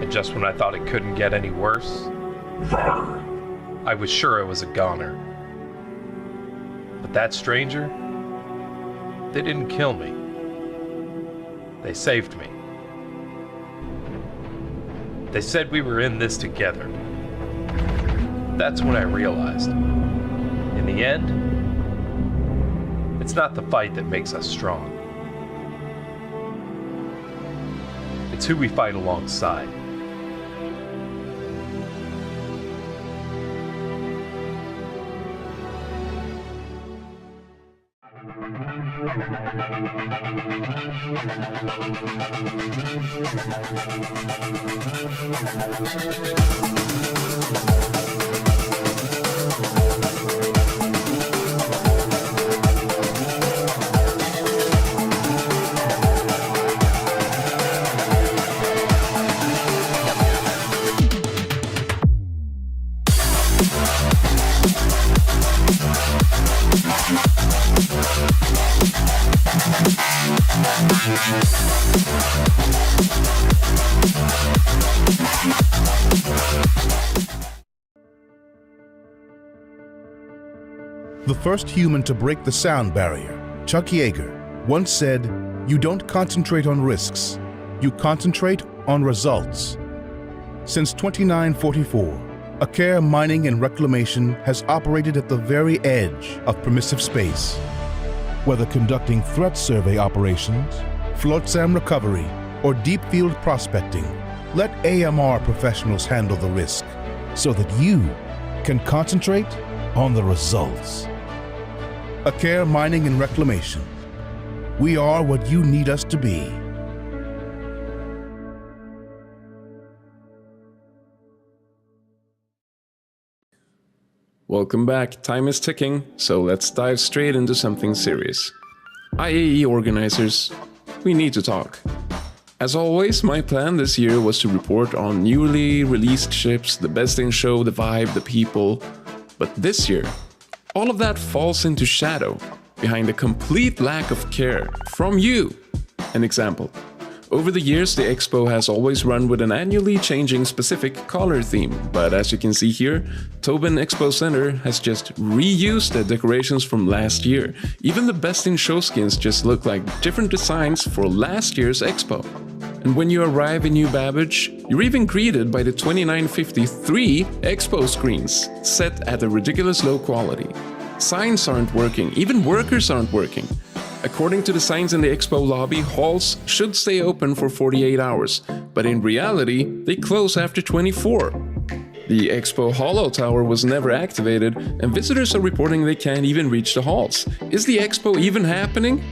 And just when I thought it couldn't get any worse, I was sure it was a goner. But that stranger, they didn't kill me. They saved me. They said we were in this together. That's when I realized, in the end, it's not the fight that makes us strong. It's who we fight alongside. The first human to break the sound barrier, Chuck Yeager, once said, "You don't concentrate on risks, you concentrate on results." Since 2944, Acare Mining and Reclamation has operated at the very edge of permissive space. Whether conducting threat survey operations, flotsam recovery, or deep field prospecting, let AMR professionals handle the risk so that you can concentrate on the results. Acare Mining and Reclamation. We are what you need us to be. Welcome back. Time is ticking, so let's dive straight into something serious. IAE organizers, we need to talk. As always, my plan this year was to report on newly released ships, the best in show, the vibe, the people. But this year, all of that falls into shadow behind a complete lack of care from you. An example. Over the years, the expo has always run with an annually changing specific color theme, but as you can see here, Tobin Expo Center has just reused the decorations from last year. Even the best in show skins just look like different designs for last year's expo. And when you arrive in New Babbage, you're even greeted by the 2953 expo screens, set at a ridiculous low quality. Signs aren't working, even workers aren't working. According to the signs in the expo lobby, halls should stay open for 48 hours, but in reality, they close after 24. The expo holo tower was never activated, and visitors are reporting they can't even reach the halls. Is the expo even happening?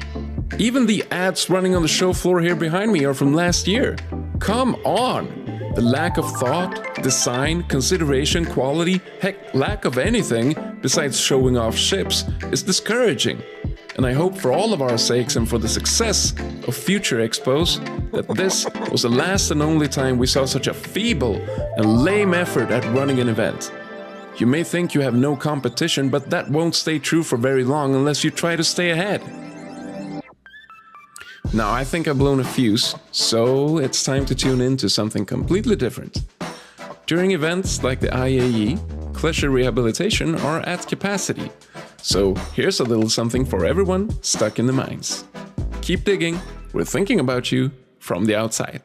Even the ads running on the show floor here behind me are from last year. Come on! The lack of thought, design, consideration, quality, heck, lack of anything besides showing off ships is discouraging. And I hope for all of our sakes and for the success of future expos that this was the last and only time we saw such a feeble and lame effort at running an event. You may think you have no competition, but that won't stay true for very long unless you try to stay ahead. Now I think I've blown a fuse, so it's time to tune in to something completely different. During events like the IAE, Klesher Rehabilitation are at capacity. So here's a little something for everyone stuck in the mines. Keep digging, we're thinking about you from the outside.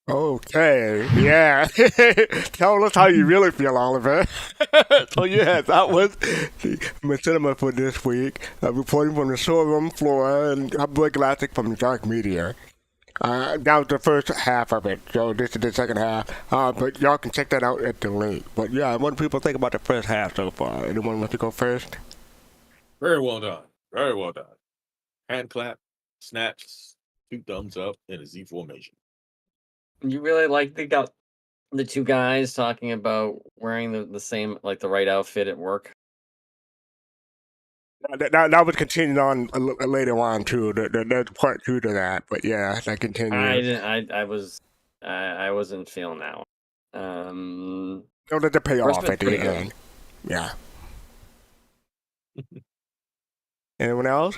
Okay, yeah. Tell us how you really feel, Oliver. So yeah, that was the Machinima for this week. Reporting from the showroom floor and Hubwire Galactic from ZarkMedia. That was the first half of it, so this is the second half. But y'all can check that out at the link. But yeah, what do people think about the first half so far? Anyone want to go first? Very well done. Very well done. Hand clap, snaps, 2 thumbs up in a Z formation. You really like the two guys talking about wearing the same, like the right outfit at work? That was continued on later on too. There's part 2 to that, but yeah, that continued. I wasn't feeling that one. Don't let the pay First off bit's at the pretty good. end. Yeah. Anyone else?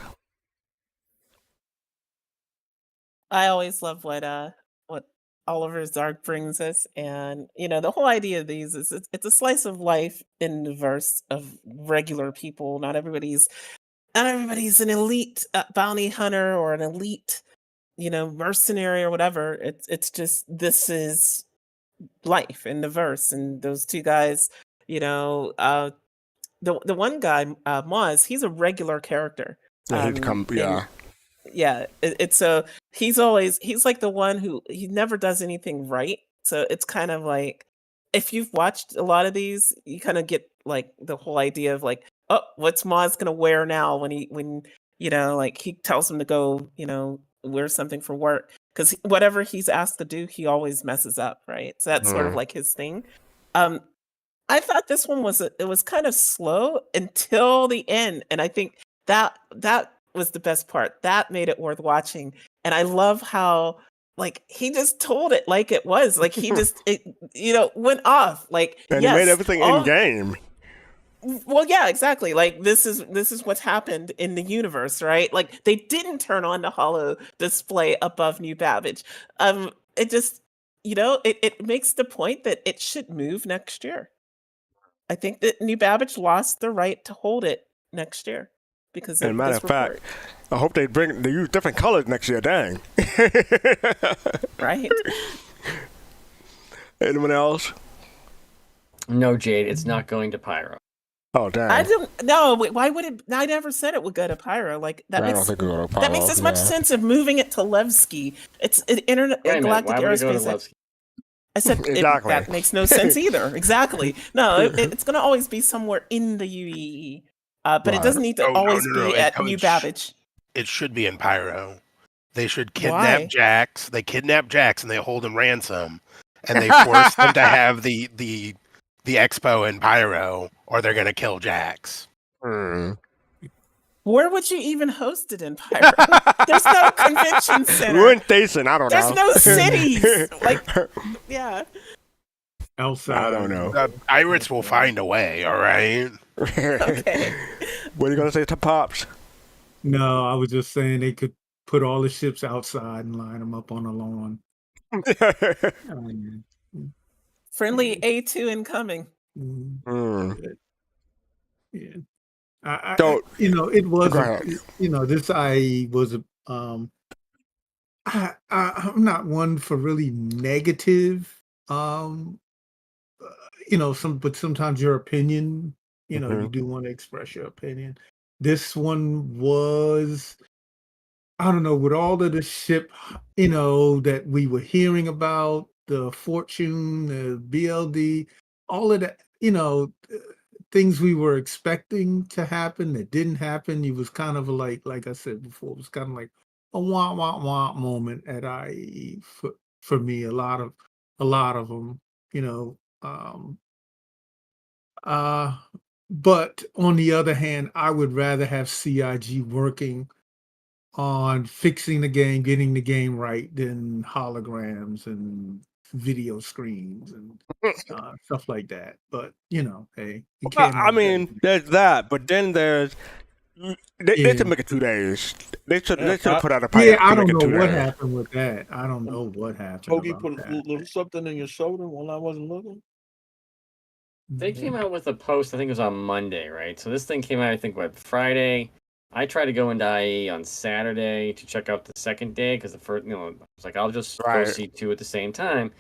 I always love what Oliver Zark brings us, and the whole idea of these is it's a slice of life in the verse of regular people. Not everybody's an elite bounty hunter or an elite mercenary or whatever. It's just this is life in the verse, and those two guys, the one guy, Moz, he's a regular character. Yeah, he's come. Yeah. Yeah, it's he's like the one who he never does anything right. So it's kind of like, if you've watched a lot of these, you kind of get like the whole idea of like, oh, what's Maz gonna wear now when like he tells him to go, wear something for work, because whatever he's asked to do, he always messes up, right? So that's sort of like his thing. I thought this one was kind of slow until the end, and I think that was the best part. That made it worth watching. And I love how like he just told it like it was. Like he just went off. Like, and yes, he made everything in game. Well, yeah, exactly. Like this is what's happened in the universe, right? Like they didn't turn on the holo display above New Babbage. It just it makes the point that it should move next year. I think that New Babbage lost the right to hold it next year. Because as a matter of fact, I hope they use different colors next year. Dang. Right. Anyone else? No, Jade, it's not going to Pyro. Oh, damn. I don't know. Why would it? I never said it would go to Pyro. Like that makes that makes as much sense of moving it to Levski. It's Galactic Aerospace. I said exactly. That makes no sense either. Exactly. No, it's going to always be somewhere in the UEE. But it doesn't need to always be at New Babbage. It should be in Pyro. They should kidnap Jax. They kidnap Jax and they hold him ransom, and they force them to have the expo in Pyro, or they're gonna kill Jax. Where would you even host it in Pyro? There's no convention center. We're in Thason. I don't know. There's no cities. Like, yeah. Outside. I don't know. The pirates will find a way. All right. Okay. What are you gonna say to Pops? No, I was just saying they could put all the ships outside and line them up on the lawn. Friendly A2 incoming. Yeah. It was this IAE was I'm not one for really negative but sometimes your opinion, you do want to express your opinion. This one was, I don't know, with all of the ship, that we were hearing about, the Fortune, the BLD, all of that, things we were expecting to happen that didn't happen. It was kind of like I said before, it was kind of like a wah wah wah moment at IAE for me. A lot of them, but on the other hand, I would rather have CIG working on fixing the game, getting the game right, than holograms and video screens and stuff like that. But hey, you can't. I mean, there's that, but then there's they should make it 2 days. They should put out a pilot. Yeah, I don't know what happened with that. I don't know what happened. Togi put a little something in your shoulder while I wasn't looking. They came out with a post, I think it was on Monday, right? So this thing came out, I think, Friday. I tried to go into IE on Saturday to check out the second day because the first, I was like, I'll just go see 2 at the same time.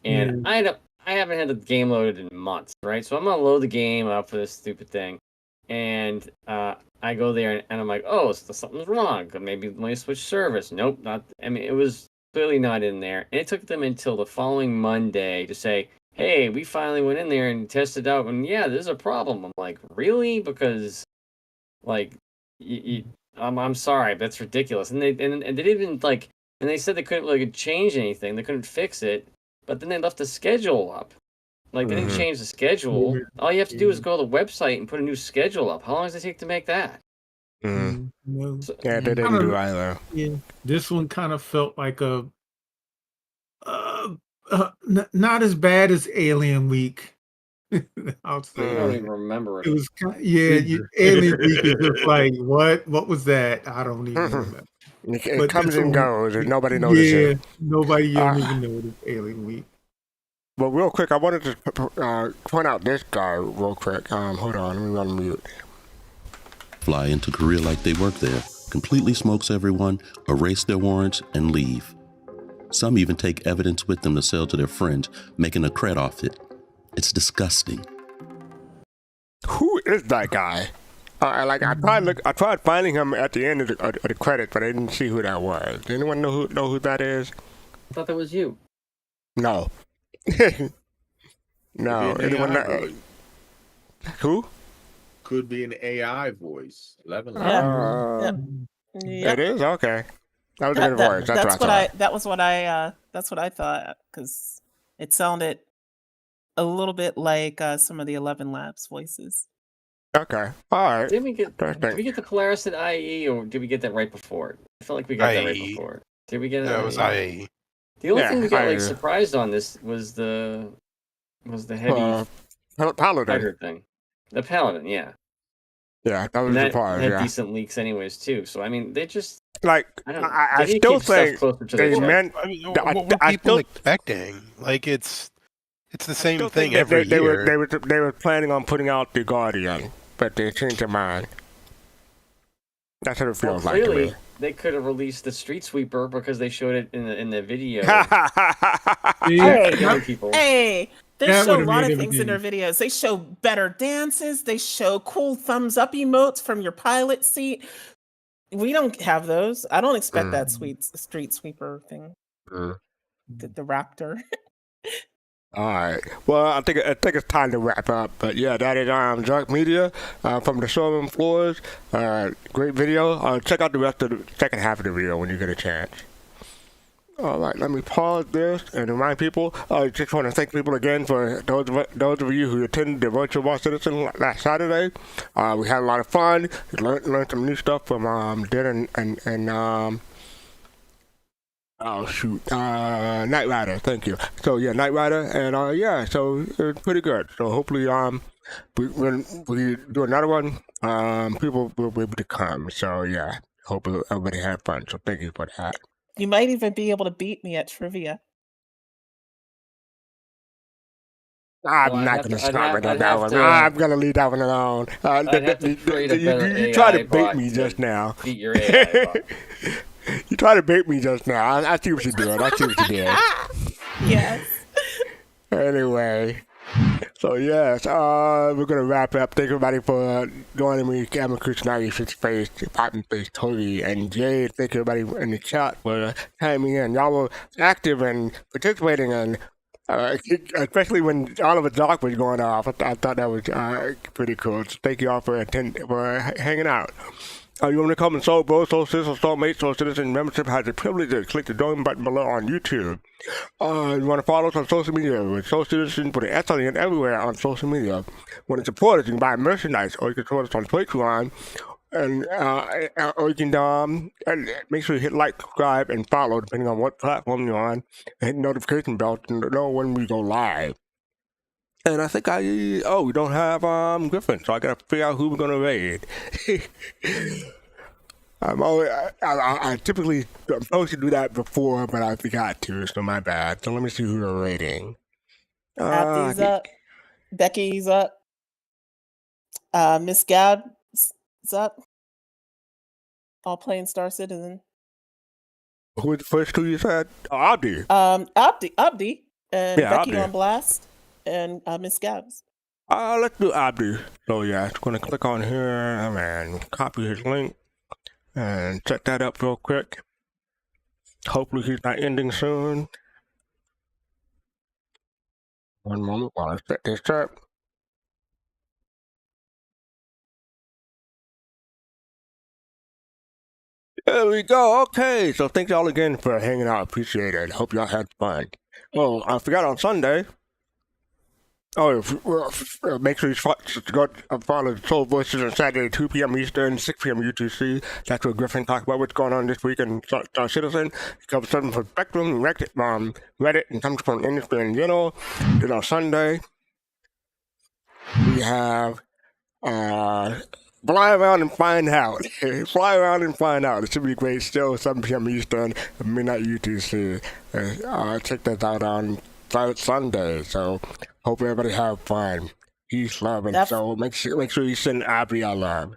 And I haven't had the game loaded in months, right? So I'm gonna load the game up for this stupid thing, and I go there and I'm like, oh, so something's wrong. Maybe let me switch service. Nope, not. I mean, it was clearly not in there, and it took them until the following Monday to say, hey, we finally went in there and tested out, and yeah, there's a problem. I'm like, really? Because, like, I'm sorry, that's ridiculous. And they didn't even like, and they said they couldn't really change anything. They couldn't fix it, but then they left the schedule up. Like they didn't change the schedule. All you have to do is go to the website and put a new schedule up. How long does it take to make that? No. Yeah, they didn't do either. Yeah, this one kind of felt like a not as bad as Alien Week. I'll say I don't even remember it. it was Alien Week is just like what was that? I don't even remember. It But comes this and one- goes, and nobody notices. Yeah, nobody even noticed Alien Week. But real quick, I wanted to point out this guy real quick. Hold on, let me run mute. Fly into Korea like they work there, completely smokes everyone, erase their warrants, and leave. Some even take evidence with them to sell to their friends, making a cred off it. It's disgusting. Who is that guy? I tried finding him at the end of the credit, but I didn't see who that was. Does anyone know who that is? I thought that was you. No. No. Could be an Anyone AI know? voice. Who? Could be an AI voice. 11. It is? Okay. That was a good voice. That's what I thought. That's what I thought, because it sounded a little bit like some of the 11 Labs voices. Okay. All right. Did we get the Polaris at IAE, or did we get that right before it? I felt like we got that right IAE. before. Did we get it? No, at it was IAE? IAE. The only Yeah, thing we got like IAE. surprised on this was the heavy Paladin. fighter thing. The Paladin, yeah. Yeah, that was And the that part. had Yeah. decent leaks anyways too. So I mean, they just Like, I don't know. I They need to still keep stuff think closer to they the chest. meant. I mean, I- what were I people still- expecting? Like it's the same still thing think that every they year. were planning on putting out the Guardian, but they changed their mind. That's what it Well, feels like to clearly me. they could have released the Street Sweeper because they showed it in the video. Hey, Young people. Hey, they That show a would've lot made of things in their videos. They show better dances. They show cool thumbs up emotes from your pilot seat. We don't have those. I don't expect that street sweeper thing. The Raptor. All right. Well, I think it's time to wrap up. But yeah, that is ZarkMedia from the showroom floors. Great video. Check out the rest of the second half of the video when you get a chance. All right, let me pause this and remind people. I just want to thank people again for those of you who attended the Virtual Bar Citizen last Saturday. We had a lot of fun. Learned some new stuff from Dan and oh shoot, Knight Rider. Thank you. So yeah, Knight Rider, and yeah, so it was pretty good. So hopefully, when we do another one, people will be able to come. So yeah, hope everybody had fun. So thank you for that. You might even be able to beat me at trivia. I'm not going to comment on that one. I'm going to leave that one alone. I'd have to create a better You tried to AI bait bot me just now. beat your AI bot. You tried to bait me just now. I see what you did. I see what you did. Yes. Anyway, so yes, we're gonna wrap up. Thank everybody for joining me. Cameron Chris 96 Face, Poppin' Face, Toby, and Jade. Thank everybody in the chat for chiming in. Y'all were active and participating, and especially when Oliver Dark was going off. I thought that was pretty cool. So thank you all for hanging out. You want to come and Soul Bro, Soul Sister, Soul Mate, Soul Citizen membership has the privilege to click the join button below on YouTube. You want to follow us on social media with Soul Citizen, put an S on the end everywhere on social media. Want to support us, you can buy merchandise, or you can support us on Patreon. And or you can and make sure you hit like, subscribe, and follow depending on what platform you're on. And hit the notification bell to know when we go live. And I think we don't have Griffin, so I gotta figure out who we're gonna raid. I'm supposed to do that before, but I forgot to, so my bad. So let me see who we're raiding. Abdi's up. Becky's up. Miss Gab's up. All playing Star Citizen. Who was the first two you said? Oh, Abdi. Abdi, and Yeah, Becky Abdi. on Blast, and Miss Gabs. Let's do Abdi. So yeah, I'm gonna click on here and copy his link and set that up real quick. Hopefully he's not ending soon. One moment while I set this up. There we go. Okay, so thanks y'all again for hanging out. Appreciate it. Hope y'all had fun. Oh, I forgot on Sunday. Oh, make sure you go follow Soul Voices on Saturday, 2 p.m. Eastern, 6 p.m. UTC. That's where Griffin talks about what's going on this week in Star Citizen. He covers something from Spectrum, Reddit, and something from industry in general. Then on Sunday, we have Fly Around and Find Out. Fly Around and Find Out. It should be a great show, 7 p.m. Eastern, midnight UTC. Check that out on Sunday. So hope everybody have fun. Peace, love, and so make sure you send Abby our love.